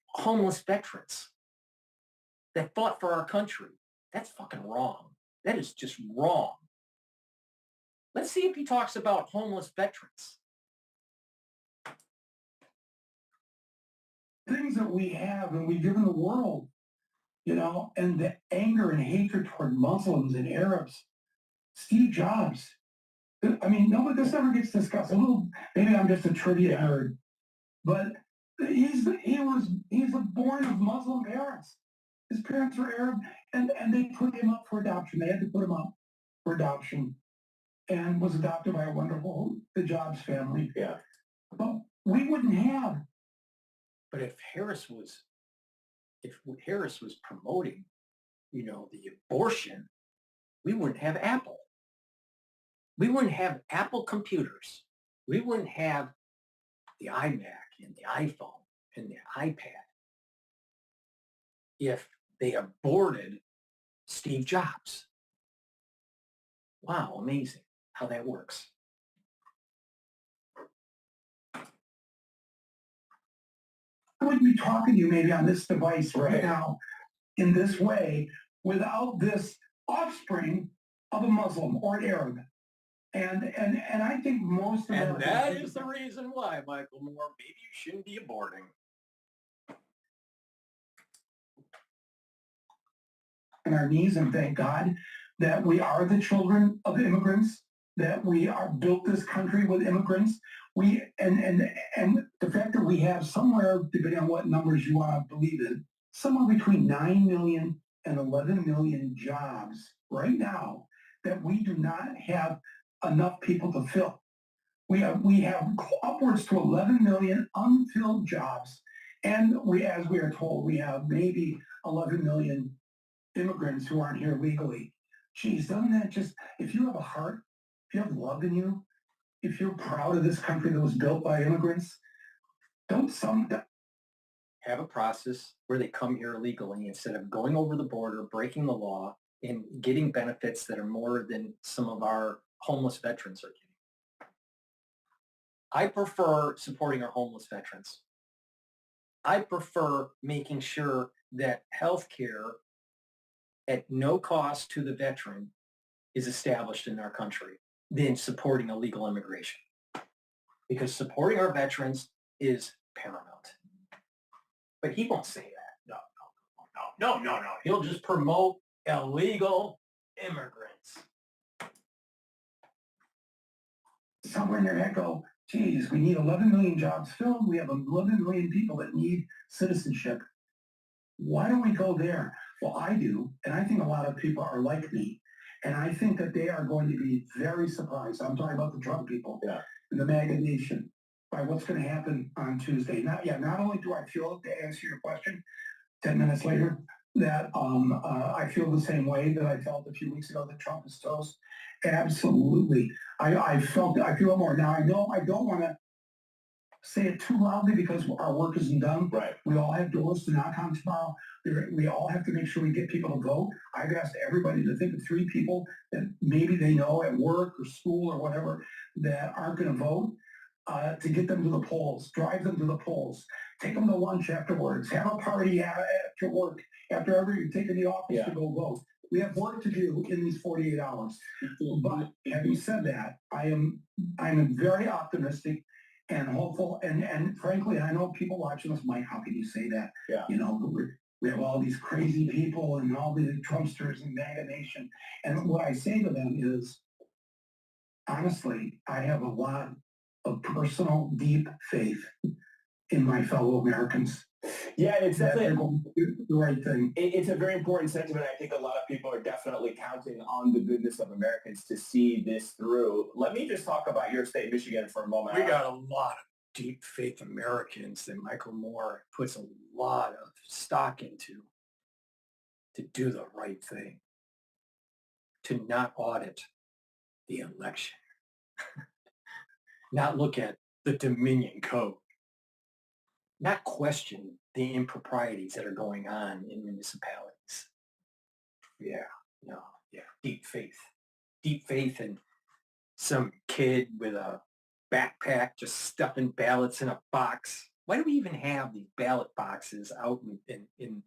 homeless veterans that fought for our country. That's fucking wrong. That is just wrong. Let's see if he talks about homeless veterans. Things that we have and we give in the world, and the anger and hatred toward Muslims and Arabs. Steve Jobs. I mean, this never gets discussed. Maybe I'm just a trivia nerd, but he's born of Muslim parents. His parents were Arab, and they put him up for adoption. They had to put him up for adoption, and was adopted by the Jobs family. Yeah. But we wouldn't have. But if Harris was promoting, the abortion, we wouldn't have Apple. We wouldn't have Apple computers. We wouldn't have the iMac and the iPhone and the iPad if they aborted Steve Jobs. Wow, amazing how that works. I wouldn't be talking to you maybe on this device right now in this way without this offspring of a Muslim or an Arab. And I think most of And that is the reason why, Michael Moore, maybe you shouldn't be aborting. On our knees and thank God that we are the children of immigrants, that we are built this country with immigrants. And the fact that we have somewhere, depending on what numbers you want to believe in, somewhere between 9 million and 11 million jobs right now that we do not have enough people to fill. We have upwards to 11 million unfilled jobs. And as we are told, we have maybe 11 million immigrants who aren't here legally. Geez, doesn't that just, if you have a heart, if you have love in you, if you're proud of this country that was built by immigrants, have a process where they come here illegally instead of going over the border, breaking the law, and getting benefits that are more than some of our homeless veterans are getting. I prefer supporting our homeless veterans. I prefer making sure that health care at no cost to the veteran is established in our country than supporting illegal immigration. Because supporting our veterans is paramount. But he won't say that. No. He'll just promote illegal immigrants. Somewhere in their head go, geez, we need 11 million jobs filled. We have 11 million people that need citizenship. Why don't we go there? Well, I do, and I think a lot of people are like me. And I think that they are going to be very surprised. I'm talking about the Trump people, and the MAGA nation, by what's going to happen on Tuesday. Not only do I feel, to answer your question 10 minutes later, that I feel the same way that I felt a few weeks ago that Trump is toast. Absolutely. I feel it more. Now, I know I don't want to say it too loudly because our work isn't done. Right. We all have doors to knock on tomorrow. We all have to make sure we get people to vote. I've asked everybody to think of 3 people that maybe they know at work or school or whatever that aren't going to vote, to get them to the polls, drive them to the polls, take them to lunch afterwards, have a party after work, after you've taken the office to go vote. We have work to do in these 48 hours. But having said that, I'm very optimistic and hopeful. And frankly, I know people watching us, Mike, how can you say that? Yeah. You know, we have all these crazy people and all the Trumpsters and MAGA Nation. And what I say to them is, honestly, I have a lot of personal, deep faith in my fellow Americans. Yeah, it's definitely the right thing. It's a very important sentiment. I think a lot of people are definitely counting on the goodness of Americans to see this through. Let me just talk about your state, Michigan, for a moment. We got a lot of deep faith Americans that Michael Moore puts a lot of stock into to do the right thing, to not audit the election, not look at the Dominion Code, not question the improprieties that are going on in municipalities. Deep faith in some kid with a backpack just stuffing ballots in a box. Why do we even have these ballot boxes out in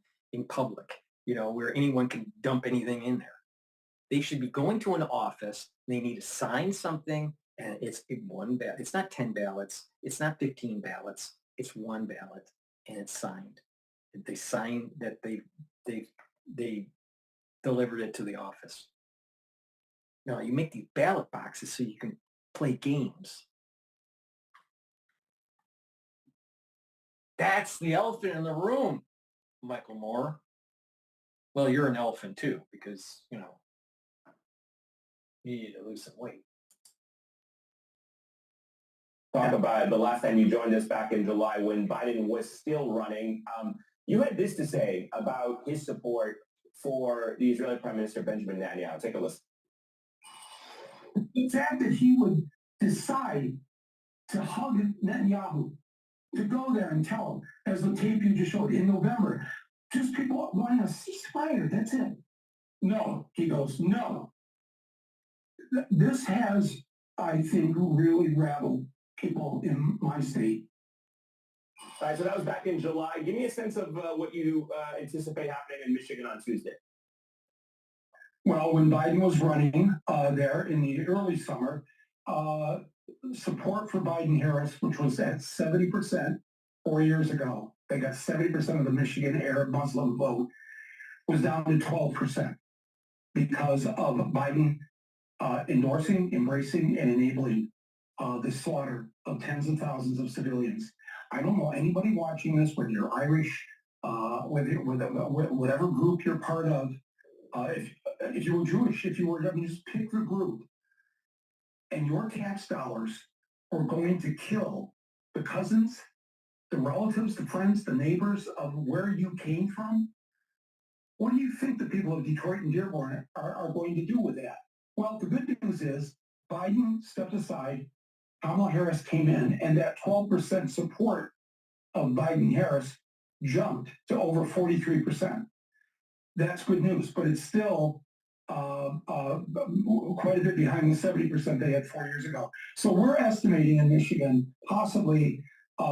public, where anyone can dump anything in there? They should be going to an office, they need to sign something, and it's one ballot. It's not 10 ballots, it's not 15 ballots, it's one ballot, and it's signed. They sign that they delivered it to the office. No, you make these ballot boxes so you can play games. That's the elephant in the room, Michael Moore. Well, you're an elephant too, because, you need to lose some weight. Talk about the last time you joined us back in July when Biden was still running. You had this to say about his support for the Israeli Prime Minister Benjamin Netanyahu. Take a listen. The fact that he would decide to hug Netanyahu, to go there and tell him, as the tape you just showed in November, just people wanting a ceasefire, that's it. No, he goes, no. This has, I think, really rattled people in my state. All right, so that was back in July. Give me a sense of what you anticipate happening in Michigan on Tuesday. Well, when Biden was running there in the early summer, support for Biden-Harris, which was at 70% 4 years ago, they got 70% of the Michigan Arab Muslim vote, was down to 12% because of Biden endorsing, embracing, and enabling the slaughter of tens of thousands of civilians. I don't know anybody watching this, whether you're Irish, whatever group you're part of, if you were Jewish, if you were, just pick your group, and your tax dollars are going to kill the cousins, the relatives, the friends, the neighbors of where you came from. What do you think the people of Detroit and Dearborn are going to do with that? Well, the good news is Biden stepped aside, Kamala Harris came in, and that 12% support of Biden-Harris jumped to over 43%. That's good news, but it's still quite a bit behind the 70% they had 4 years ago. So we're estimating in Michigan, possibly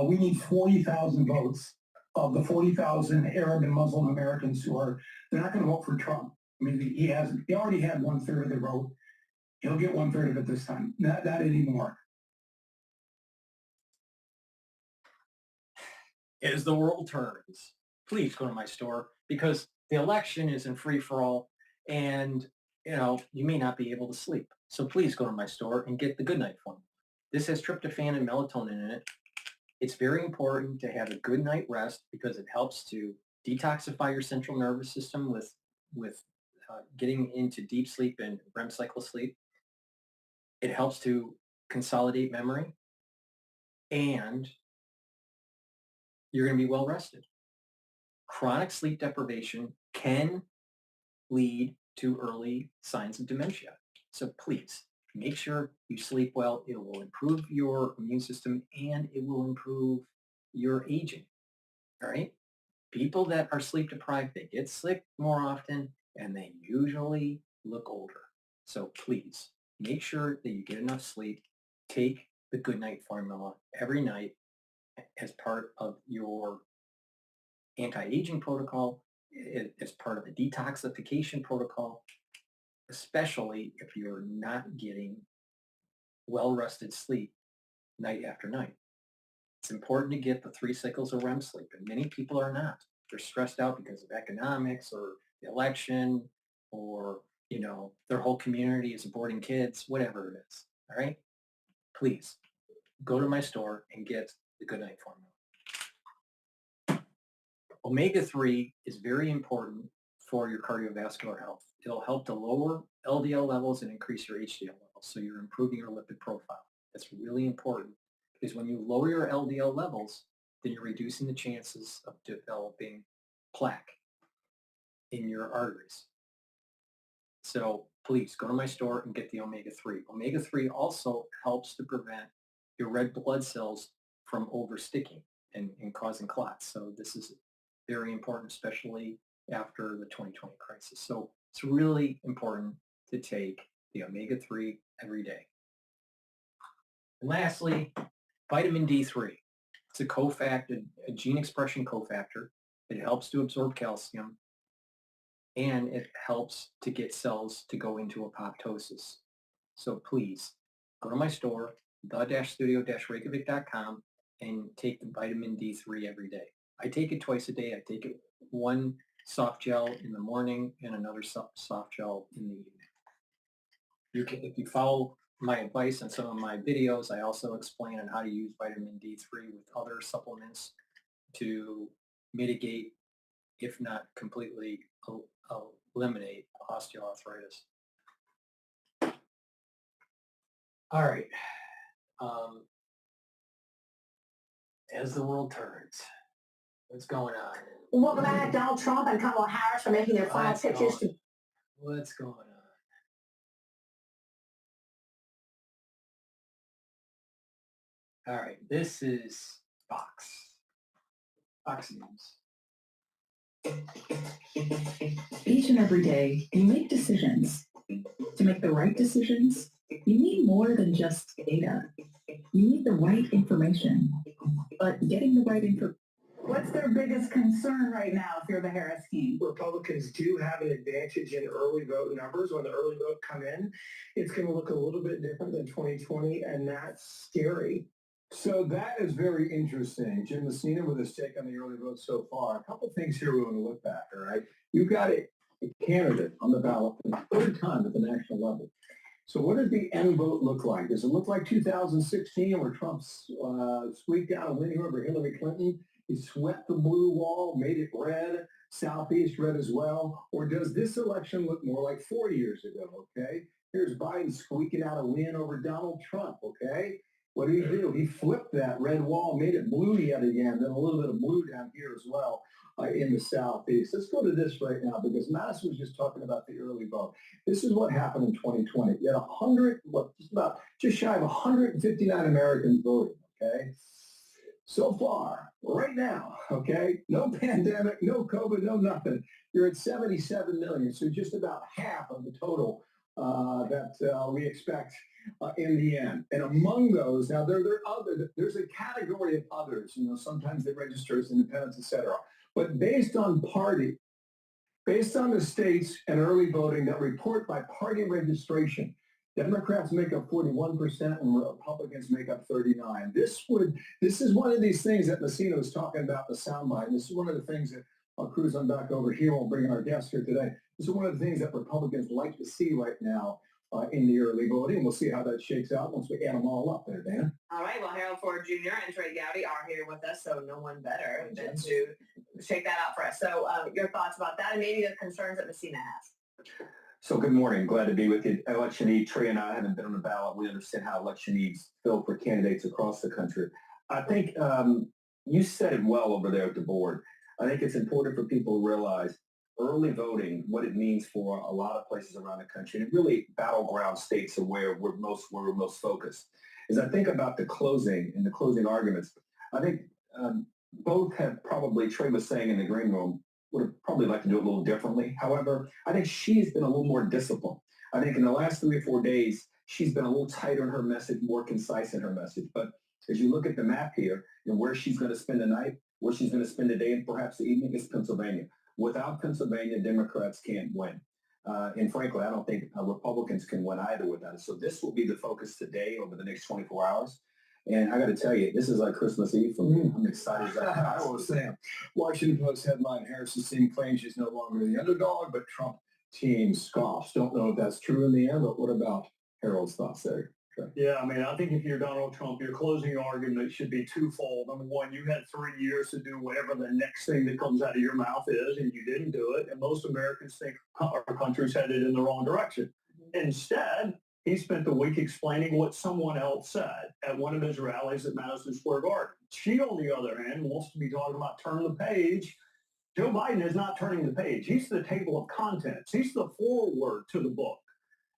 we need 40,000 votes of the 40,000 Arab and Muslim Americans they're not going to vote for Trump. I mean, he already had 1/3 of the vote. He'll get 1/3 of it this time. Not anymore. As the world turns, please go to my store, because the election isn't free for all, and you may not be able to sleep. So please go to my store and get the Good Night formula. This has tryptophan and melatonin in it. It's very important to have a good night rest because it helps to detoxify your central nervous system with getting into deep sleep and REM cycle sleep. It helps to consolidate memory, and you're going to be well rested. Chronic sleep deprivation can lead to early signs of dementia. So please make sure you sleep well. It will improve your immune system and it will improve your aging. All right? People that are sleep deprived, they get sick more often and they usually look older. So please make sure that you get enough sleep. Take the Good Night formula every night as part of your anti-aging protocol, as part of a detoxification protocol, especially if you're not getting well-rested sleep night after night. It's important to get the 3 cycles of REM sleep, and many people are not. They're stressed out because of economics or the election or, their whole community is aborting kids, whatever it is, all right? Please go to my store and get the Good Night formula. Omega-3 is very important for your cardiovascular health. It'll help to lower LDL levels and increase your HDL levels, so you're improving your lipid profile. That's really important because when you lower your LDL levels, then you're reducing the chances of developing plaque in your arteries. So please go to my store and get the omega-3. Omega-3 also helps to prevent your red blood cells from oversticking and causing clots. So this is very important, especially after the 2020 crisis. So it's really important to take the omega-3 every day. And lastly, vitamin D3. It's a cofactor, a gene expression cofactor. It helps to absorb calcium, and it helps to get cells to go into apoptosis. So please go to my store, the-studio-reykjavik.com, and take the vitamin D3 every day. I take it twice a day. I take it one soft gel in the morning and another soft gel in the evening. If you follow my advice on some of my videos, I also explain on how to use vitamin D3 with other supplements to mitigate, if not completely eliminate, osteoarthritis. All right. As the world turns, what's going on? Welcome back. Donald Trump and Kamala Harris are making their final pitches. What's going on? All right, this is Fox News. Each and every day, you make decisions. To make the right decisions, you need more than just data. You need the right information. But getting the right information. What's their biggest concern right now if you're the Harris team? Republicans do have an advantage in early vote numbers. When the early vote come in, it's going to look a little bit different than 2020, and that's scary. So that is very interesting. Jim Messina with his take on the early vote so far. A couple of things here we want to look back, all right? You've got a candidate on the ballot for the third time at the national level. So what does the end vote look like? Does it look like 2016 where Trump squeaked out a win over Hillary Clinton? He swept the blue wall, made it red, Southeast red as well. Or does this election look more like 4 years ago, okay? Here's Biden squeaking out a win over Donald Trump, okay? What did he do? He flipped that red wall, made it blue yet again, then a little bit of blue down here as well in the Southeast. Let's go to this right now because Madison was just talking about the early vote. This is what happened in 2020. You had just shy of 159 Americans voting, okay? So far, right now, okay, no pandemic, no COVID, no nothing. You're at 77 million, so just about half of the total that we expect in the end. And among those, now there's a category of others, sometimes they register as independents, et cetera. But based on the states and early voting that report by party registration, Democrats make up 41% and Republicans make up 39%. This is one of these things that Messina was talking about in the soundbite. This is one of the things that I'll cruise on back over here. We'll bring in our guest here today. This is one of the things that Republicans like to see right now in the early voting. We'll see how that shakes out once we add them all up there, Dana. All right. Well, Harold Ford Jr. and Trey Gowdy are here with us, so no one better than to shake that out for us. So your thoughts about that and maybe the concerns that Messina has. So good morning. Glad to be with you. Electioneed, Trey and I haven't been on the ballot. We understand how electioneeds feel for candidates across the country. I think you said it well over there at the board. I think it's important for people to realize early voting, what it means for a lot of places around the country, and really battleground states are where we're most focused. As I think about the closing and the closing arguments, I think both have probably, Trey was saying in the green room, would have probably liked to do it a little differently. However, I think she's been a little more disciplined. I think in the last 3 or 4 days, she's been a little tighter in her message, more concise in her message. But as you look at the map here and where she's going to spend the night, where she's going to spend the day and perhaps the evening is Pennsylvania. Without Pennsylvania, Democrats can't win. And frankly, I don't think Republicans can win either without it. So this will be the focus today over the next 24 hours. And I got to tell you, this is like Christmas Eve for me. I'm excited about it. I was saying, Washington Post headline, Harris's team claims she's no longer the underdog, but Trump team scoffs. Don't know if that's true in the end, but what about Harold's thoughts there? Yeah, I mean, I think if you're Donald Trump, your closing argument should be twofold. Number one, you had 3 years to do whatever the next thing that comes out of your mouth is, and you didn't do it. And most Americans think our country's headed in the wrong direction. Instead, he spent the week explaining what someone else said at one of his rallies at Madison Square Garden. She, on the other hand, wants to be talking about turn the page. Joe Biden is not turning the page. He's the table of contents. He's the foreword to the book.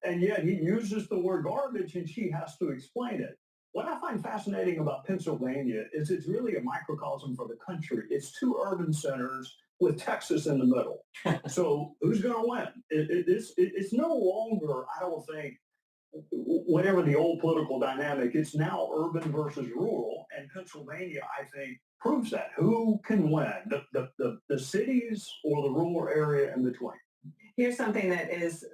And yet he uses the word garbage and she has to explain it. What I find fascinating about Pennsylvania is it's really a microcosm for the country. It's 2 urban centers with Texas in the middle. So who's going to win? It's no longer, I don't think, whatever the old political dynamic, it's now urban versus rural. And Pennsylvania, I think, proves that. Who can win? The cities or the rural area in between? Here's something that is,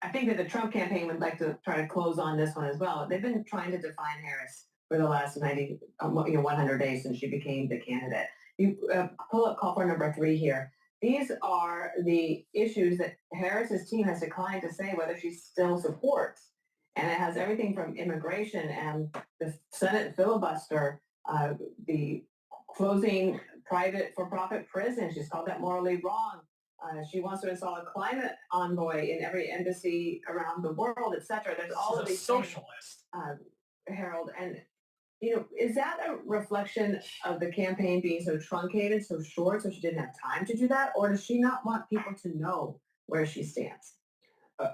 I think that the Trump campaign would like to try to close on this one as well. They've been trying to define Harris for the last 100 days since she became the candidate. You pull up call for number 3 here. These are the issues that Harris's team has declined to say whether she still supports. And it has everything from immigration and the Senate filibuster, the closing private for-profit prisons. She's called that morally wrong. She wants to install a climate envoy in every embassy around the world, et cetera. There's all of these socialist, Harold. And, you know, is that a reflection of the campaign being so truncated, so short, so she didn't have time to do that? Or does she not want people to know where she stands?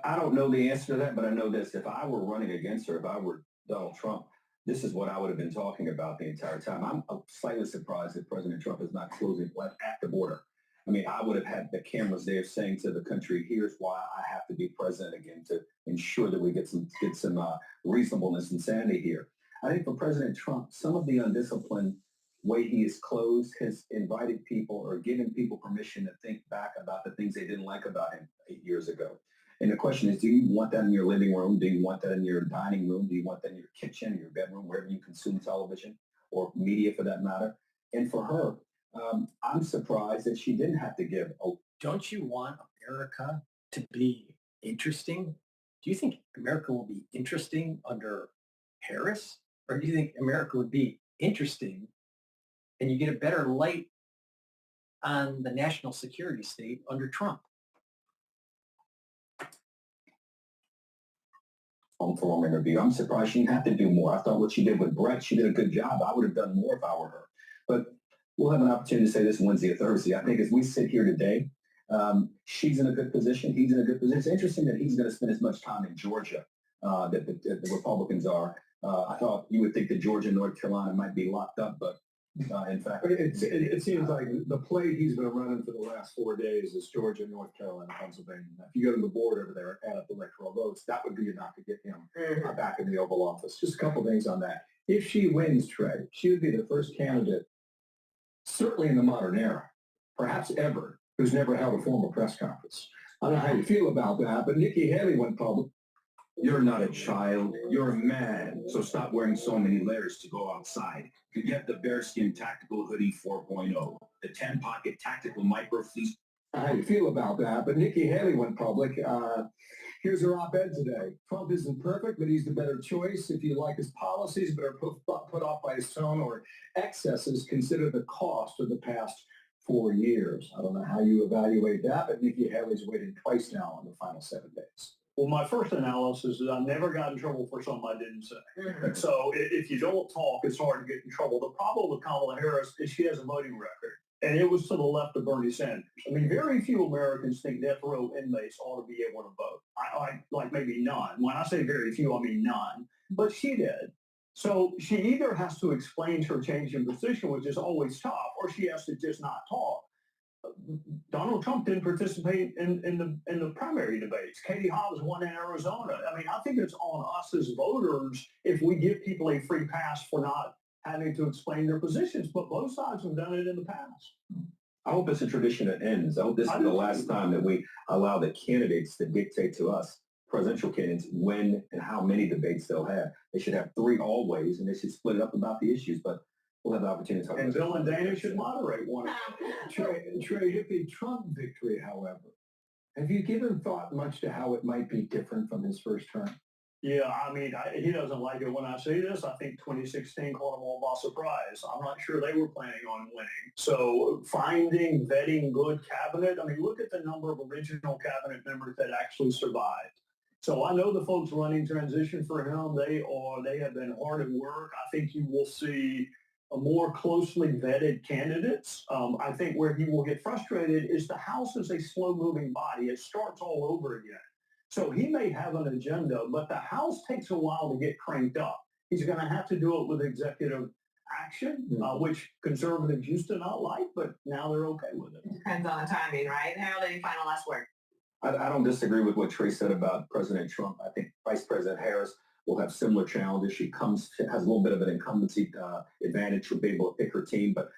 I don't know the answer to that, but I know this. If I were running against her, if I were Donald Trump, this is what I would have been talking about the entire time. I'm slightly surprised that President Trump is not closing at the border. I mean, I would have had the cameras there saying to the country, here's why I have to be president again to ensure that we get some reasonableness and sanity here. I think for President Trump, some of the undisciplined way he is closed has invited people or given people permission to think back about the things they didn't like about him 8 years ago. And the question is, do you want that in your living room? Do you want that in your dining room? Do you want that in your kitchen, your bedroom, wherever you consume television or media for that matter? And for her, I'm surprised that she didn't have to give. Don't you want America to be interesting? Do you think America will be interesting under Harris? Or do you think America would be interesting and you get a better light on the national security state under Trump? Forum interview. I'm surprised she didn't have to do more. I thought what she did with Brett, she did a good job. I would have done more if I were her. But we'll have an opportunity to say this Wednesday or Thursday. I think as we sit here today, she's in a good position. He's in a good position. It's interesting that he's going to spend as much time in Georgia that the Republicans are. I thought you would think that Georgia and North Carolina might be locked up, but in fact, it seems like the play he's been running for the last 4 days is Georgia, North Carolina, Pennsylvania. Now, if you go to the board over there and add up electoral votes, that would be enough to get him back in the Oval Office. Just a couple things on that. If she wins, Trey, she would be the first candidate, certainly in the modern era, perhaps ever, who's never held a formal press conference. I don't know how you feel about that, but Nikki Haley went public You're not a child. You're a man. So stop wearing so many layers to go outside. You get the Bearskin Tactical Hoodie 4.0, the 10-pocket tactical micro fleece. How you feel about that? But Nikki Haley went public. Here's her op-ed today. Trump isn't perfect, but he's the better choice. If you like his policies but are put off by his tone or excesses, consider the cost of the past 4 years. I don't know how you evaluate that, but Nikki Haley's waited twice now on the final 7 days. Well, my first analysis is I never got in trouble for something I didn't say. So if you don't talk, it's hard to get in trouble. The problem with Kamala Harris is she has a voting record, and it was to the left of Bernie Sanders. I mean, very few Americans think death row inmates ought to be able to vote. I like maybe none. When I say very few, I mean none. But she did. So she either has to explain her change in position, which is always tough, or she has to just not talk. Donald Trump didn't participate in the primary debates. Katie Hobbs won in Arizona. I mean, I think it's on us as voters if we give people a free pass for not having to explain their positions, but both sides have done it in the past. I hope it's a tradition that ends. I hope this is the last time that we allow the candidates to dictate to us, presidential candidates, when and how many debates they'll have. They should have 3 always, and they should split it up about the issues, but we'll have the opportunity to talk And about Bill and Dana should moderate one. Trey, if the Trump victory, however, have you given thought much to how it might be different from his first term? Yeah, I mean, he doesn't like it when I say this. I think 2016 caught them all by surprise. I'm not sure they were planning on winning. So finding, vetting good cabinet, I mean, look at the number of original cabinet members that actually survived. So I know the folks running transition for him, they have been hard at work. I think you will see a more closely vetted candidates. I think where he will get frustrated is the House is a slow-moving body. It starts all over again. So he may have an agenda, but the House takes a while to get cranked up. He's going to have to do it with executive action, which conservatives used to not like, but now they're okay with it. Depends on the timing, right? Harold, any final last word? I don't disagree with what Trey said about President Trump. I think Vice President Harris will have similar challenges. She has a little bit of an incumbency advantage. She'll be able to pick her team, but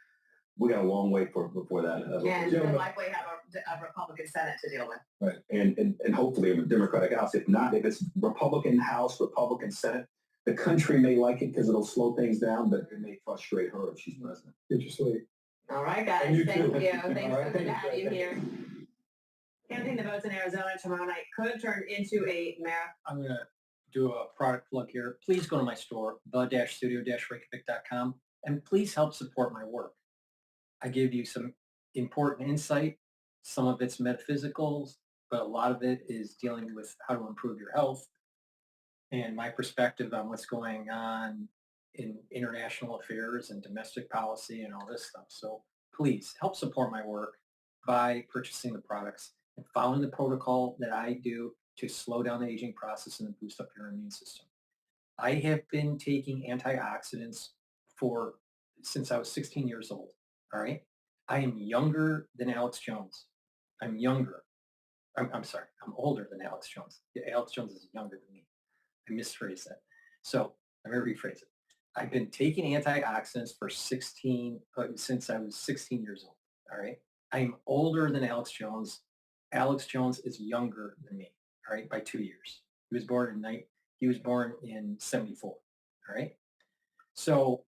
we got a long way before that. And you'll likely have a Republican Senate to deal with. Right, and hopefully a Democratic House. If not, if it's Republican House, Republican Senate, the country may like it because it'll slow things down, but it may frustrate her if she's president. Get your sleep. All right, guys. And you Thank too. you. Thanks All right, so good thank to you. have you here. Counting the votes in Arizona tomorrow night could turn into a marathon. I'm going to do a product plug here. Please go to my store, the-studio-reykjavik.com, and please help support my work. I give you some important insight. Some of it's metaphysical, but a lot of it is dealing with how to improve your health and my perspective on what's going on in international affairs and domestic policy and all this stuff. So please help support my work by purchasing the products and following the protocol that I do to slow down the aging process and boost up your immune system. I have been taking antioxidants since I was 16 years old. All right. I am younger than Alex Jones. I'm younger. I'm sorry. I'm older than Alex Jones. Alex Jones is younger than me. I misphrased that. So let me rephrase it. I've been taking antioxidants for since I was 16 years old. All right. I am older than Alex Jones. Alex Jones is younger than me. All right, by 2 years. He was born in 74. All right. So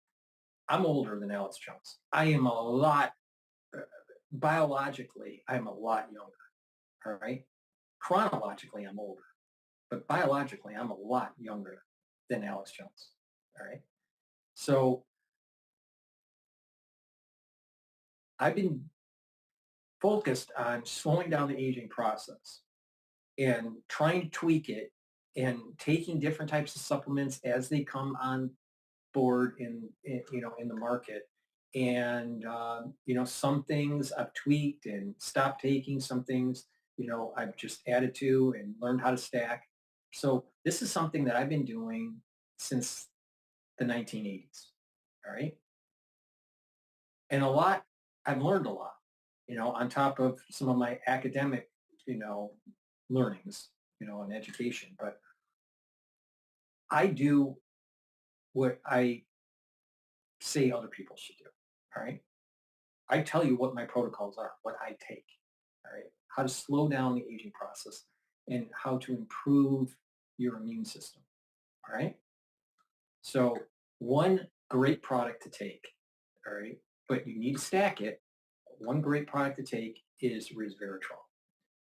I'm older than Alex Jones. I am a lot, biologically, I'm a lot younger. All right. Chronologically, I'm older, but biologically, I'm a lot younger than Alex Jones. All right. So I've been focused on slowing down the aging process and trying to tweak it and taking different types of supplements as they come on board in the market. And, some things I've tweaked and stopped taking, some things, I've just added to and learned how to stack. So this is something that I've been doing since the 1980s. All right. And I've learned a lot, on top of some of my academic, learnings, and education. But I do what I say other people should do. All right. I tell you what my protocols are, what I take. All right. How to slow down the aging process and how to improve your immune system. All right. So one great product to take, all right, but you need to stack it. One great product to take is resveratrol.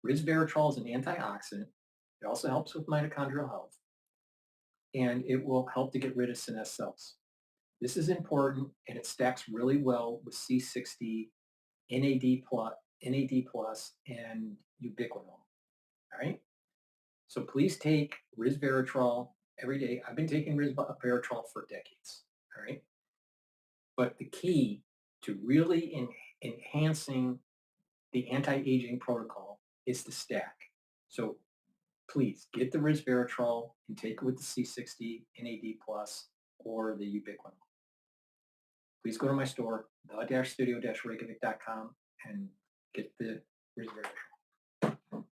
Resveratrol is an antioxidant. It also helps with mitochondrial health, and it will help to get rid of senescent cells. This is important, and it stacks really well with C60, NAD+, and ubiquinol. All right? So please take resveratrol every day. I've been taking resveratrol for decades. All right? But the key to really enhancing the anti-aging protocol is to stack. So please get the resveratrol and take it with the C60, NAD+, or the ubiquinol. Please go to my store, the-studio-reykjavik.com, and get the resveratrol.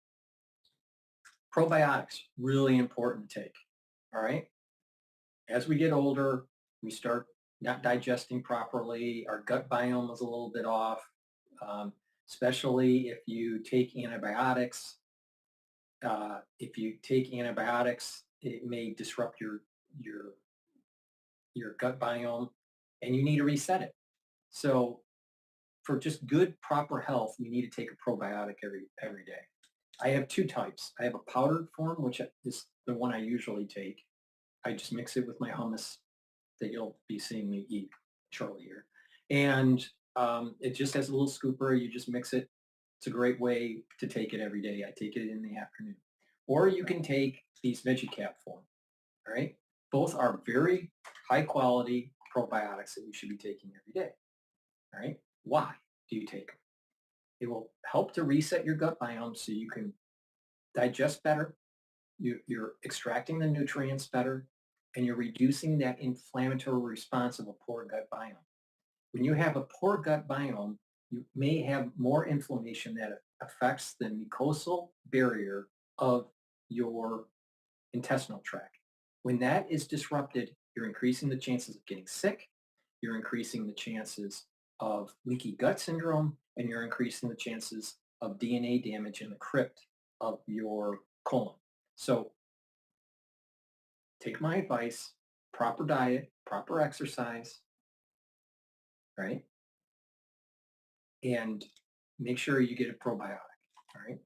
Probiotics, really important to take, all right? As we get older, we start not digesting properly. Our gut biome is a little bit off, especially if you take antibiotics. If you take antibiotics, it may disrupt your gut biome, and you need to reset it. So for just good, proper health, you need to take a probiotic every day. I have two types. I have a powdered form, which is the one I usually take. I just mix it with my hummus that you'll be seeing me eat shortly here. And it just has a little scooper. You just mix it. It's a great way to take it every day. I take it in the afternoon. Or you can take these VeggieCap form, all right? Both are very high quality probiotics that you should be taking every day, all right? Why do you take them? It will help to reset your gut biome so you can digest better, you're extracting the nutrients better, and you're reducing that inflammatory response of a poor gut biome. When you have a poor gut biome, you may have more inflammation that affects the mucosal barrier of your intestinal tract. When that is disrupted, you're increasing the chances of getting sick, you're increasing the chances of leaky gut syndrome, and you're increasing the chances of DNA damage in the crypt of your colon. So take my advice, proper diet, proper exercise, right? And make sure you get a probiotic, all right?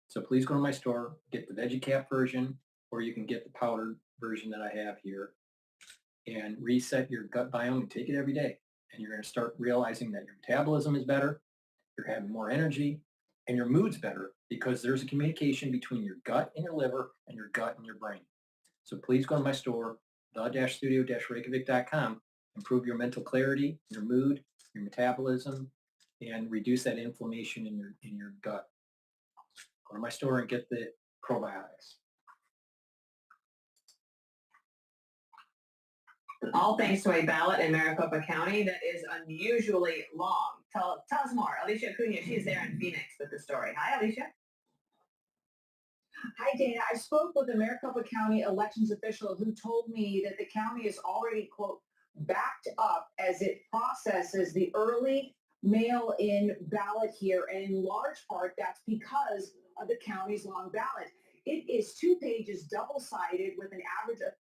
So please go to my store, get the VeggieCap version, or you can get the powdered version that I have here, and reset your gut biome and take it every day. And you're going to start realizing that your metabolism is better, you're having more energy, and your mood's better because there's a communication between your gut and your liver and your gut and your brain. So please go to my store, the-studio-reykjavik.com, improve your mental clarity, your mood, your metabolism, and reduce that inflammation in your gut. Go to my store and get the probiotics. All thanks to a ballot in Maricopa County that is unusually long. Tell us more. Alicia Cunha, she's there in Phoenix with the story. Hi, Alicia. Hi, Dana. I spoke with a Maricopa County elections official who told me that the county is already, quote, backed up as it processes the early mail-in ballot here. And in large part, that's because of the county's long ballot. It is 2 pages, double-sided, with an average of...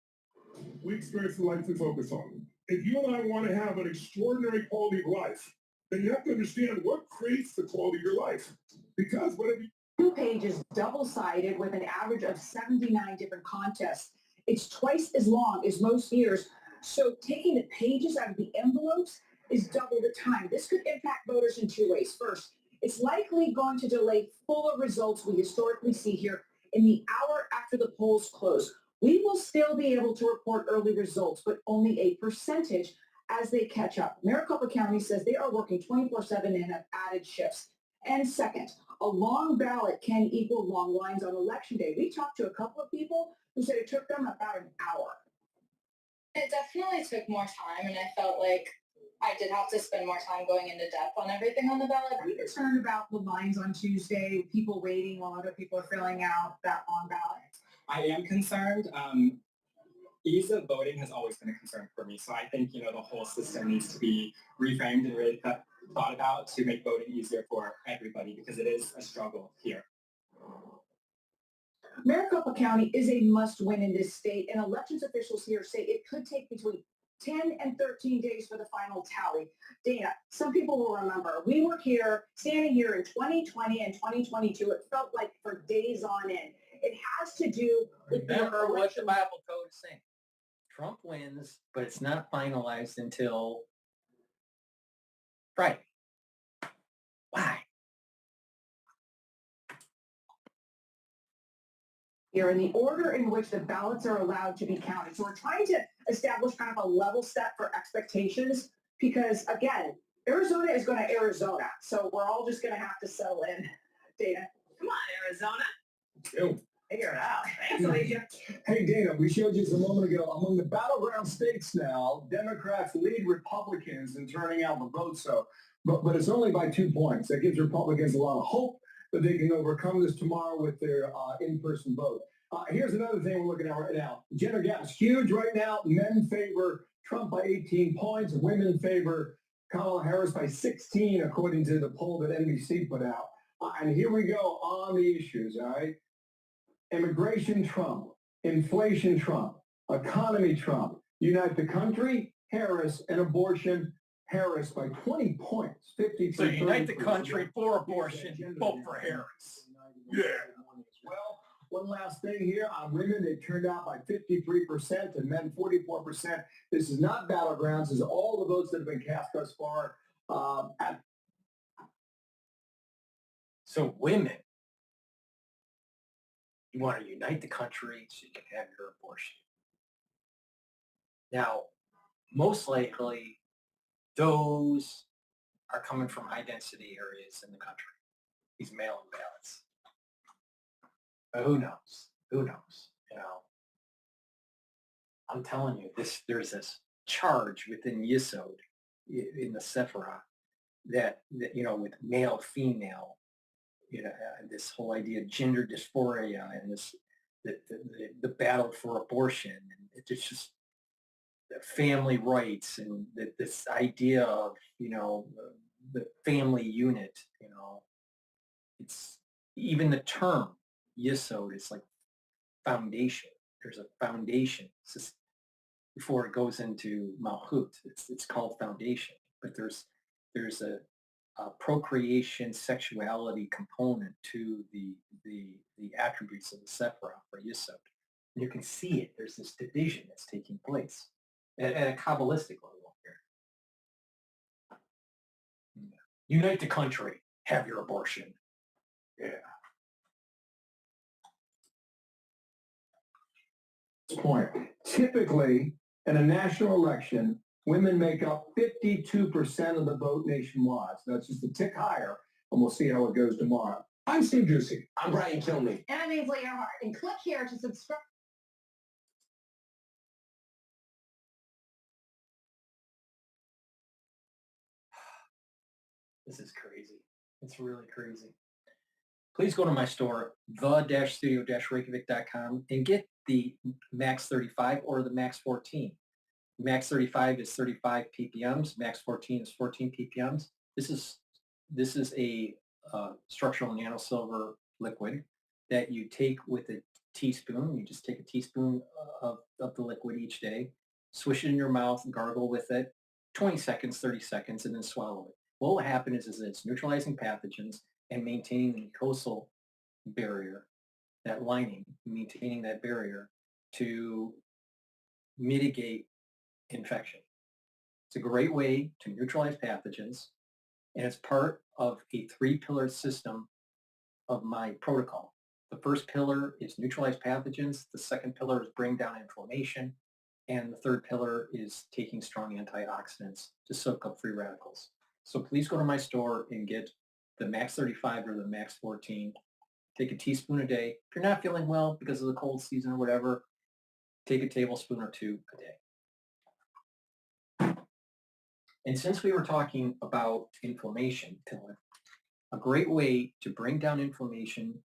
We experience the life we focus on. If you and I want to have an extraordinary quality of life, then you have to understand what creates the quality of your life. Because whatever 2 pages, double-sided, with an average of 79 different contests. It's twice as long as most years. So taking the pages out of the envelopes is double the time. This could impact voters in 2 ways. First, it's likely going to delay fuller results we historically see here in the hour after the polls close. We will still be able to report early results, but only a percentage as they catch up. Maricopa County says they are working 24/7 and have added shifts. And second, a long ballot can equal long lines on Election Day. We talked to a couple of people who said it took them about an hour. It definitely took more time, and I felt like I did have to spend more time going into depth on everything on the ballot. Are you concerned about the lines on Tuesday, people waiting while other people are filling out that long ballot? I am concerned. Ease of voting has always been a concern for me. So I think, the whole system needs to be reframed and really thought about to make voting easier for everybody because it is a struggle here. Maricopa County is a must-win in this state, and elections officials here say it could take between 10 and 13 days for the final tally. Dana, some people will remember, we were here, standing here in 2020 and 2022. It felt like for days on end. It has to do with Remember what the Bible code is saying. Trump wins, but it's not finalized until Friday. Why? here in the order in which the ballots are allowed to be counted. So we're trying to establish kind of a level set for expectations because, again, Arizona is going to Arizona. So we're all just going to have to settle in. Dana. Come on, Arizona. Figure it out. Thanks, Alicia. Hey, Dana, we showed you just a moment ago, among the battleground states now, Democrats lead Republicans in turning out the vote. So, but it's only by 2 points. That gives Republicans a lot of hope that they can overcome this tomorrow with their in-person vote. Here's another thing we're looking at right now. Gender gap is huge right now. Men favor Trump by 18 points. Women favor Kamala Harris by 16, according to the poll that NBC put out. And here we go on the issues, all right? Immigration Trump, inflation Trump, economy Trump, unite the country, Harris, and abortion, Harris by 20 points, 53. So unite the country for abortion, vote for Harris. Yeah. Well, one last thing here on women, they turned out by 53% and men 44%. This is not battlegrounds. This is all the votes that have been cast thus far. So women, you want to unite the country so you can have your abortion. Now, most likely, those are coming from high-density areas in the country, these mail-in ballots. But who knows? Who knows? You know, I'm telling you, there's this charge within Yisod, in the Sephirah, that you know, with male, female, you know, this whole idea of gender dysphoria and this the battle for abortion, and it's just family rights and this idea of, you know, the family unit. You know, it's even the term Yisod is like foundation. There's a foundation. It's just, before it goes into Malchut, it's called foundation. But there's a procreation, sexuality component to the attributes of the Sephirah or Yisod. And you can see it. There's this division that's taking place at a Kabbalistic level here. Unite the country. Have your abortion. Yeah. Point. Typically, in a national election, women make up 52% of the vote nationwide. So that's just a tick higher, and we'll see how it goes tomorrow. I'm Steve Juicy. I'm Brian Kilney. And I'm Ainsley Earhart. And click here to subscribe. This is crazy. It's really crazy. Please go to my store, the-studio-reykjavik.com, and get the Max 35 or the Max 14. Max 35 is 35 ppms. Max 14 is 14 ppms. This is a structural nanosilver liquid that you take with a teaspoon. You just take a teaspoon of the liquid each day, swish it in your mouth, gargle with it, 20 seconds, 30 seconds, and then swallow it. What will happen is it's neutralizing pathogens and maintaining the mucosal barrier, that lining, maintaining that barrier to mitigate infection. It's a great way to neutralize pathogens, and it's part of a 3-pillar system of my protocol. The first pillar is neutralize pathogens. The second pillar is bring down inflammation. And the third pillar is taking strong antioxidants to soak up free radicals. So please go to my store and get the Max 35 or the Max 14. Take a teaspoon a day. If you're not feeling well because of the cold season or whatever, take a tablespoon or 2 a day. And since we were talking about inflammation, a great way to bring down inflammation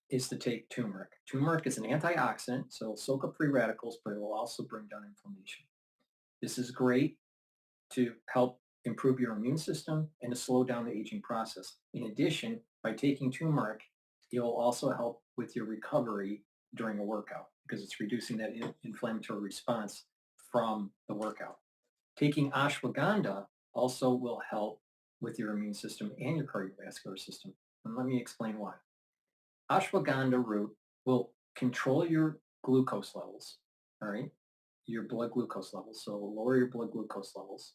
is to take turmeric. Turmeric is an antioxidant, so it'll soak up free radicals, but it will also bring down inflammation. This is great to help improve your immune system and to slow down the aging process. In addition, by taking turmeric, it will also help with your recovery during a workout because it's reducing that inflammatory response from the workout. Taking ashwagandha also will help with your immune system and your cardiovascular system. And let me explain why. Ashwagandha root will control your glucose levels, all right? Your blood glucose levels. So lower your blood glucose levels.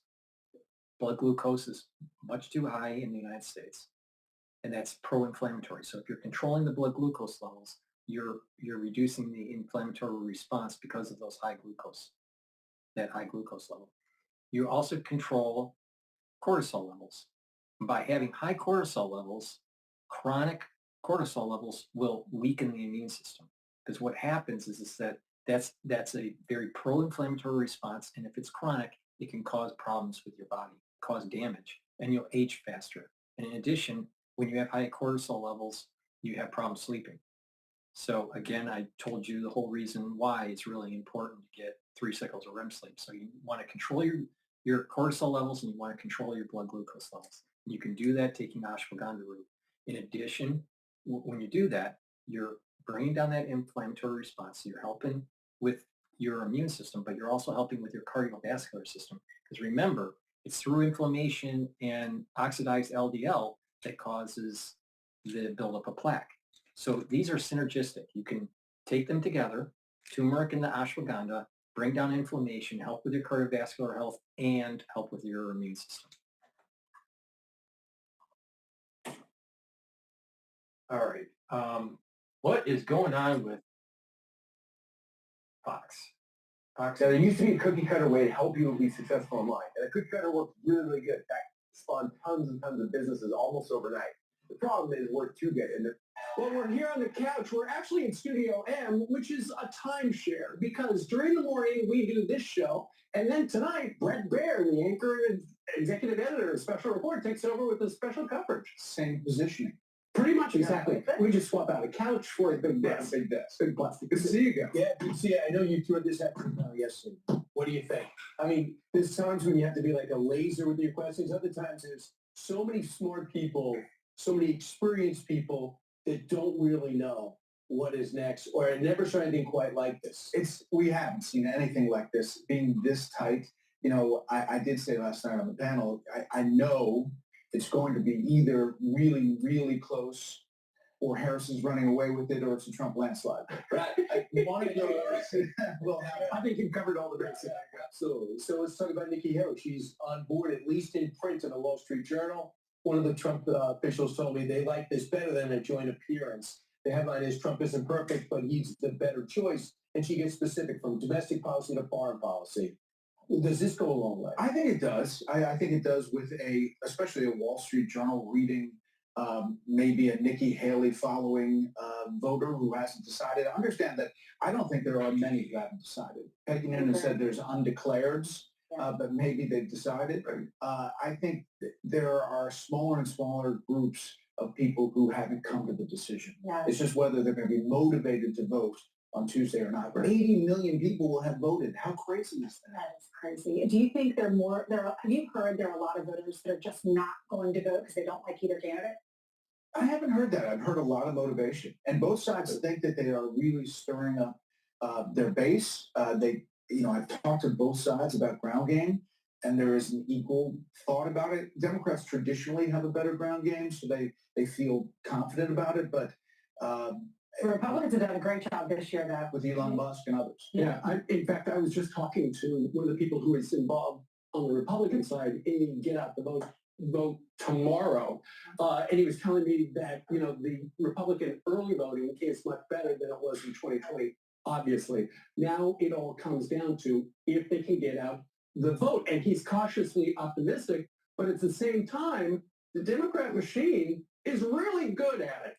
Blood glucose is much too high in the United States, and that's pro-inflammatory. So if you're controlling the blood glucose levels, you're reducing the inflammatory response because of those high glucose, that high glucose level. You also control cortisol levels. By having high cortisol levels, chronic cortisol levels will weaken the immune system. Because what happens is that that's a very pro-inflammatory response, and if it's chronic, it can cause problems with your body, cause damage, and you'll age faster. And in addition, when you have high cortisol levels, you have problems sleeping. So again, I told you the whole reason why it's really important to get 3 cycles of REM sleep. So you want to control your cortisol levels and you want to control your blood glucose levels. And you can do that taking ashwagandha root. In addition, when you do that, you're bringing down that inflammatory response. So you're helping with your immune system, but you're also helping with your cardiovascular system. Because remember, it's through inflammation and oxidized LDL that causes the buildup of plaque. So these are synergistic. You can take them together, turmeric and the ashwagandha, bring down inflammation, help with your cardiovascular health, and help with your immune system. All right. What is going on with Fox? Now, there used to be a cookie cutter way to help you be successful online. And a cookie cutter worked really, really good. In fact, it spawned tons and tons of businesses almost overnight. The problem is we're too good. And well, we're here on the couch. We're actually in Studio M, which is a timeshare, because during the morning we do this show, and then tonight, Brett Baer, the anchor and executive editor of Special Report, takes over with the special coverage. Same positioning. Pretty much exactly. We just swap out a couch for a big desk. Big desk. Big plastic. Good to see you guys. Yeah, good to see you. I know you toured this after yesterday. What do you think? I mean, there's times when you have to be like a laser with your questions. Other times there's so many smart people, so many experienced people that don't really know what is next, or I never saw anything quite like this. We haven't seen anything like this being this tight. You know, I did say last night on the panel, I know it's going to be either really, really close or Harrison's running away with it or it's a Trump landslide. Right. I want to know well, I think you've covered all the bases. Absolutely. So let's talk about Nikki Haley. She's on board, at least in print, in the Wall Street Journal. One of the Trump officials told me they like this better than a joint appearance. The headline is Trump isn't perfect, but he's the better choice. And she gets specific from domestic policy to foreign policy. Does this go a long way? I think it does. I think it does with especially a Wall Street Journal reading, maybe a Nikki Haley following voter who hasn't decided. I understand that I don't think there are many who haven't decided. Peggy Noonan said there's undeclareds, but maybe they've decided. I think there are smaller and smaller groups of people who haven't come to the decision. It's just whether they're going to be motivated to vote on Tuesday or not. 80 million people will have voted. How crazy is that? That is crazy. Do you think have you heard there are a lot of voters that are just not going to vote because they don't like either candidate? I haven't heard that. I've heard a lot of motivation. And both sides think that they are really stirring up their base. I've talked to both sides about ground game, and there is an equal thought about it. Democrats traditionally have a better ground game, so they feel confident about it. But the Republicans have done a great job this year, with Elon Musk and others. Yeah. In fact, I was just talking to one of the people who is involved on the Republican side in Get Out the Vote tomorrow, and he was telling me that the Republican early voting is much better than it was in 2020. Obviously, now it all comes down to if they can get out the vote, and he's cautiously optimistic. But at the same time, the Democrat machine is really good at it.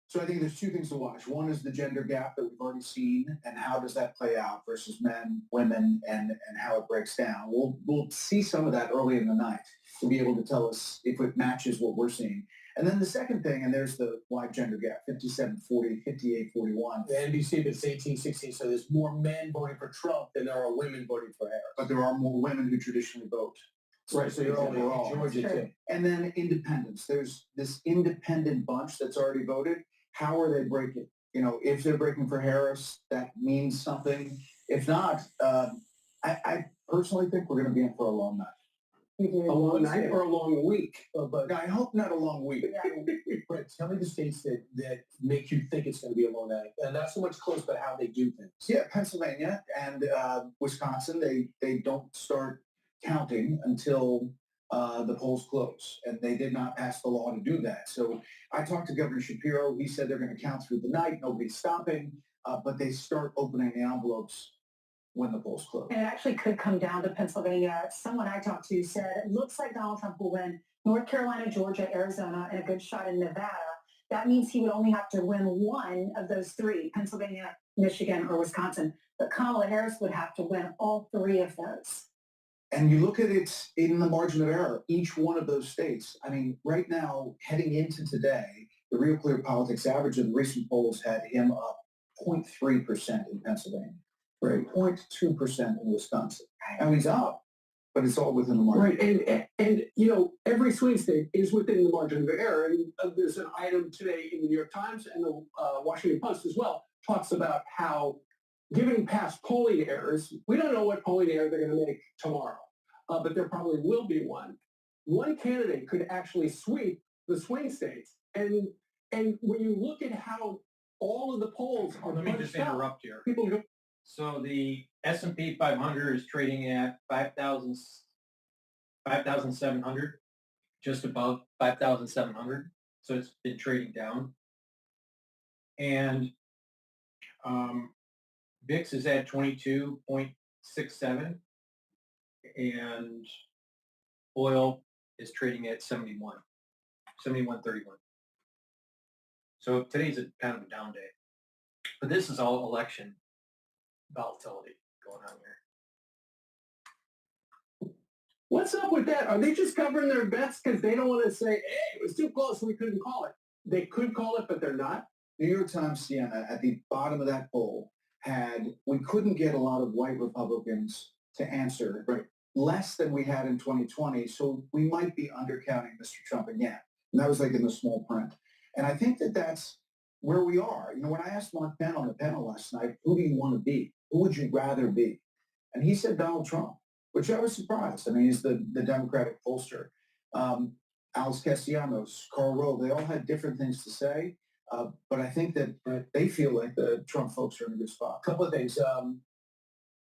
So I think there's two things to watch. One is the gender gap that we've already seen, and how does that play out versus men, women, and how it breaks down. We'll see some of that early in the night to be able to tell us if it matches what we're seeing. And then the second thing, and there's the wide gender gap, 57-40, 58-41. The NBC, but it's 18-16, so there's more men voting for Trump than there are women voting for Harris. But there are more women who traditionally vote. Right, so you're only overall. Georgia too. And then independents. There's this independent bunch that's already voted. How are they breaking? if they're breaking for Harris, that means something. If not, I personally think we're going to be in for a long night. A long night or a long week? But I hope not a long week. Right. Tell me the states that make you think it's going to be a long night. And not so much close, but how they do things. Yeah, Pennsylvania and Wisconsin, they don't start counting until the polls close. And they did not pass the law to do that. So I talked to Governor Shapiro. He said they're going to count through the night. Nobody's stopping. But they start opening the envelopes when the polls close. And it actually could come down to Pennsylvania. Someone I talked to said it looks like Donald Trump will win North Carolina, Georgia, Arizona, and a good shot in Nevada. That means he would only have to win one of those three, Pennsylvania, Michigan, or Wisconsin. But Kamala Harris would have to win all three of those. And you look at it in the margin of error, each one of those states. I mean, right now, heading into today, the Real Clear Politics average of the recent polls had him up 0.3% in Pennsylvania. Right, 0.2% in Wisconsin. I mean, he's up, but it's all within the margin. Right, and every swing state is within the margin of error. And there's an item today in the New York Times and the Washington Post as well, talks about how, given past polling errors, we don't know what polling error they're going to make tomorrow, but there probably will be one. One candidate could actually sweep the swing states. And when you look at how all of the polls are Let me just interrupt here. People go, so the S&P 500 is trading at 5,700, just above 5,700. So it's been trading down. And VIX is at 22.67, and oil is trading at 71.31. So today's a kind of a down day. But this is all election volatility going on here. what's up with that? Are they just covering their bets because they don't want to say, hey, it was too close, we couldn't call it? They could call it, but they're not? New York Times, Sienna, at the bottom of that poll, we couldn't get a lot of white Republicans to answer, less than we had in 2020, so we might be undercounting Mr. Trump again. And that was like in the small print. And I think that that's where we are. When I asked Mark Penn on the panel last night, who do you want to be? Who would you rather be? And he said Donald Trump, which I was surprised. I mean, he's the Democratic pollster. Alex Castellanos, Karl Rove, they all had different things to say. But I think that they feel like the Trump folks are in a good spot. A couple of things.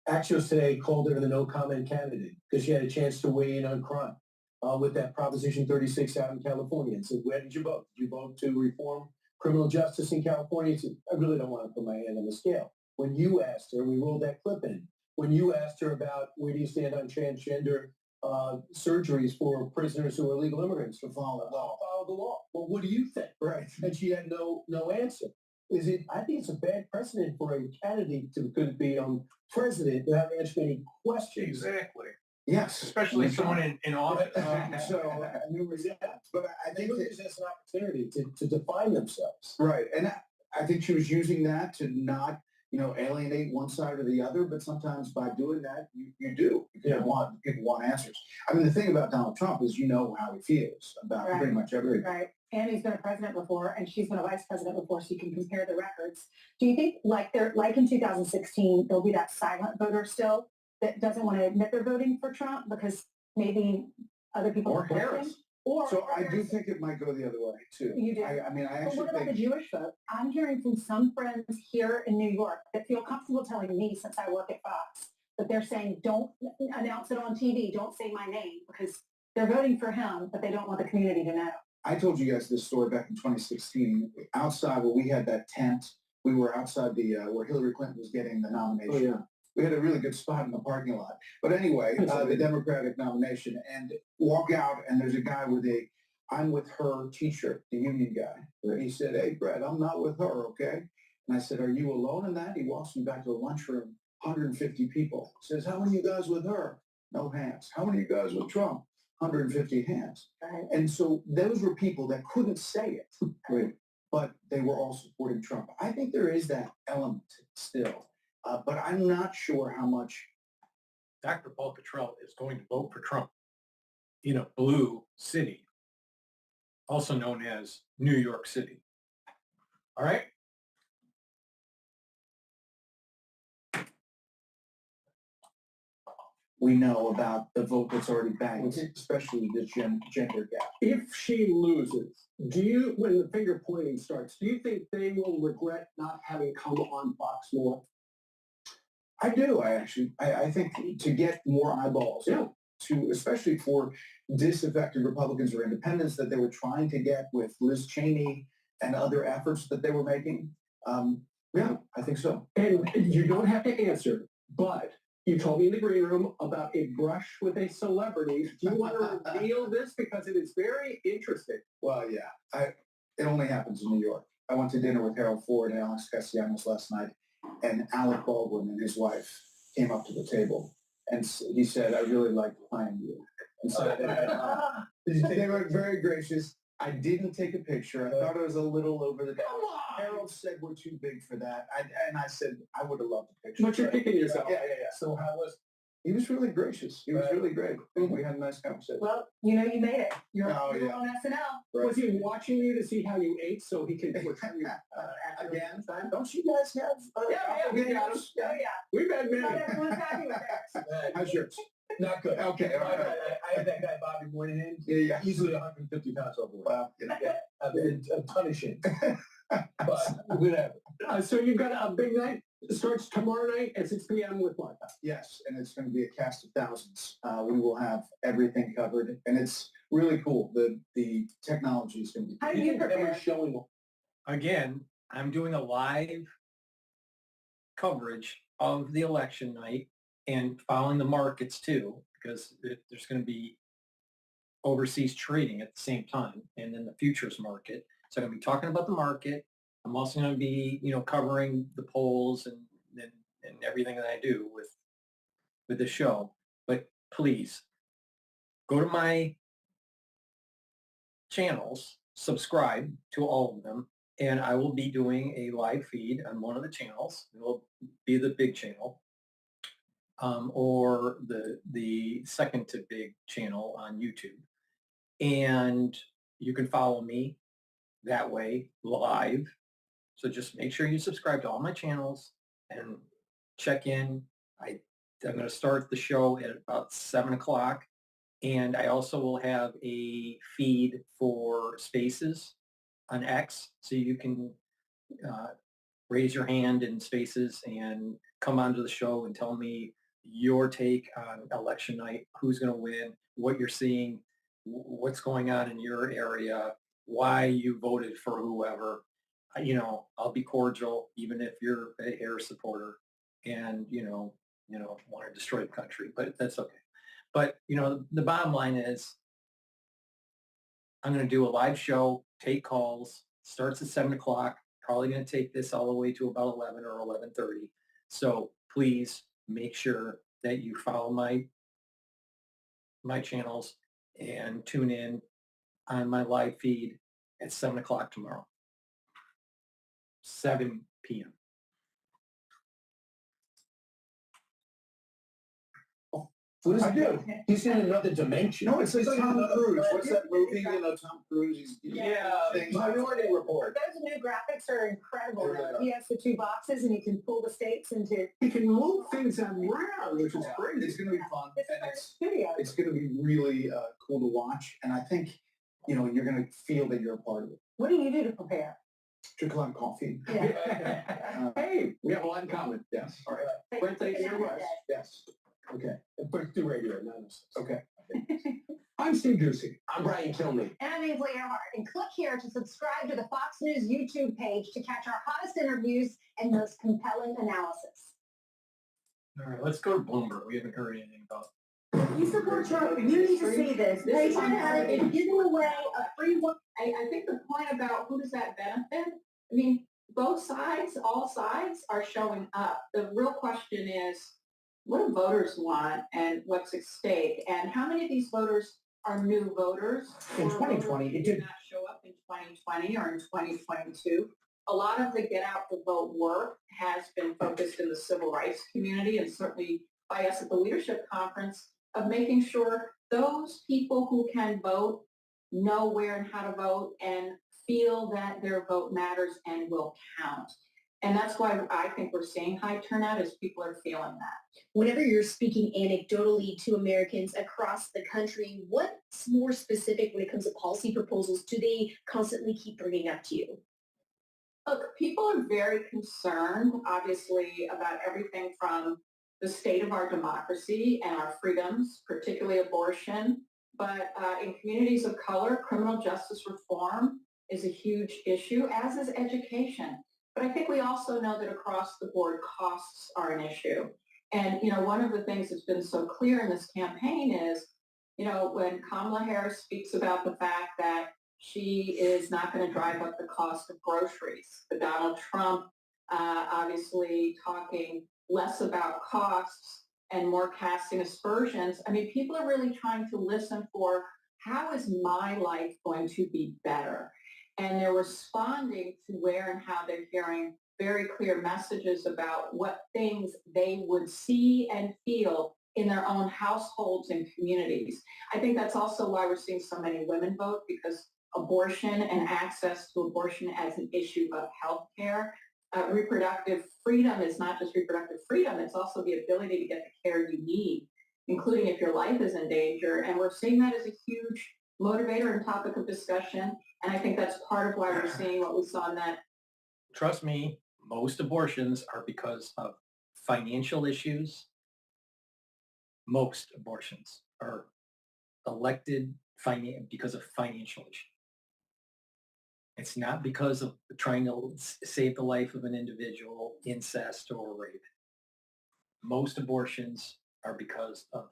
Axios today called her the no-comment candidate because she had a chance to weigh in on crime with that Proposition 36 out in California. And said, where did you vote? Did you vote to reform criminal justice in California? Said, I really don't want to put my hand on the scale. When you asked her, we rolled that clip in. When you asked her about where do you stand on transgender surgeries for prisoners who are illegal immigrants to follow the law. Well, what do you think? Right. And she had no answer. I think it's a bad precedent for a candidate to could be president without answering any questions. Exactly. Yes. Especially someone in office. But I think that's an opportunity to define themselves. Right. And I think she was using that to not, alienate one side or the other, but sometimes by doing that, you do. People want answers. I mean, the thing about Donald Trump is how he feels about pretty much everything. Right. And he's been a president before, and she's been a vice president before, so you can compare the records. Do you think, like in 2016, there'll be that silent voter still that doesn't want to admit they're voting for Trump because maybe other people or are Harris? Or I do think it might go the other way too. You do. I actually but what about think the Jewish vote? I'm hearing from some friends here in New York that feel comfortable telling me, since I work at Fox, that they're saying, don't announce it on TV, don't say my name, because they're voting for him, but they don't want the community to know. I told you guys this story back in 2016. Outside where we had that tent, we were outside where Hillary Clinton was getting the nomination. Oh, yeah. We had a really good spot in the parking lot. But anyway, the Democratic nomination, and walk out, and there's a guy with I'm with her t-shirt, the union guy. He said, hey, Brett, I'm not with her, okay? And I said, are you alone in that? He walks me back to a lunchroom, 150 people. Says, how many of you guys with her? No hands. How many of you guys with Trump? 150 hands. And so those were people that couldn't say it, but they were all supporting Trump. I think there is that element still. But I'm not sure how much DrPaulCottrell is going to vote for Trump in a blue city, also known as New York City. All right? we know about the vote that's already banked, especially the gender gap. If she loses, when the finger pointing starts, do you think they will regret not having come on Fox more? I do. I think to get more eyeballs, especially for disaffected Republicans or independents that they were trying to get with Liz Cheney and other efforts that they were making. Yeah, I think so. And you don't have to answer, but you told me in the green room about a brush with a celebrity. Do you want to reveal this? Because it is very interesting. Well, yeah. It only happens in New York. I went to dinner with Harold Ford and Alex Castellanos last night, and Alec Baldwin and his wife came up to the table, and he said, "I really like playing you." And so they were very gracious. I didn't take a picture. I thought it was a little over the top. Harold said we're too big for that. And I said I would have loved a picture. But you're kicking yourself. Yeah. So how was he? Was really gracious. He was really great. We had a nice conversation. Well, you know you made it. You're on SNL. Right. Was he watching you to see how you ate so he could portray you again? Don't you guys have? Yeah. We've had many. Not everyone's happy with theirs. How's yours? Not good. Okay. All right. I had that guy Bobby Moynihan. Yeah. Easily 150 pounds overweight. Wow. A ton of shit. But whatever. So you've got a big night. It starts tomorrow night at 6 p.m. with what? Yes, and it's going to be a cast of thousands. We will have everything covered, and it's really cool. The technology is going to be. How do you prepare? Showing Again, I'm doing a live coverage of the election night and following the markets too, because there's going to be overseas trading at the same time, and then the futures market. So I'm going to be talking about the market. I'm also going to be, covering the polls and everything that I do with the show. But please go to my channels, subscribe to all of them, and I will be doing a live feed on one of the channels. It will be the big channel, or the second to big channel on YouTube. And you can follow me that way live. So just make sure you subscribe to all my channels and check in. I'm going to start the show at about 7 o'clock. And I also will have a feed for Spaces on X. So you can raise your hand in Spaces and come onto the show and tell me your take on election night, who's going to win, what you're seeing, what's going on in your area, why you voted for whoever. I'll be cordial, even if you're a Harris supporter and, want to destroy the country, but that's okay. But, the bottom line is I'm going to do a live show, take calls, starts at 7 o'clock, probably going to take this all the way to about 11 or 11:30. So please make sure that you follow my channels and tune in on my live feed at 7 o'clock tomorrow. 7 p.m. What does he do? He's in another dimension. No, it's like Tom Cruise. What's that movie? Tom Cruise. Minority Report. Those new graphics are incredible. He has the two boxes, and he can pull the states into. He can move things around, which is great. It's going to be fun. Video. It's going to be really cool to watch, and I think you're going to feel that you're a part of it. What do you do to prepare? Drink a lot of coffee. Yeah. Hey, we have a lot in common. Yes. All right. Brent, thank you very much. Yes. Okay. First do radio, not us. Okay. I'm Steve Ducey. I'm Brian Kilmeade. And I'm Ainsley Earhart. And click here to subscribe to the Fox News YouTube page to catch our hottest interviews and most compelling analysis. All right, let's go to Bloomberg. We haven't heard anything about. You support Trump. You need to see this. Brighteon Channel is giving away a free one. I think the point about who does that benefit? I mean, both sides, all sides are showing up. The real question is, what do voters want and what's at stake? And how many of these voters are new voters? In 2020, it did not show up in 2020 or in 2022. A lot of the get out the vote work has been focused in the civil rights community and certainly by us at the leadership conference of making sure those people who can vote know where and how to vote and feel that their vote matters and will count. And that's why I think we're seeing high turnout is people are feeling that. Whenever you're speaking anecdotally to Americans across the country, what's more specific when it comes to policy proposals do they constantly keep bringing up to you? Look, people are very concerned, obviously, about everything from the state of our democracy and our freedoms, particularly abortion. But in communities of color, criminal justice reform is a huge issue, as is education. But I think we also know that across the board, costs are an issue. And, one of the things that's been so clear in this campaign is, when Kamala Harris speaks about the fact that she is not going to drive up the cost of groceries, but Donald Trump obviously talking less about costs and more casting aspersions. I mean, people are really trying to listen for how is my life going to be better? And they're responding to where and how they're hearing very clear messages about what things they would see and feel in their own households and communities. I think that's also why we're seeing so many women vote, because abortion and access to abortion as an issue of health care. Reproductive freedom is not just reproductive freedom, it's also the ability to get the care you need, including if your life is in danger. And we're seeing that as a huge motivator and topic of discussion. And I think that's part of why we're seeing what we saw in that. Trust me, most abortions are because of financial issues. Most abortions are elected because of financial issues. It's not because of trying to save the life of an individual, incest, or rape. Most abortions are because of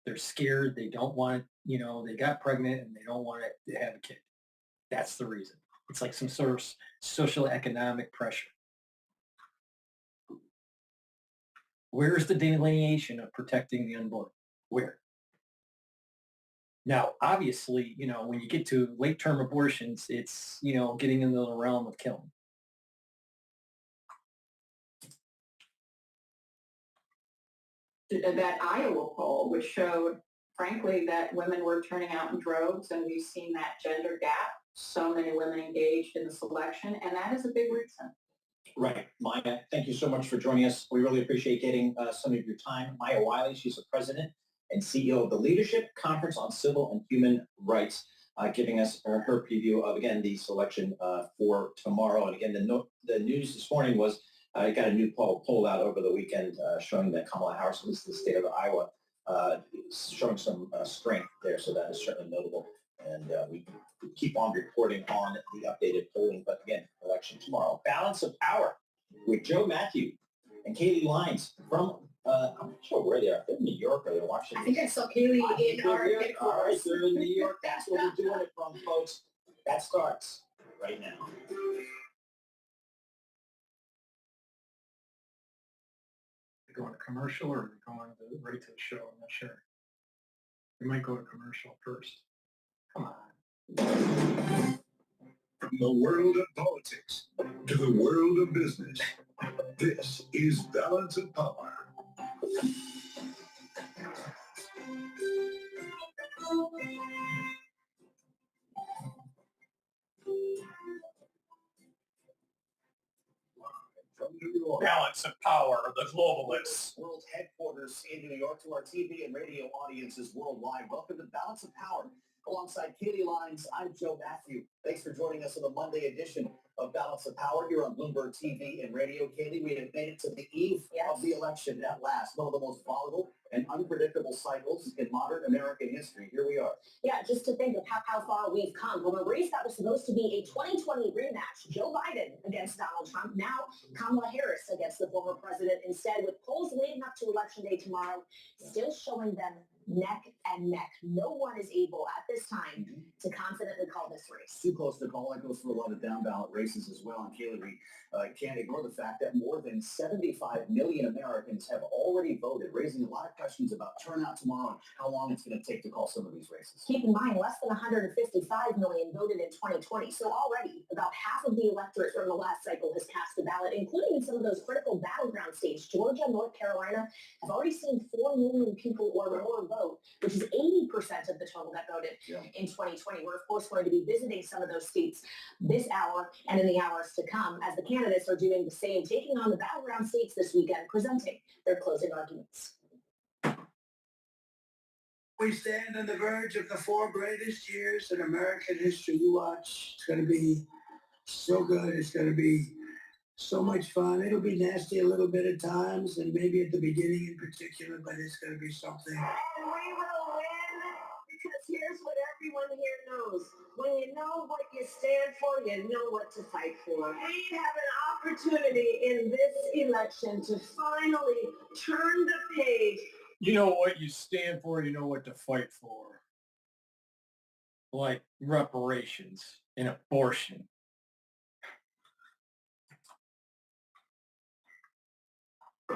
they're scared, they don't want, they got pregnant and they don't want to have a kid. That's the reason. It's like some sort of social economic pressure. Where's the delineation of protecting the unborn? Where? Now, obviously, when you get to late-term abortions, it's, getting into the realm of killing. That Iowa poll, which showed, frankly, that women were turning out in droves, and we've seen that gender gap. So many women engaged in this election, and that is a big reason. Right. Maya, thank you so much for joining us. We really appreciate getting some of your time. Maya Wiley, she's the president and CEO of the Leadership Conference on Civil and Human Rights, giving us her preview of, again, the selection for tomorrow. And again, the news this morning was I got a new poll out over the weekend showing that Kamala Harris, at least the state of Iowa, is showing some strength there. So that is certainly notable. And we keep on reporting on the updated polling. But again, election tomorrow. Balance of Power with Joe Matthew and Kaylee Lines from, I'm not sure where they are. They're in New York or they're Washington. I think I saw Kaylee in our headquarters. All right, they're in New York. That's where we're doing it from, folks. That starts right now. They're going to commercial or they're going right to the show. I'm not sure. We might go to commercial first. Come on. From the world of politics to the world of business, this is Balance of Power. From New York. Balance of Power, the globalists. World headquarters in New York to our TV and radio audiences worldwide. Welcome to Balance of Power. Alongside Katie Lines, I'm Joe Matthew. Thanks for joining us on the Monday edition of Balance of Power here on Bloomberg TV and radio. Katie, we have made it to the eve of the election at last. One of the most volatile and unpredictable cycles in modern American history. Here we are. Yeah, just to think of how far we've come from a race that was supposed to be a 2020 rematch. Joe Biden against Donald Trump. Now Kamala Harris against the former president. Instead, with polls leading up to Election Day tomorrow, still showing them neck and neck. No one is able at this time to confidently call this race. Too close to call. That goes for a lot of down ballot races as well. And Kaylee, we can't ignore the fact that more than 75 million Americans have already voted, raising a lot of questions about turnout tomorrow and how long it's going to take to call some of these races. Keep in mind, less than 155 million voted in 2020. So already About half of the electorate from the last cycle has cast the ballot, including in some of those critical battleground states. Georgia, North Carolina have already seen 4 million people or more vote, which is 80% of the total that voted in 2020. We're, of course, going to be visiting some of those states this hour and in the hours to come as the candidates are doing the same, taking on the battleground states this weekend, presenting their closing arguments. We stand on the verge of the 4 greatest years in American history. You watch. It's going to be so good. It's going to be so much fun. It'll be nasty a little bit at times, and maybe at the beginning in particular, but it's going to be something. And we will win, because here's what everyone here knows. When you know what you stand for, you know what to fight for. We have an opportunity in this election to finally turn the page. You know what you stand for, you know what to fight for. Like reparations and abortion.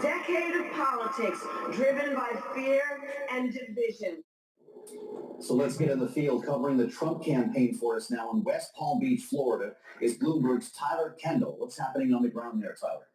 Decade of politics driven by fear and division. So let's get in the field. Covering the Trump campaign for us now in West Palm Beach, Florida, is Bloomberg's Tyler Kendall. What's happening on the ground there, Tyler?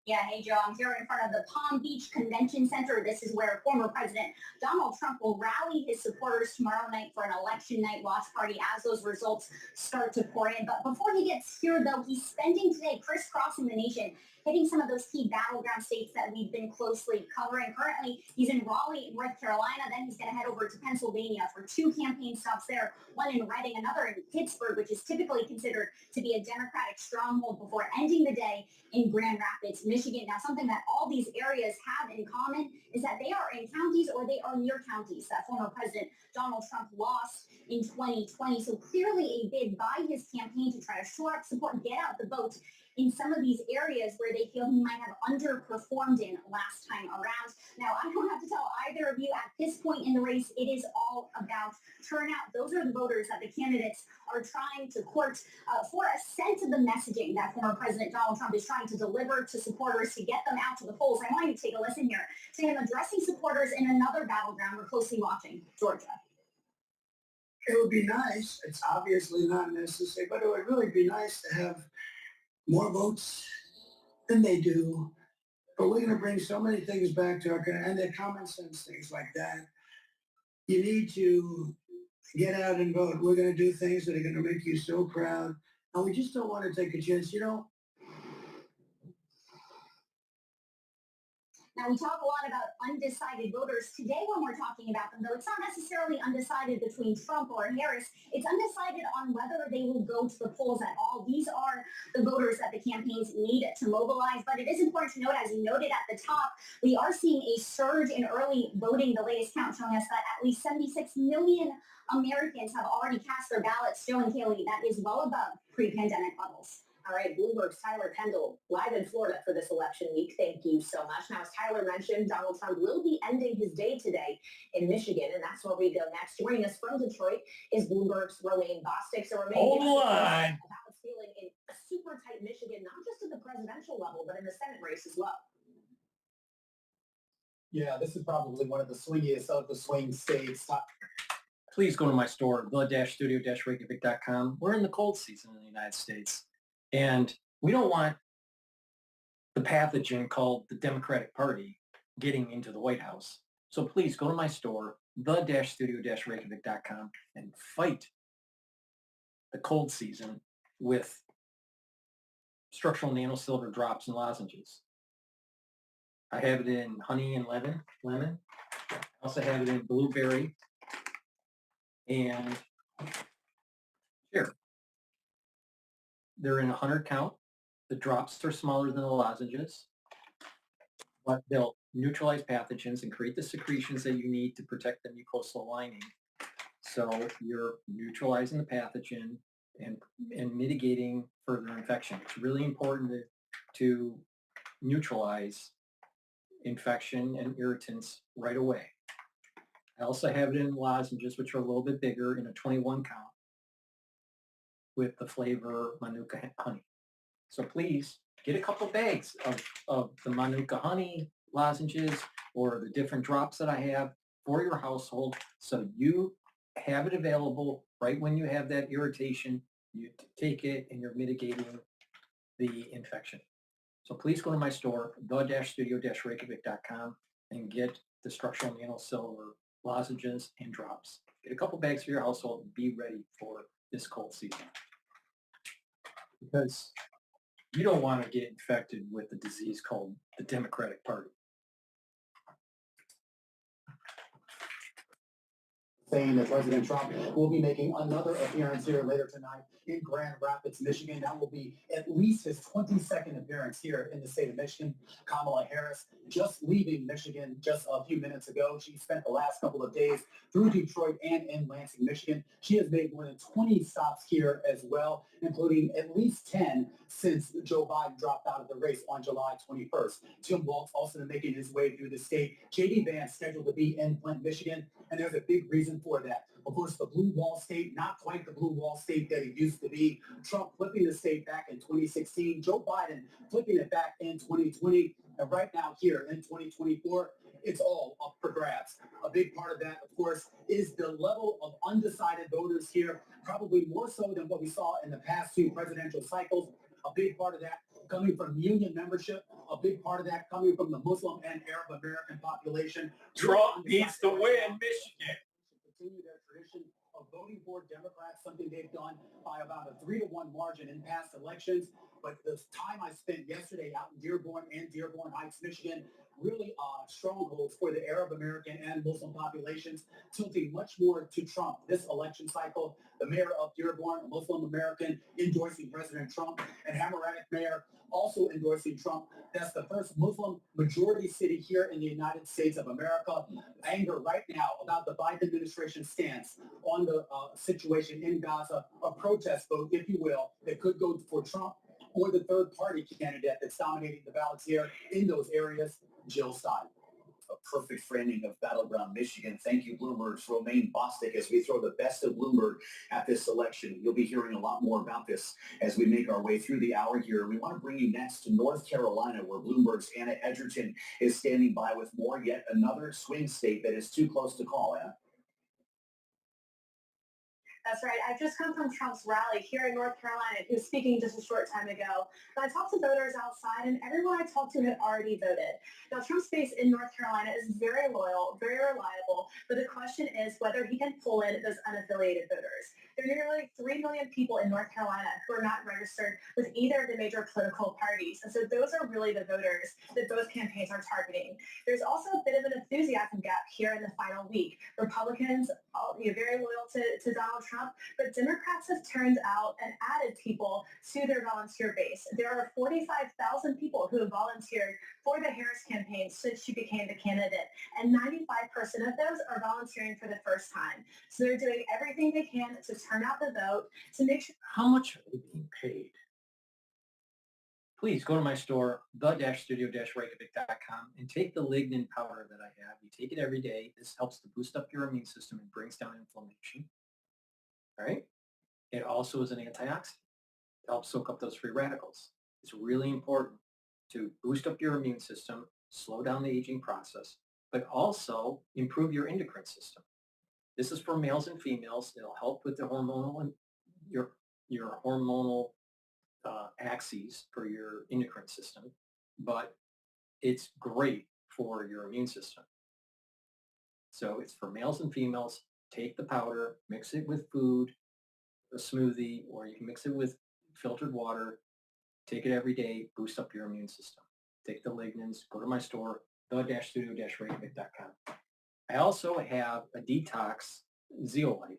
Yeah, hey, Joe, I'm here in front of the Palm Beach Convention Center. This is where former President Donald Trump will rally his supporters tomorrow night for an election night watch party as those results start to pour in. But before he gets here, though, he's spending today crisscrossing the nation, hitting some of those key battleground states that we've been closely covering. Currently, he's in Raleigh, North Carolina. Then he's going to head over to Pennsylvania for 2 campaign stops there, one in Reading, another in Pittsburgh, which is typically considered to be a Democratic stronghold, before ending the day in Grand Rapids, Michigan. Now, something that all these areas have in common is that they are in counties or they are near counties that former President Donald Trump lost in 2020. So clearly a bid by his campaign to try to shore up support and get out the vote in some of these areas where they feel he might have underperformed in last time around. Now, I don't have to tell either of you at this point in the race, it is all about turnout. Those are the voters that the candidates are trying to court for a sense of the messaging that former President Donald Trump is trying to deliver to supporters to get them out to the polls. I want you to take a listen here to him addressing supporters in another battleground we're closely watching, Georgia. It would be nice. It's obviously not necessary, but it would really be nice to have more votes than they do. But we're going to bring so many things back to our country, and they're common sense things like that. You need to get out and vote. We're going to do things that are going to make you so proud. And we just don't want to take a chance. You know, Now, we talk a lot about undecided voters. Today, when we're talking about them, though, it's not necessarily undecided between Trump or Harris. It's undecided on whether they will go to the polls at all. These are the voters that the campaigns need to mobilize. But it is important to note, as you noted at the top, we are seeing a surge in early voting. The latest count showing us that at least 76 million Americans have already cast their ballots. Joe and Kaylee, that is well above pre-pandemic levels. All right, Bloomberg's Tyler Kendall, live in Florida for this election week. Thank you so much. Now, as Tyler mentioned, Donald Trump will be ending his day today in Michigan, and that's where we go next. Joining us from Detroit is Bloomberg's Romaine Bostick. So, Romaine, Hold give us on. how it's feeling in a super tight Michigan, not just at the presidential level, but in the Senate race as well. Yeah, this is probably one of the swingiest of the swing states. Please go to my store, the-studio-reykjavik.com. We're in the cold season in the United States. And we don't want the pathogen called the Democratic Party getting into the White House. So please go to my store, the-studio-reykjavik.com, and fight the cold season with structural nanosilver drops and lozenges. I have it in honey and lemon. I also have it in blueberry and cherry. They're in 100 count. The drops are smaller than the lozenges, but they'll neutralize pathogens and create the secretions that you need to protect the mucosal lining. So you're neutralizing the pathogen and mitigating further infection. It's really important to neutralize infection and irritants right away. I also have it in lozenges, which are a little bit bigger, in a 21 count, with the flavor Manuka honey. So please get a couple bags of the Manuka honey lozenges or the different drops that I have for your household, so you have it available right when you have that irritation. You take it and you're mitigating the infection. So please go to my store, the-studio-reykjavik.com, and get the structural nanosilver lozenges and drops. Get a couple bags for your household and be ready for this cold season. Because you don't want to get infected with a disease called the Democratic Party. Saying that President Trump will be making another appearance here later tonight in Grand Rapids, Michigan. That will be at least his 22nd appearance here in the state of Michigan. Kamala Harris just leaving Michigan just a few minutes ago. She spent the last couple of days through Detroit and in Lansing, Michigan. She has made more than 20 stops here as well, including at least 10 since Joe Biden dropped out of the race on July 21st. Tim Walz also making his way through the state. J.D. Vance scheduled to be in Flint, Michigan, and there's a big reason for that. Of course, the blue wall state, not quite the blue wall state that it used to be. Trump flipping the state back in 2016, Joe Biden flipping it back in 2020, and right now here in 2024, it's all up for grabs. A big part of that, of course, is the level of undecided voters here, probably more so than what we saw in the past two presidential cycles. A big part of that coming from union membership, a big part of that coming from the Muslim and Arab American population. Trump needs to win Michigan. Continue their tradition of voting for Democrats, something they've done by about a 3-to-1 margin in past elections. But the time I spent yesterday out in Dearborn and Dearborn Heights, Michigan, really strongholds for the Arab American and Muslim populations, tilting much more to Trump this election cycle. The mayor of Dearborn, a Muslim American, endorsing President Trump, and Hammerattic mayor also endorsing Trump. That's the first Muslim majority city here in the United States of America. Anger right now about the Biden administration stance on the situation in Gaza, a protest vote, if you will, that could go for Trump or the third party candidate that's dominating the ballots here in those areas, Jill Stein. A perfect framing of Battleground Michigan. Thank you, Bloomberg's Romaine Bostic, as we throw the best of Bloomberg at this election. You'll be hearing a lot more about this as we make our way through the hour here. We want to bring you next to North Carolina, where Bloomberg's Anna Edgerton is standing by with more, yet another swing state that is too close to call, Anna. That's right. I've just come from Trump's rally here in North Carolina. He was speaking just a short time ago. And I talked to voters outside, and everyone I talked to had already voted. Now, Trump's base in North Carolina is very loyal, very reliable, but the question is whether he can pull in those unaffiliated voters. There are nearly 3 million people in North Carolina who are not registered with either of the major political parties. And so those are really the voters that both campaigns are targeting. There's also a bit of an enthusiasm gap here in the final week. Republicans, very loyal to Donald Trump, but Democrats have turned out and added people to their volunteer base. There are 45,000 people who have volunteered for the Harris campaign since she became the candidate, and 95% of those are volunteering for the first time. So they're doing everything they can to turn out the vote, to make sure. How much are they being paid? Please go to my store, the-studio-reykjavik.com, and take the lignin powder that I have. You take it every day. This helps to boost up your immune system and brings down inflammation. All right? It also is an antioxidant. It helps soak up those free radicals. It's really important to boost up your immune system, slow down the aging process, but also improve your endocrine system. This is for males and females. It'll help with the hormonal and your hormonal axes for your endocrine system, but it's great for your immune system. So it's for males and females. Take the powder, mix it with food, a smoothie, or you can mix it with filtered water. Take it every day, boost up your immune system. Take the lignins, go to my store, the-studio-reykjavik.com. I also have a detox zeolite.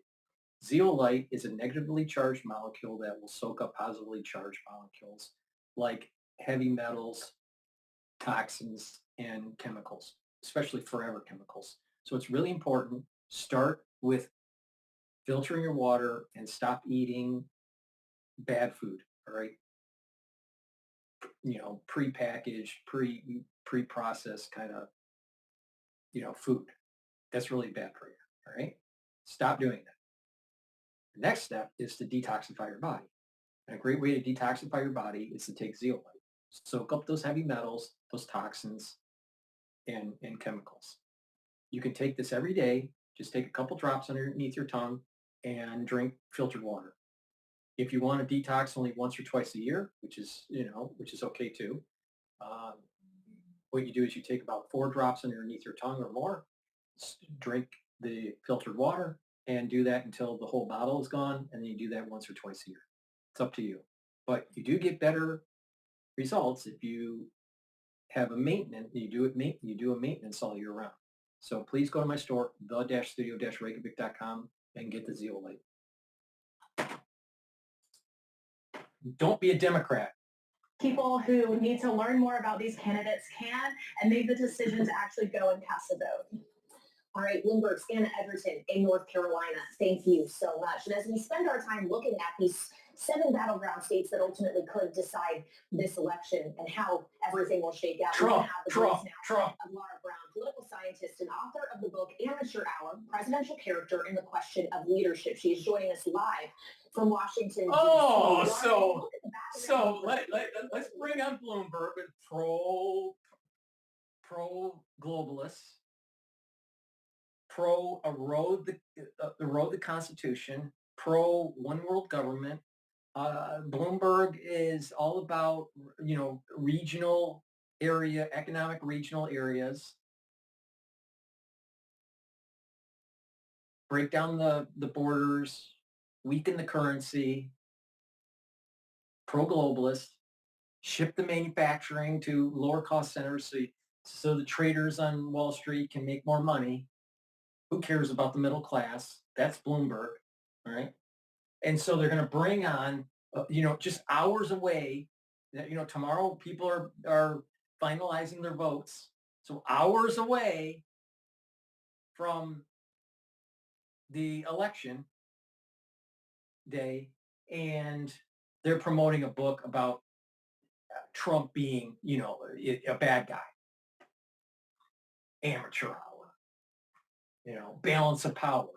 Zeolite is a negatively charged molecule that will soak up positively charged molecules like heavy metals, toxins, and chemicals, especially forever chemicals. So it's really important. Start with filtering your water and stop eating bad food, all right? Pre-packaged, pre-processed kind of, food. That's really bad for you, all right? Stop doing that. The next step is to detoxify your body. And a great way to detoxify your body is to take zeolite. Soak up those heavy metals, those toxins, and chemicals. You can take this every day Just take a couple drops underneath your tongue and drink filtered water. If you want to detox only once or twice a year, which is okay too, what you do is you take about 4 drops underneath your tongue or more, drink the filtered water, and do that until the whole bottle is gone, and then you do that once or twice a year. It's up to you. But you do get better results if you have a maintenance, you do a maintenance all year round. So please go to my store, the-studio-reykjavik.com, and get the zeolite. Don't be a Democrat. People who need to learn more about these candidates can and make the decision to actually go and cast a vote. All right, Bloomberg's Anna Edgerton in North Carolina. Thank you so much. And as we spend our time looking at these 7 battleground states that ultimately could decide this election and how everything will shake out, we're going to have the voice now of Laura Brown, political scientist and author of the book Amateur Hour, Presidential Character and the Question of Leadership. She is joining us live from Washington, D.C. Oh, so let's bring on Bloomberg with pro-globalists, pro-erode the Constitution, pro-one world government. Bloomberg is all about, economic regional areas. Break down the borders, weaken the currency, pro-globalist, ship the manufacturing to lower cost centers so the traders on Wall Street can make more money. Who cares about the middle class? That's Bloomberg, all right? And so they're going to bring on, just hours away. Tomorrow people are finalizing their votes. So hours away from the election day, and they're promoting a book about Trump being, a bad guy. Amateur hour, balance of power.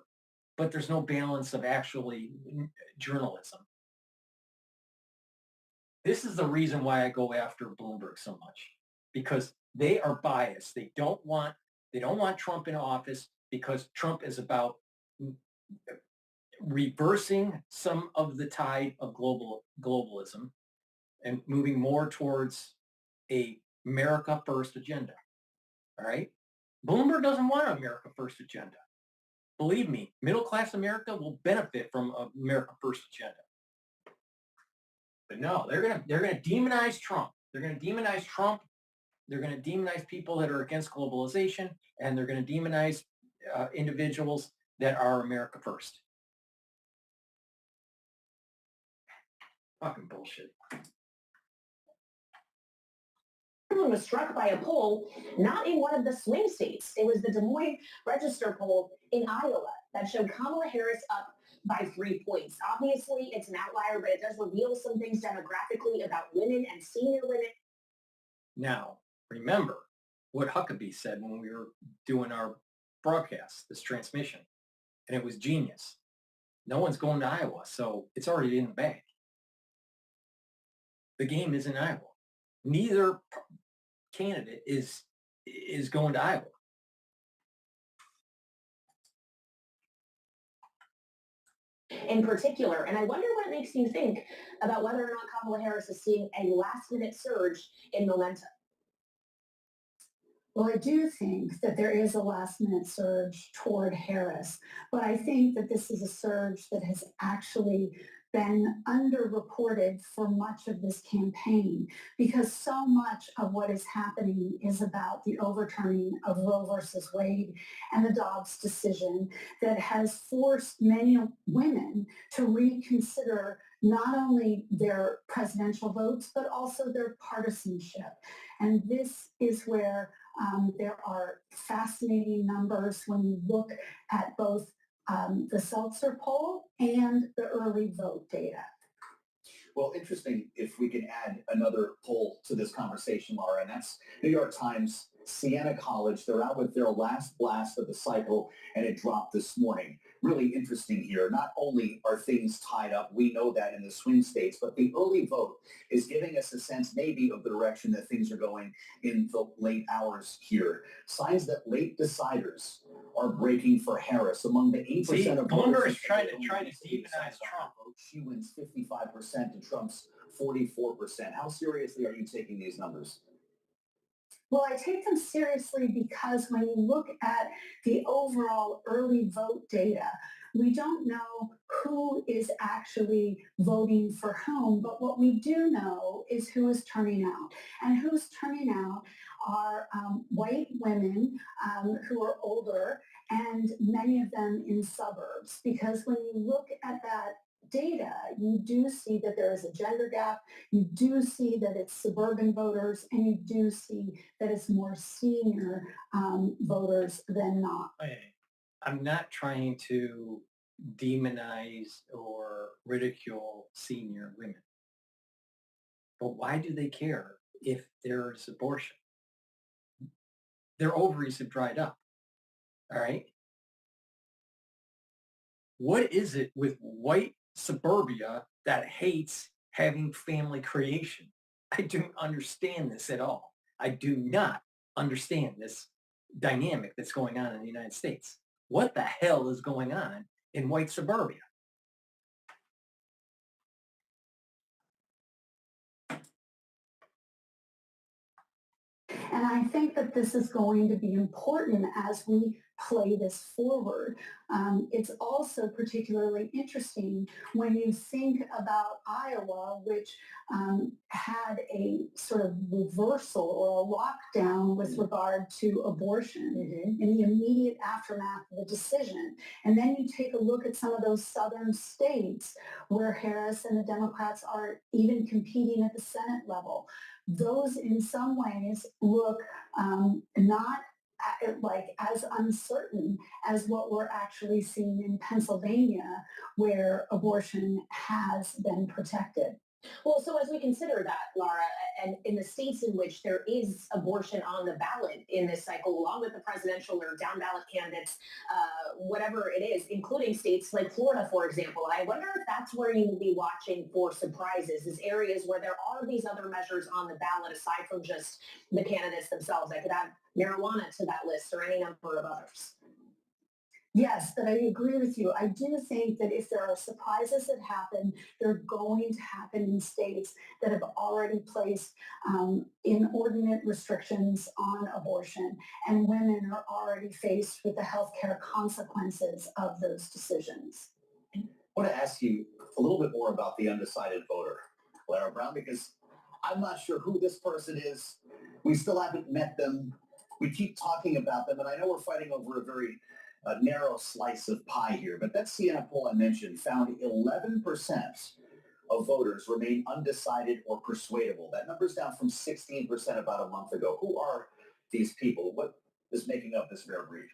But there's no balance of actually journalism. This is the reason why I go after Bloomberg so much, because they are biased. They don't want Trump in office because Trump is about reversing some of the tide of globalism and moving more towards a America First agenda. All right? Bloomberg doesn't want an America First agenda. Believe me, middle-class America will benefit from an America First agenda. But no, they're gonna demonize Trump. They're gonna demonize Trump. They're gonna demonize people that are against globalization, and they're gonna demonize individuals that are America First. Fucking bullshit. Everyone was struck by a poll not in one of the swing states. It was the Des Moines Register poll in Iowa that showed Kamala Harris up by 3 points. Obviously, it's an outlier, but it does reveal some things demographically about women and senior women. Now, remember what Huckabee said when we were doing our broadcast, this transmission, and it was genius. No one's going to Iowa, so it's already in the bag. The game is in Iowa. Neither candidate is going to Iowa. In particular, and I wonder what it makes you think about whether or not Kamala Harris is seeing a last-minute surge in momentum. Well, I do think that there is a last-minute surge toward Harris, but I think that this is a surge that has actually been underreported for much of this campaign, because so much of what is happening is about the overturning of Roe versus Wade and the Dobbs decision that has forced many women to reconsider not only their presidential votes, but also their partisanship. And this is where there are fascinating numbers when you look at both the Seltzer poll and the early vote data. Well, interesting if we can add another poll to this conversation, Laura, and that's New York Times, Siena College. They're out with their last blast of the cycle, and it dropped this morning. really interesting here. Not only are things tied up, we know that in the swing states, but the early vote is giving us a sense maybe of the direction that things are going in the late hours here. Signs that late deciders are breaking for Harris. Among the 8% of Bloomberg voters is trying to demonize Trump. She wins 55% to Trump's 44%. How seriously are you taking these numbers? Well, I take them seriously because when you look at the overall early vote data, we don't know who is actually voting for whom, but what we do know is who is turning out. And who's turning out are white women who are older, and many of them in suburbs. Because when you look at that data, you do see that there is a gender gap, you do see that it's suburban voters, and you do see that it's more senior voters than not. I'm not trying to demonize or ridicule senior women, but why do they care if there's abortion? Their ovaries have dried up, all right? What is it with white suburbia that hates having family creation? I don't understand this at all. I do not understand this dynamic that's going on in the United States. What the hell is going on in white suburbia? And I think that this is going to be important as we play this forward. It's also particularly interesting when you think about Iowa, which had a sort of reversal or a lockdown with regard to abortion in the immediate aftermath of the decision. And then you take a look at some of those southern states where Harris and the Democrats are even competing at the Senate level. Those in some ways look not like as uncertain as what we're actually seeing in Pennsylvania, where abortion has been protected. Well, so as we consider that, Laura, and in the states in which there is abortion on the ballot in this cycle, along with the presidential or down ballot candidates, whatever it is, including states like Florida, for example, I wonder if that's where you will be watching for surprises, is areas where there are these other measures on the ballot aside from just the candidates themselves. I could add marijuana to that list or any number of others. Yes, but I agree with you. I do think that if there are surprises that happen, they're going to happen in states that have already placed inordinate restrictions on abortion, and women are already faced with the healthcare consequences of those decisions. I want to ask you a little bit more about the undecided voter, Lara Brown, because I'm not sure who this person is. We still haven't met them. We keep talking about them, and I know we're fighting over a very narrow slice of pie here, but that Siena poll I mentioned found 11% of voters remain undecided or persuadable. That number's down from 16% about a month ago. Who are these people? What is making up this rare breed?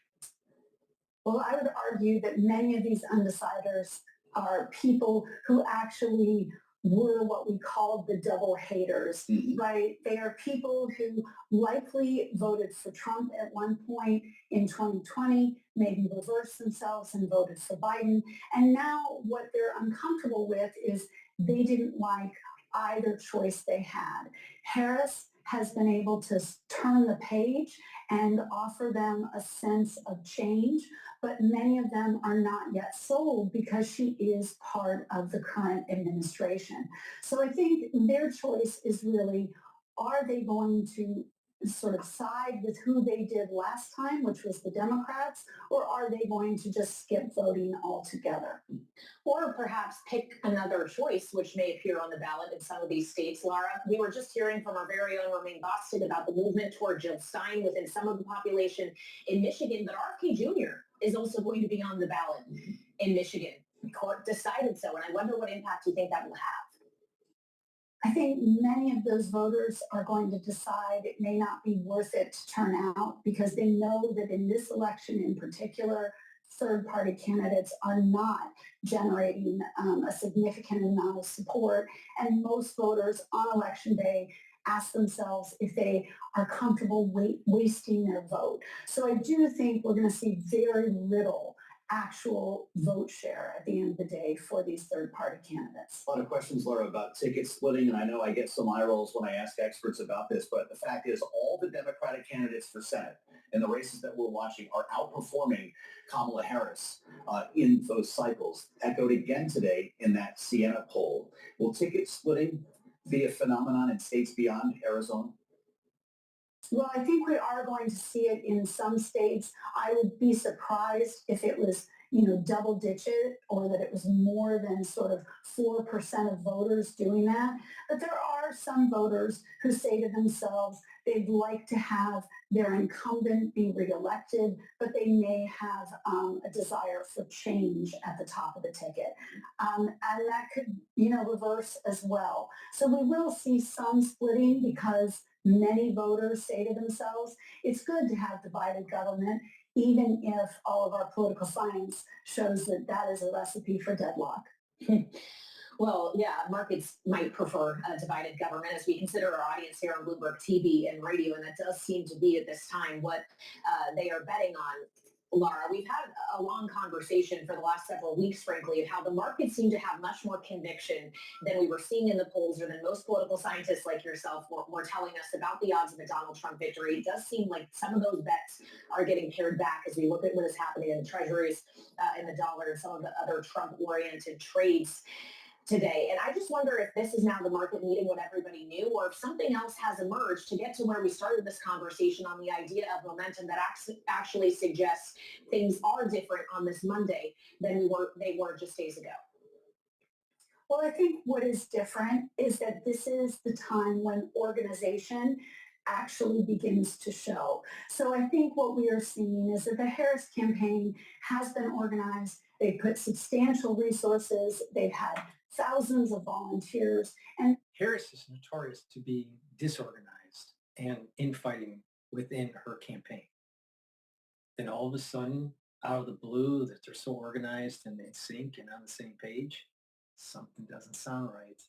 Well, I would argue that many of these undeciders are people who actually were what we called the double haters, right? They are people who likely voted for Trump at one point in 2020, maybe reversed themselves and voted for Biden. And now what they're uncomfortable with is they didn't like either choice they had. Harris has been able to turn the page and offer them a sense of change, but many of them are not yet sold because she is part of the current administration. So I think their choice is really, are they going to sort of side with who they did last time, which was the Democrats, or are they going to just skip voting altogether? Or perhaps pick another choice, which may appear on the ballot in some of these states. Laura, we were just hearing from our very own Romaine Boston about the movement toward Jill Stein within some of the population in Michigan, but RFK Jr. is also going to be on the ballot in Michigan. The court decided so, and I wonder what impact you think that will have. I think many of those voters are going to decide it may not be worth it to turn out because they know that in this election in particular, third-party candidates are not generating a significant amount of support. And most voters on election day ask themselves if they are comfortable wasting their vote. So I do think we're going to see very little actual vote share at the end of the day for these third-party candidates. A lot of questions, Laura, about ticket splitting, and I know I get some eye rolls when I ask experts about this, but the fact is all the Democratic candidates for Senate in the races that we're watching are outperforming Kamala Harris in those cycles. Echoed again today in that Siena poll. Will ticket splitting be a phenomenon in states beyond Arizona? Well, I think we are going to see it in some states. I would be surprised if it was, double digit or that it was more than sort of 4% of voters doing that. But there are some voters who say to themselves they'd like to have their incumbent be reelected, but they may have a desire for change at the top of the ticket. And that could, reverse as well. So we will see some splitting because many voters say to themselves, it's good to have divided government, even if all of our political science shows that that is a recipe for deadlock. Well, yeah, markets might prefer a divided government as we consider our audience here on Bloomberg TV and radio, and that does seem to be at this time what they are betting on. Laura, we've had a long conversation for the last several weeks, frankly, of how the markets seem to have much more conviction than we were seeing in the polls or than most political scientists like yourself were telling us about the odds of a Donald Trump victory. It does seem like some of those bets are getting pared back as we look at what is happening in treasuries and the dollar and some of the other Trump-oriented trades today. And I just wonder if this is now the market needing what everybody knew, or if something else has emerged to get to where we started this conversation on the idea of momentum that actually suggests things are different on this Monday than they were just days ago. Well, I think what is different is that this is the time when organization actually begins to show. So I think what we are seeing is that the Harris campaign has been organized. They've put substantial resources. They've had thousands of volunteers. And Harris is notorious to being disorganized and infighting within her campaign. Then all of a sudden, out of the blue, that they're so organized and in sync and on the same page, something doesn't sound right.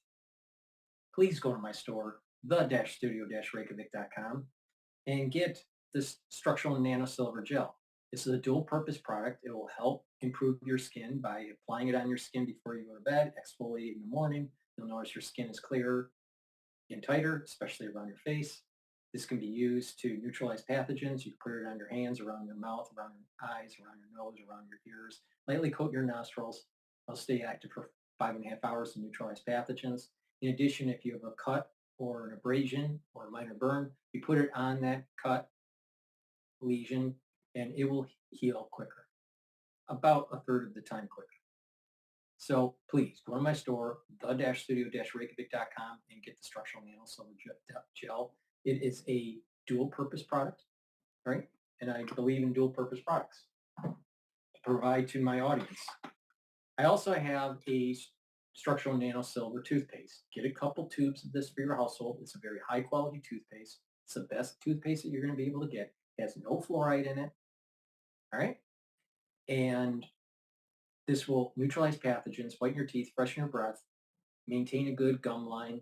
Please go to my store, the-studio-reykjavik.com, and get this structural nano silver gel. This is a dual-purpose product. It will help improve your skin by applying it on your skin before you go to bed, exfoliate in the morning. You'll notice your skin is clearer and tighter, especially around your face. This can be used to neutralize pathogens. You can put it on your hands, around your mouth, around your eyes, around your nose, around your ears. Lightly coat your nostrils. It'll stay active for 5.5 hours to neutralize pathogens. In addition, if you have a cut or an abrasion or a minor burn, you put it on that cut, lesion, and it will heal quicker, about a third of the time quicker. So please go to my store, the-studio-reykjavik.com, and get the structural nano silver gel. It is a dual-purpose product, right? And I believe in dual-purpose products to provide to my audience. I also have a structural nano silver toothpaste. Get a couple tubes of this for your household. It's a very high-quality toothpaste. It's the best toothpaste that you're going to be able to get. It has no fluoride in it. All right? And this will neutralize pathogens, whiten your teeth, freshen your breath, maintain a good gum line.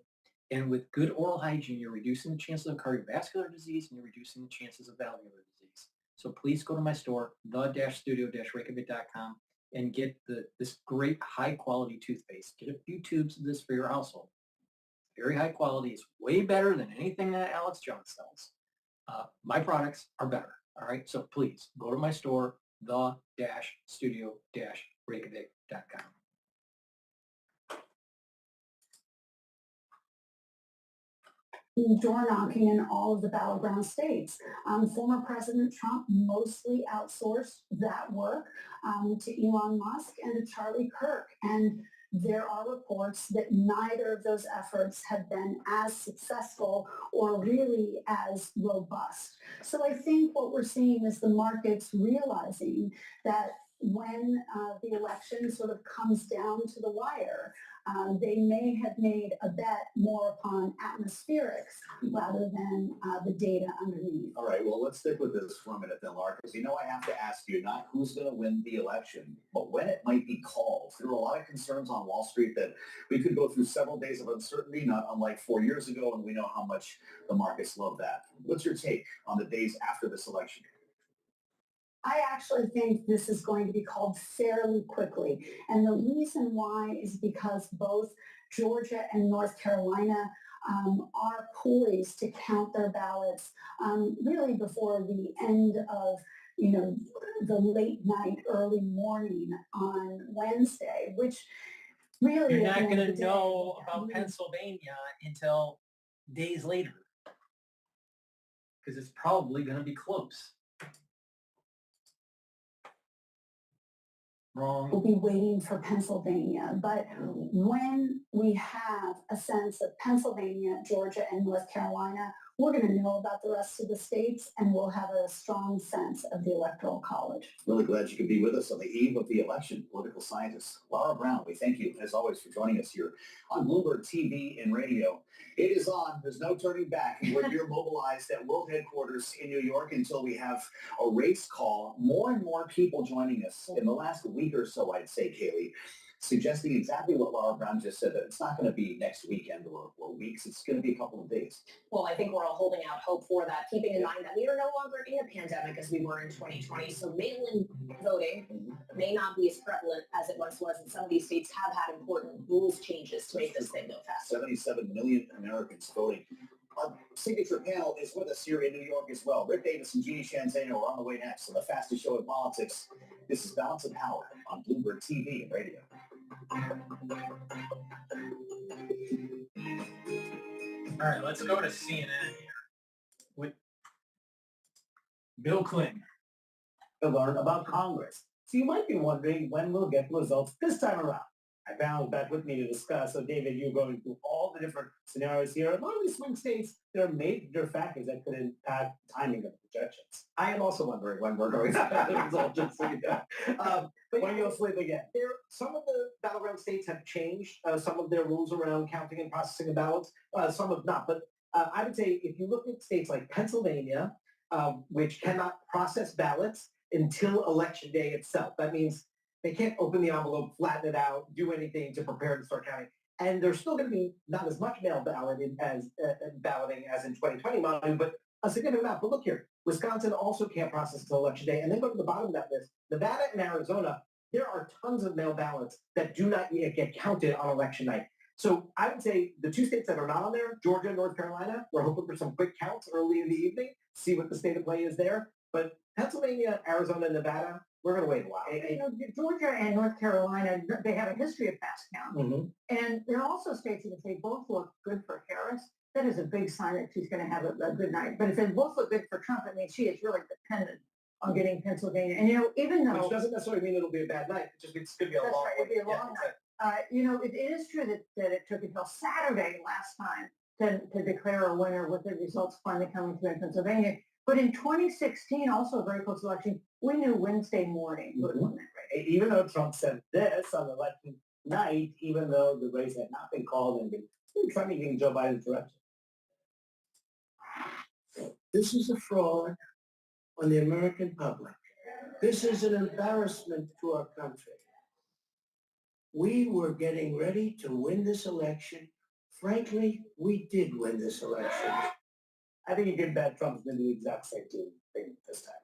And with good oral hygiene, you're reducing the chances of cardiovascular disease and you're reducing the chances of valvular disease. So please go to my store, the-studio-reykjavik.com, and get this great high-quality toothpaste. Get a few tubes of this for your household. Very high quality. It's way better than anything that Alex Jones sells. My products are better. All right. So please go to my store, the-studio-reykjavik.com. Door knocking in all of the battleground states. Former President Trump mostly outsourced that work to Elon Musk and to Charlie Kirk. And there are reports that neither of those efforts have been as successful or really as robust. So I think what we're seeing is the markets realizing that when the election sort of comes down to the wire, they may have made a bet more upon atmospherics rather than the data underneath. All right, well, let's stick with this for a minute then, Laura, because I have to ask you not who's going to win the election, but when it might be called. There are a lot of concerns on Wall Street that we could go through several days of uncertainty, not unlike 4 years ago, and we know how much the markets love that. What's your take on the days after this election? I actually think this is going to be called fairly quickly. And the reason why is because both Georgia and North Carolina are poised to count their ballots really before the end of the late night, early morning on Wednesday, which really You're at the not end going of to the know day, about Pennsylvania until days later, because it's probably going to be close. Wrong. We'll be waiting for Pennsylvania. But when we have a sense of Pennsylvania, Georgia, and North Carolina, we're going to know about the rest of the states, and we'll have a strong sense of the Electoral College. Really glad you could be with us on the eve of the election. Political scientist Laura Brown, we thank you, as always, for joining us here on Bloomberg TV and radio. It is on. There's no turning back. We're here mobilized at World Headquarters in New York until we have a race call. More and more people joining us in the last week or so, I'd say, Kaylee, suggesting exactly what Laura Brown just said, that it's not going to be next weekend or weeks. It's going to be a couple of days. Well, I think we're all holding out hope for that, keeping in mind that we are no longer in a pandemic as we were in 2020. So mail-in voting may not be as prevalent as it once was, and some of these states have had important rules changes to make this thing go faster. 77 million Americans voting. Our signature panel is with us here in New York as well. Rick Davis and Jeannie Shanzano are on the way next on the fastest show in politics. This is Balance of Power on Bloomberg TV and radio. All right, let's go to CNN here with Bill Clinton. To learn about Congress. So you might be wondering when we'll get results this time around. I found back with me to discuss. So David, you're going through all the different scenarios here. A lot of these swing states, there are major factors that could impact timing of projections. I am also wondering when we're going to get the results. Just so you know. But when you'll sleep again. Some of the battleground states have changed some of their rules around counting and processing of ballots. Some have not. But I would say if you look at states like Pennsylvania, which cannot process ballots until Election Day itself. That means they can't open the envelope, flatten it out, do anything to prepare to start counting. And there's still going to be not as much mail balloting as in 2020, but a significant amount. But look here, Wisconsin also can't process until Election Day. And then go to the bottom of that list. Nevada and Arizona, there are tons of mail ballots that do not yet get counted on Election night. So I would say the two states that are not on there, Georgia and North Carolina, we're hoping for some quick counts early in the evening, see what the state of play is there. But Pennsylvania, Arizona, and Nevada, we're going to wait a while. Georgia and North Carolina, they have a history of fast count. And there are also states that if they both look good for Harris, that is a big sign that she's going to have a good night. But if they both look good for Trump, it means she is really dependent on getting Pennsylvania. And, even though... Which doesn't necessarily mean it'll be a bad night. It just means it's going to be a long night. It'll be a long night. It is true that it took until Saturday last time to declare a winner with the results finally coming through in Pennsylvania. But in 2016, also a very close election, we knew Wednesday morning who had won that race. Even though Trump said this on election night, even though the race had not been called and been trending in Joe Biden's direction. This is a fraud on the American public. This is an embarrassment to our country. We were getting ready to win this election. Frankly, we did win this election. I think you can bet Trump's going to do the exact same thing this time.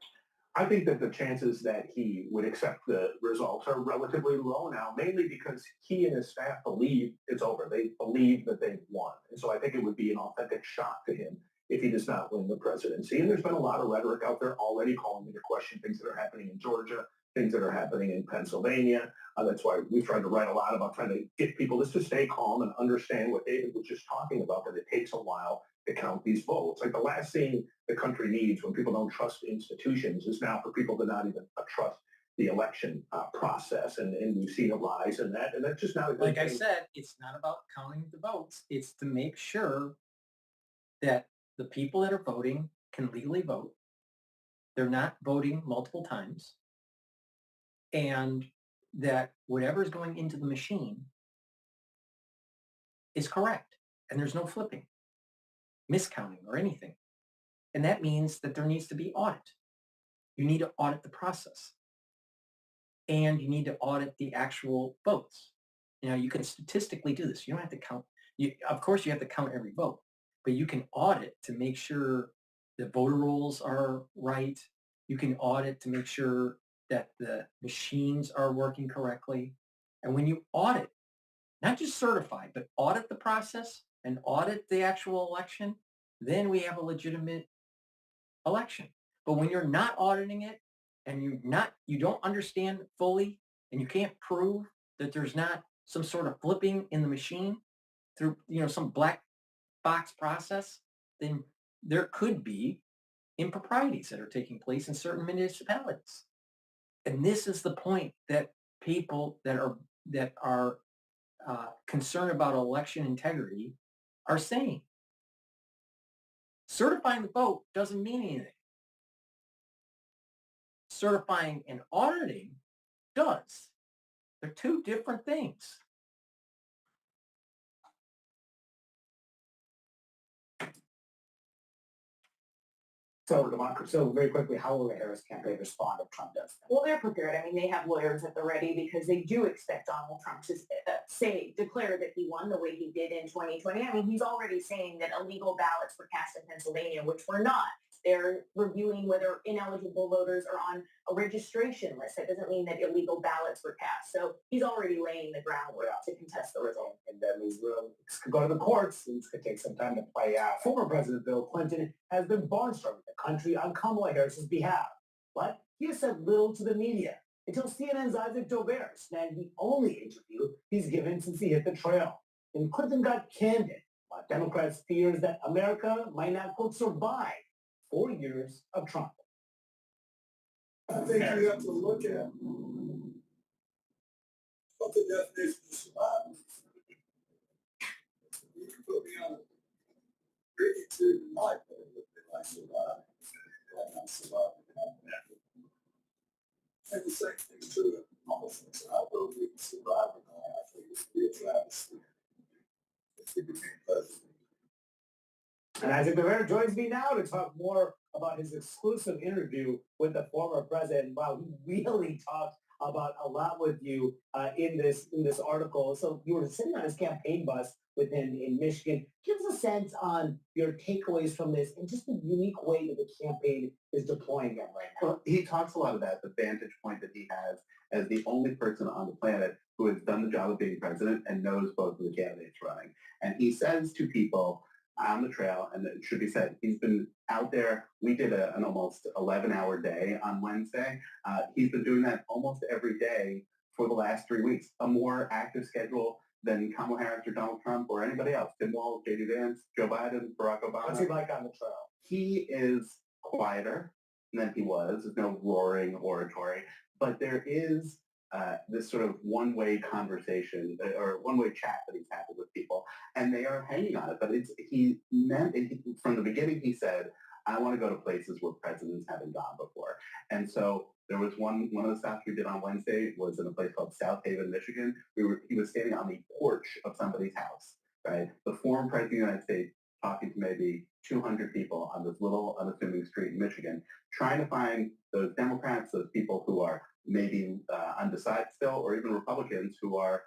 I think that the chances that he would accept the results are relatively low now, mainly because he and his staff believe it's over. They believe that they've won. And so I think it would be an authentic shock to him if he does not win the presidency. And there's been a lot of rhetoric out there already calling into question things that are happening in Georgia, things that are happening in Pennsylvania. That's why we've tried to write a lot about trying to get people just to stay calm and understand what David was just talking about, that it takes a while to count these votes. Like the last thing the country needs when people don't trust institutions is now for people to not even trust the election process. And we've seen a rise in that. And that's just not a good Like thing. I said, it's not about counting the votes. It's to make sure that the people that are voting can legally vote. They're not voting multiple times. And that whatever is going into the machine is correct. And there's no flipping, miscounting, or anything. And that means that there needs to be audit. You need to audit the process. And you need to audit the actual votes. You can statistically do this. You don't have to count. Of course, you have to count every vote. But you can audit to make sure the voter rolls are right, You can audit to make sure that the machines are working correctly. And when you audit, not just certify, but audit the process and audit the actual election, then we have a legitimate election. But when you're not auditing it and you don't understand fully and you can't prove that there's not some sort of flipping in the machine through, some black box process, then there could be improprieties that are taking place in certain municipalities. And this is the point that people that are concerned about election integrity are saying. Certifying the vote doesn't mean anything. Certifying and auditing does. They're two different things. So very quickly, how will the Harris campaign respond if Trump does that? Well, they're prepared. I mean, they have lawyers at the ready because they do expect Donald Trump to declare that he won the way he did in 2020. I mean, he's already saying that illegal ballots were cast in Pennsylvania, which were not. They're reviewing whether ineligible voters are on a registration list. That doesn't mean that illegal ballots were cast. So he's already laying the groundwork to contest the result. And that means this could go to the courts, and it's going to take some time to play out. Former President Bill Clinton has been barnstorming the country on Kamala Harris's behalf. But he has said little to the media until CNN's Isaac Dover snagged the only interview he's given since he hit the trail. And Clinton got candid about Democrats' fears that America might not, quote, survive 4 years of Trump. I think you have to look at what the definition of survival is. You can put me on a pretty to tonight, but it would be like survive. Like I'm surviving. And the same thing's true of almost things. I will be surviving. I think it's be a travesty if he became president. And Isaac Dover joins me now to talk more about his exclusive interview with the former president. Wow, he really talked about a lot with you in this article. So you were sitting on his campaign bus with him in Michigan. Give us a sense on your takeaways from this and just the unique way that the campaign is deploying them right now. Well, he talks a lot about the vantage point that he has as the only person on the planet who has done the job of being president and knows both of the candidates running. And he says to people on the trail, and it should be said, he's been out there. We did an almost 11-hour day on Wednesday. He's been doing that almost every day for the last 3 weeks, a more active schedule than Kamala Harris or Donald Trump or anybody else. Tim Walz, J.D. Vance, Joe Biden, Barack Obama. What's he like on the trail? He is quieter than he was. There's no roaring oratory, but there is this sort of one-way conversation or one-way chat that he's having with people, and they are hanging on it. But from the beginning, he said, I want to go to places where presidents haven't gone before. And so there was one of the stops we did on Wednesday was in a place called South Haven, Michigan. He was standing on the porch of somebody's house, right? The former president of the United States talking to maybe 200 people on this little unassuming street in Michigan, trying to find those Democrats, those people who are maybe undecided still, or even Republicans who are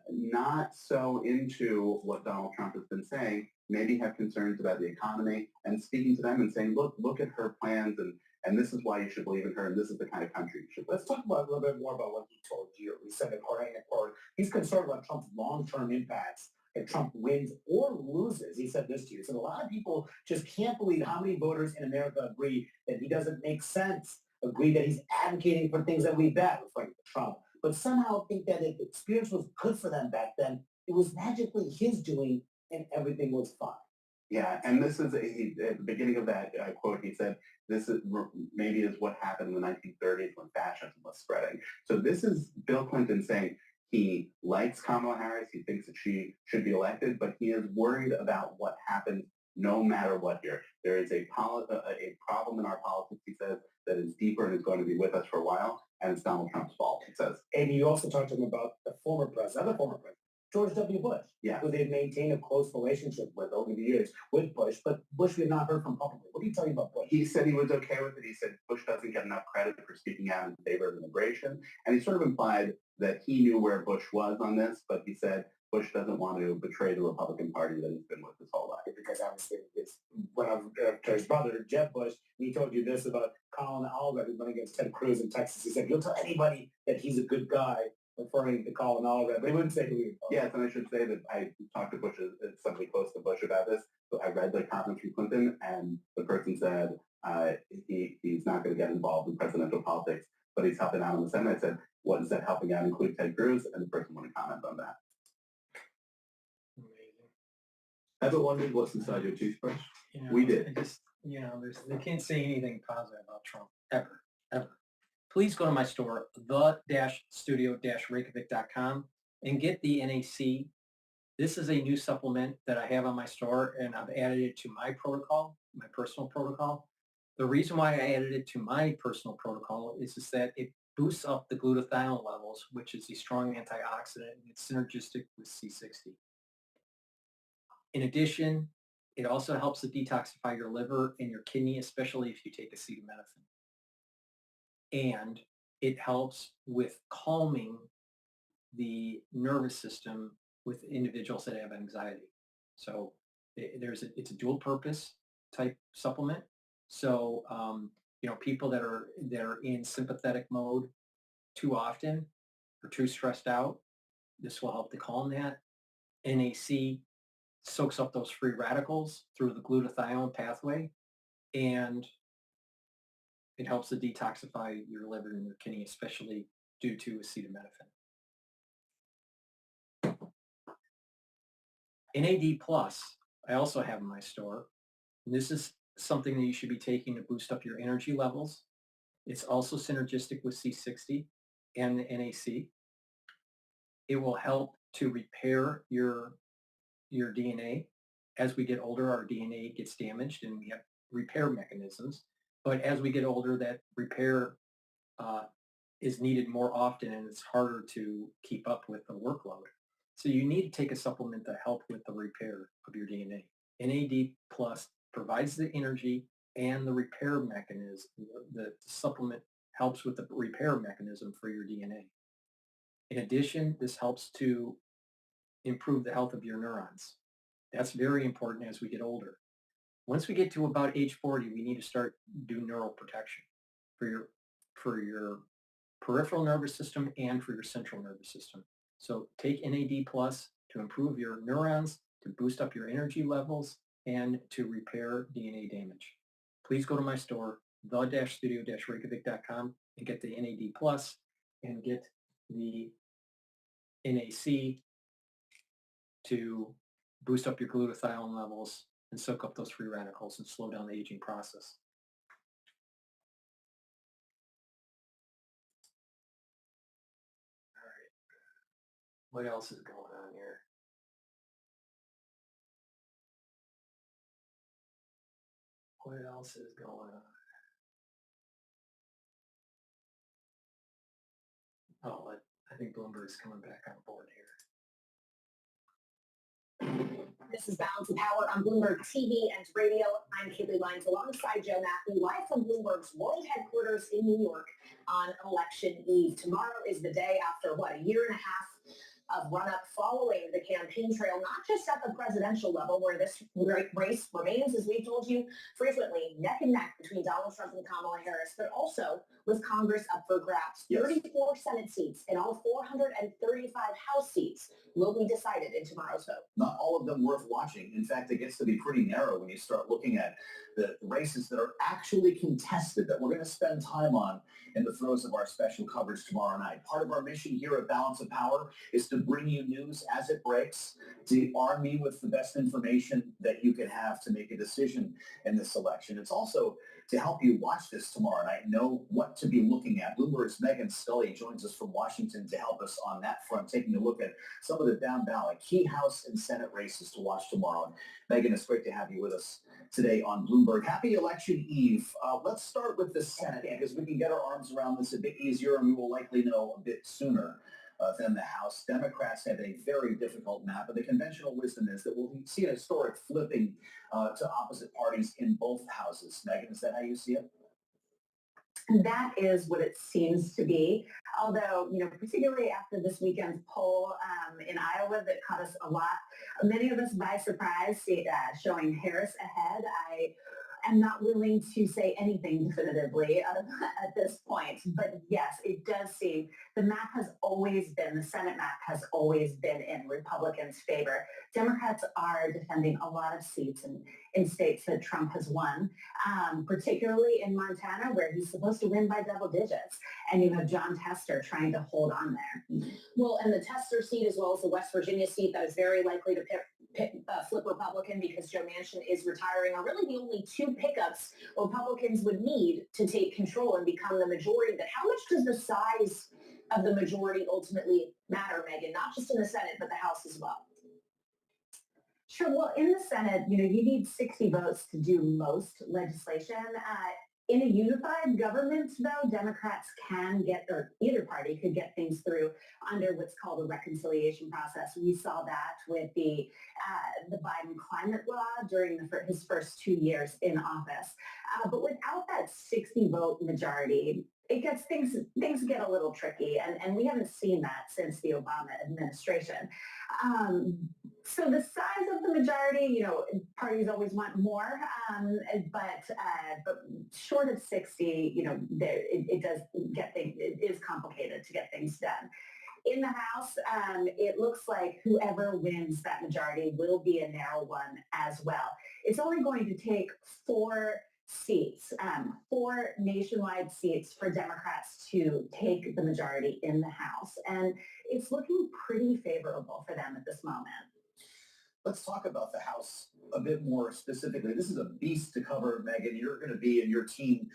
not so into what Donald Trump has been saying, maybe have concerns about the economy, and speaking to them and saying, look at her plans, and this is why you should believe in her, and this is the kind of country you should live in. Let's talk about a little bit more about what he told you. He said in court, he's concerned about Trump's long-term impacts if Trump wins or loses. He said this to you. So a lot of people just can't believe how many voters in America agree that he doesn't make sense, agree that he's advocating for things that we bet, referring to Trump, but somehow think that if the experience was good for them back then, it was magically his doing and everything was fine. Yeah, and this is at the beginning of that quote, he said, this is maybe is what happened in the 1930s when fascism was spreading. So this is Bill Clinton saying he likes Kamala Harris, he thinks that she should be elected, but he is worried about what happens no matter what here. There is a problem in our politics, he says, that is deeper and is going to be with us for a while, and it's Donald Trump's fault, he says. And you also talked to him about the former president, George W. Bush, who they've maintained a close relationship with over the years with Bush, but Bush we have not heard from publicly. What do you tell you about Bush? He said he was okay with it. He said Bush doesn't get enough credit for speaking out in favor of immigration, and he sort of implied that he knew where Bush was on this, but he said Bush doesn't want to betray the Republican Party that he's been with his whole life. Because obviously it's one of his brother, Jeb Bush, he told you this about Colin Allred, who went against Ted Cruz in Texas. He said, you'll tell anybody that he's a good guy, referring to Colin Allred. They wouldn't say who he was. Yes, and I should say that I talked to Bush, somebody close to Bush about this. So I read the comments from Clinton, and the person said he's not going to get involved in presidential politics, but he's helping out in the Senate. I said, what does that helping out include Ted Cruz? And the person wouldn't comment on that. Ever wondered what's inside your toothbrush? We did. They can't say anything positive about Trump, ever. Please go to my store, the-studio-reykjavik.com, and get the NAC. This is a new supplement that I have on my store, and I've added it to my protocol, my personal protocol. The reason why I added it to my personal protocol is that it boosts up the glutathione levels, which is a strong antioxidant, and it's synergistic with C60. In addition, it also helps to detoxify your liver and your kidney, especially if you take acetaminophen. And it helps with calming the nervous system with individuals that have anxiety. So it's a dual purpose type supplement. So, people that are in sympathetic mode too often or too stressed out, this will help to calm that. NAC soaks up those free radicals through the glutathione pathway, and it helps to detoxify your liver and your kidney, especially due to acetaminophen. NAD Plus, I also have in my store. And this is something that you should be taking to boost up your energy levels. It's also synergistic with C60 and the NAC. It will help to repair your DNA. As we get older, our DNA gets damaged and we have repair mechanisms. But as we get older, that repair is needed more often, and it's harder to keep up with the workload. So you need to take a supplement to help with the repair of your DNA. NAD Plus provides the energy and the repair mechanism. The supplement helps with the repair mechanism for your DNA. In addition, this helps to improve the health of your neurons. That's very important as we get older. Once we get to about age 40, we need to start doing neural protection for your peripheral nervous system and for your central nervous system. So take NAD Plus to improve your neurons, to boost up your energy levels, and to repair DNA damage. Please go to my store, the-studio-reykjavik.com, and get the NAD Plus and get the NAC to boost up your glutathione levels and soak up those free radicals and slow down the aging process. All right. What else is going on here? What else is going on? Oh, I think Bloomberg's coming back on board here. This is Balance of Power on Bloomberg TV and radio. I'm Kaylee Lyons alongside Joe Matthew, live from Bloomberg's world headquarters in New York on election eve. Tomorrow is the day after, a year and a half of run-up following the campaign trail, not just at the presidential level, where this race remains, as we've told you, frequently neck and neck between Donald Trump and Kamala Harris, but also with Congress up for grabs. Yes. 34 Senate seats and all 435 House seats will be decided in tomorrow's vote. Not all of them worth watching. In fact, it gets to be pretty narrow when you start looking at the races that are actually contested that we're going to spend time on in the throes of our special coverage tomorrow night. Part of our mission here at Balance of Power is to bring you news as it breaks, to arm you with the best information that you can have to make a decision in this election. It's also to help you watch this tomorrow night, know what to be looking at. Bloomberg's Megan Scully joins us from Washington to help us on that front, taking a look at some of the down ballot key House and Senate races to watch tomorrow. And Megan, it's great to have you with us today on Bloomberg. Happy election eve. Let's start with the Senate because we can get our arms around this a bit easier and we will likely know a bit sooner than the House. Democrats have a very difficult map, but the conventional wisdom is that we'll see a historic flipping to opposite parties in both houses. Megan, is that how you see it? That is what it seems to be. Although, particularly after this weekend's poll in Iowa that caught us many of us by surprise, showing Harris ahead, I am not willing to say anything definitively at this point. But yes, it does seem the Senate map has always been in Republicans' favor. Democrats are defending a lot of seats in states that Trump has won, particularly in Montana, where he's supposed to win by double digits. And you have John Tester trying to hold on there. Well, and the Tester seat, as well as the West Virginia seat, that is very likely to flip Republican because Joe Manchin is retiring, are really the only two pickups Republicans would need to take control and become the majority. But how much does the size of the majority ultimately matter, Megan? Not just in the Senate, but the House as well. Sure. Well, in the Senate, you need 60 votes to do most legislation. In a unified government, though, Democrats or either party could get things through under what's called a reconciliation process. We saw that with the Biden climate law during his first 2 years in office. But without that 60-vote majority, things get a little tricky, and we haven't seen that since the Obama administration. So the size of the majority, parties always want more, but short of 60, it is complicated to get things done. In the House, it looks like whoever wins that majority will be a narrow one as well. It's only going to take 4 nationwide seats for Democrats to take the majority in the House. And it's looking pretty favorable for them at this moment. Let's talk about the House a bit more specifically. This is a beast to cover, Megan. You're going to be and your team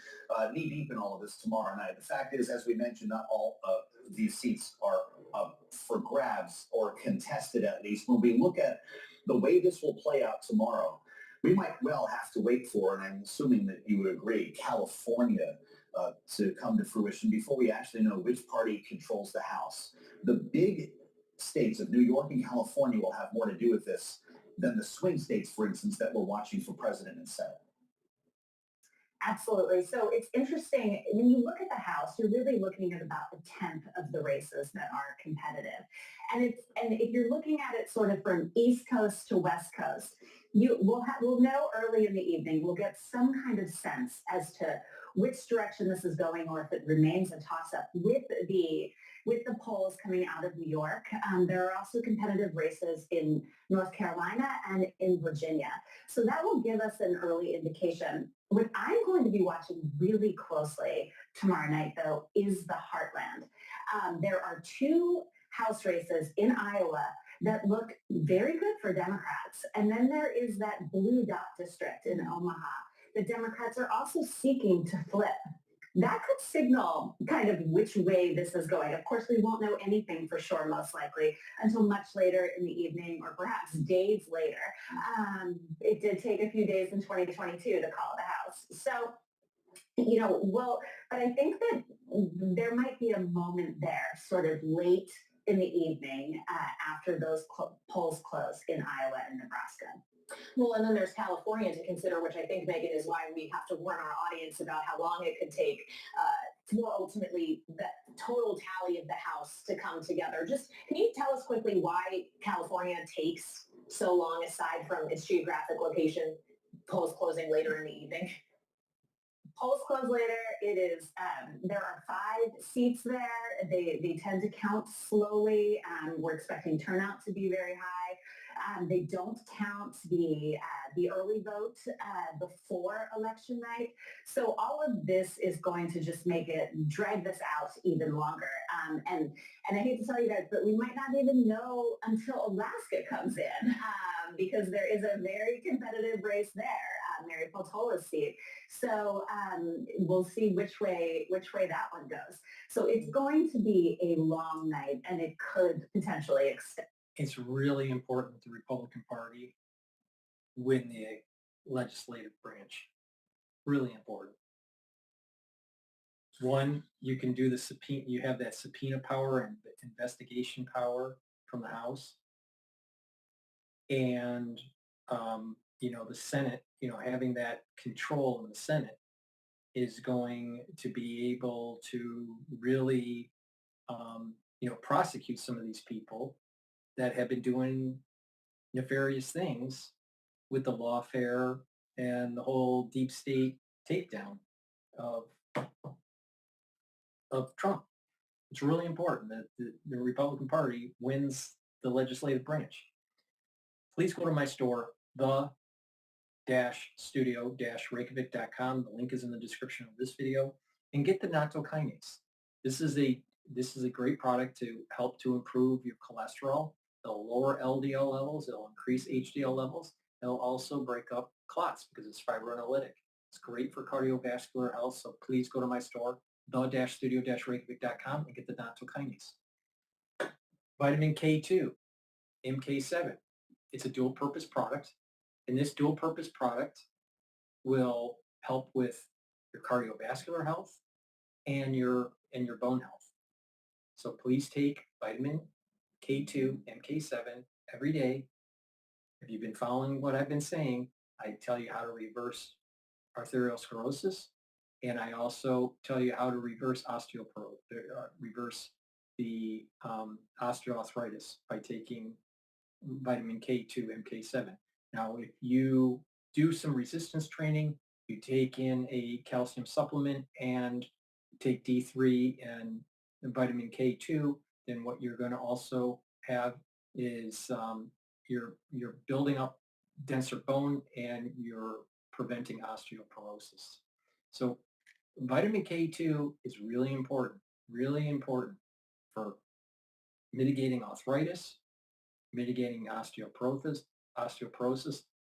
knee deep in all of this tomorrow night. The fact is, as we mentioned, not all of these seats are up for grabs or contested at least. When we look at the way this will play out tomorrow, we might well have to wait for, and I'm assuming that you would agree, California to come to fruition before we actually know which party controls the House. The big states of New York and California will have more to do with this than the swing states, for instance, that we're watching for president and Senate. Absolutely. So it's interesting. When you look at the House, you're really looking at about a tenth of the races that are competitive. And if you're looking at it sort of from East Coast to West Coast, we'll know early in the evening. We'll get some kind of sense as to which direction this is going, or if it remains a toss-up with the polls coming out of New York. There are also competitive races in North Carolina and in Virginia. So that will give us an early indication. What I'm going to be watching really closely tomorrow night, though, is the heartland. There are 2 House races in Iowa that look very good for Democrats. And then there is that blue dot district in Omaha that Democrats are also seeking to flip. That could signal kind of which way this is going. Of course, we won't know anything for sure, most likely, until much later in the evening or perhaps days later. It did take a few days in 2022 to call the House. So, but I think that there might be a moment there, sort of late in the evening after those polls close in Iowa and Nebraska. Well, and then there's California to consider, which I think, Megan, is why we have to warn our audience about how long it could take for ultimately the total tally of the House to come together. Just can you tell us quickly why California takes so long, aside from its geographic location, polls closing later in the evening? Polls close later. It is, there are 5 seats there. They tend to count slowly. We're expecting turnout to be very high. They don't count the early vote before election night. So all of this is going to just drag this out even longer. And I hate to tell you guys, but we might not even know until Alaska comes in because there is a very competitive race there, Mary Peltola's seat. So we'll see which way that one goes. So it's going to be a long night, and it could potentially extend. It's really important that the Republican Party win the legislative branch. Really important. One, you can do the subpoena. You have that subpoena power and investigation power from the House, and the Senate. Having that control in the Senate is going to be able to really, prosecute some of these people that have been doing nefarious things with the lawfare and the whole deep state takedown of Trump. It's really important that the Republican Party wins the legislative branch. Please go to my store, the-studio-reykjavik.com. The link is in the description of this video, and get the nattokinase. This is a great product to help to improve your cholesterol. It'll lower LDL levels. It'll increase HDL levels. It'll also break up clots because it's fibrinolytic. It's great for cardiovascular health, so please go to my store, the-studio-reykjavik.com, and get the nattokinase. Vitamin K2, MK7. It's a dual-purpose product, and this dual-purpose product will help with your cardiovascular health and your bone health. So please take vitamin K2, MK7 every day. If you've been following what I've been saying, I tell you how to reverse arteriosclerosis, and I also tell you how to reverse the osteoarthritis by taking vitamin K2, MK7. Now, if you do some resistance training, you take in a calcium supplement and take D3 and vitamin K2, then what you're going to also have is you're building up denser bone and you're preventing osteoporosis. So vitamin K2 is really important for mitigating arthritis, mitigating osteoporosis,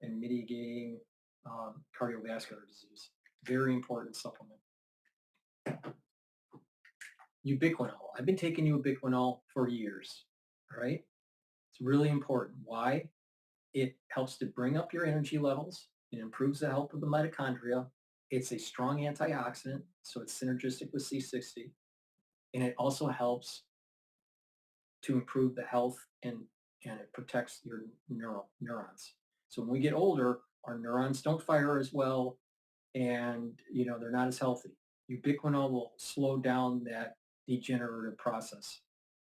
and mitigating cardiovascular disease. Very important supplement. Ubiquinol. I've been taking ubiquinol for years, all right? It's really important. Why? It helps to bring up your energy levels. It improves the health of the mitochondria. It's a strong antioxidant, so it's synergistic with C60. And it also helps to improve the health and it protects your neurons. So when we get older, our neurons don't fire as well, and they're not as healthy. Ubiquinol will slow down that degenerative process.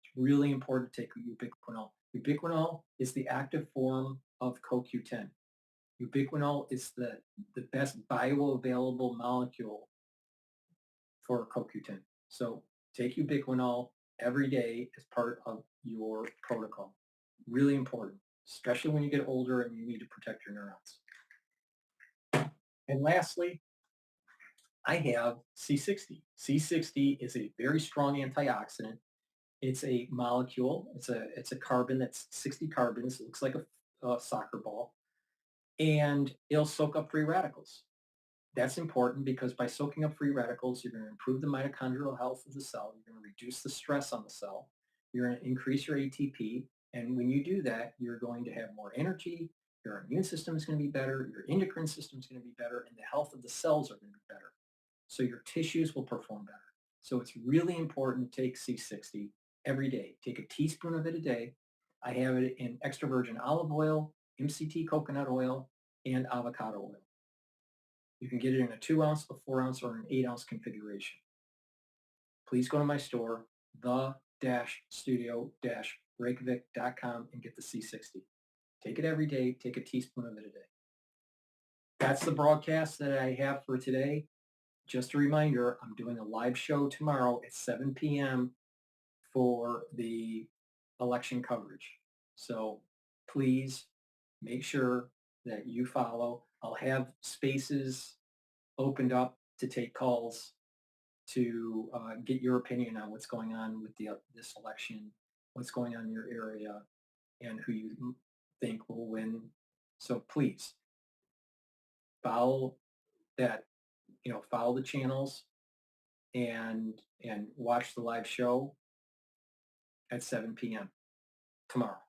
It's really important to take ubiquinol. Ubiquinol is the active form of CoQ10. Ubiquinol is the best bioavailable molecule for CoQ10. So take ubiquinol every day as part of your protocol. Really important, especially when you get older and you need to protect your neurons. And lastly, I have C60. C60 is a very strong antioxidant. It's a molecule. It's a carbon that's 60 carbons. It looks like a soccer ball. And it'll soak up free radicals. That's important because by soaking up free radicals, you're going to improve the mitochondrial health of the cell. You're going to reduce the stress on the cell. You're going to increase your ATP. And when you do that, you're going to have more energy. Your immune system is going to be better. Your endocrine system is going to be better. And the health of the cells are going to be better. So your tissues will perform better. So it's really important to take C60 every day. Take a teaspoon of it a day. I have it in extra virgin olive oil, MCT coconut oil, and avocado oil. You can get it in a 2-ounce, a 4-ounce, or an 8-ounce configuration. Please go to my store, the-studio-reykjavik.com, and get the C60. Take it every day. Take a teaspoon of it a day. That's the broadcast that I have for today. Just a reminder, I'm doing a live show tomorrow at 7 p.m. for the election coverage. So please make sure that you follow. I'll have spaces opened up to take calls to get your opinion on what's going on with this election, what's going on in your area, and who you think will win. So please follow that, follow the channels and watch the live show at 7 p.m. tomorrow.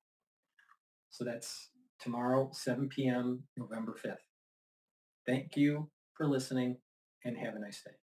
So that's tomorrow, 7 p.m., November 5th. Thank you for listening and have a nice day.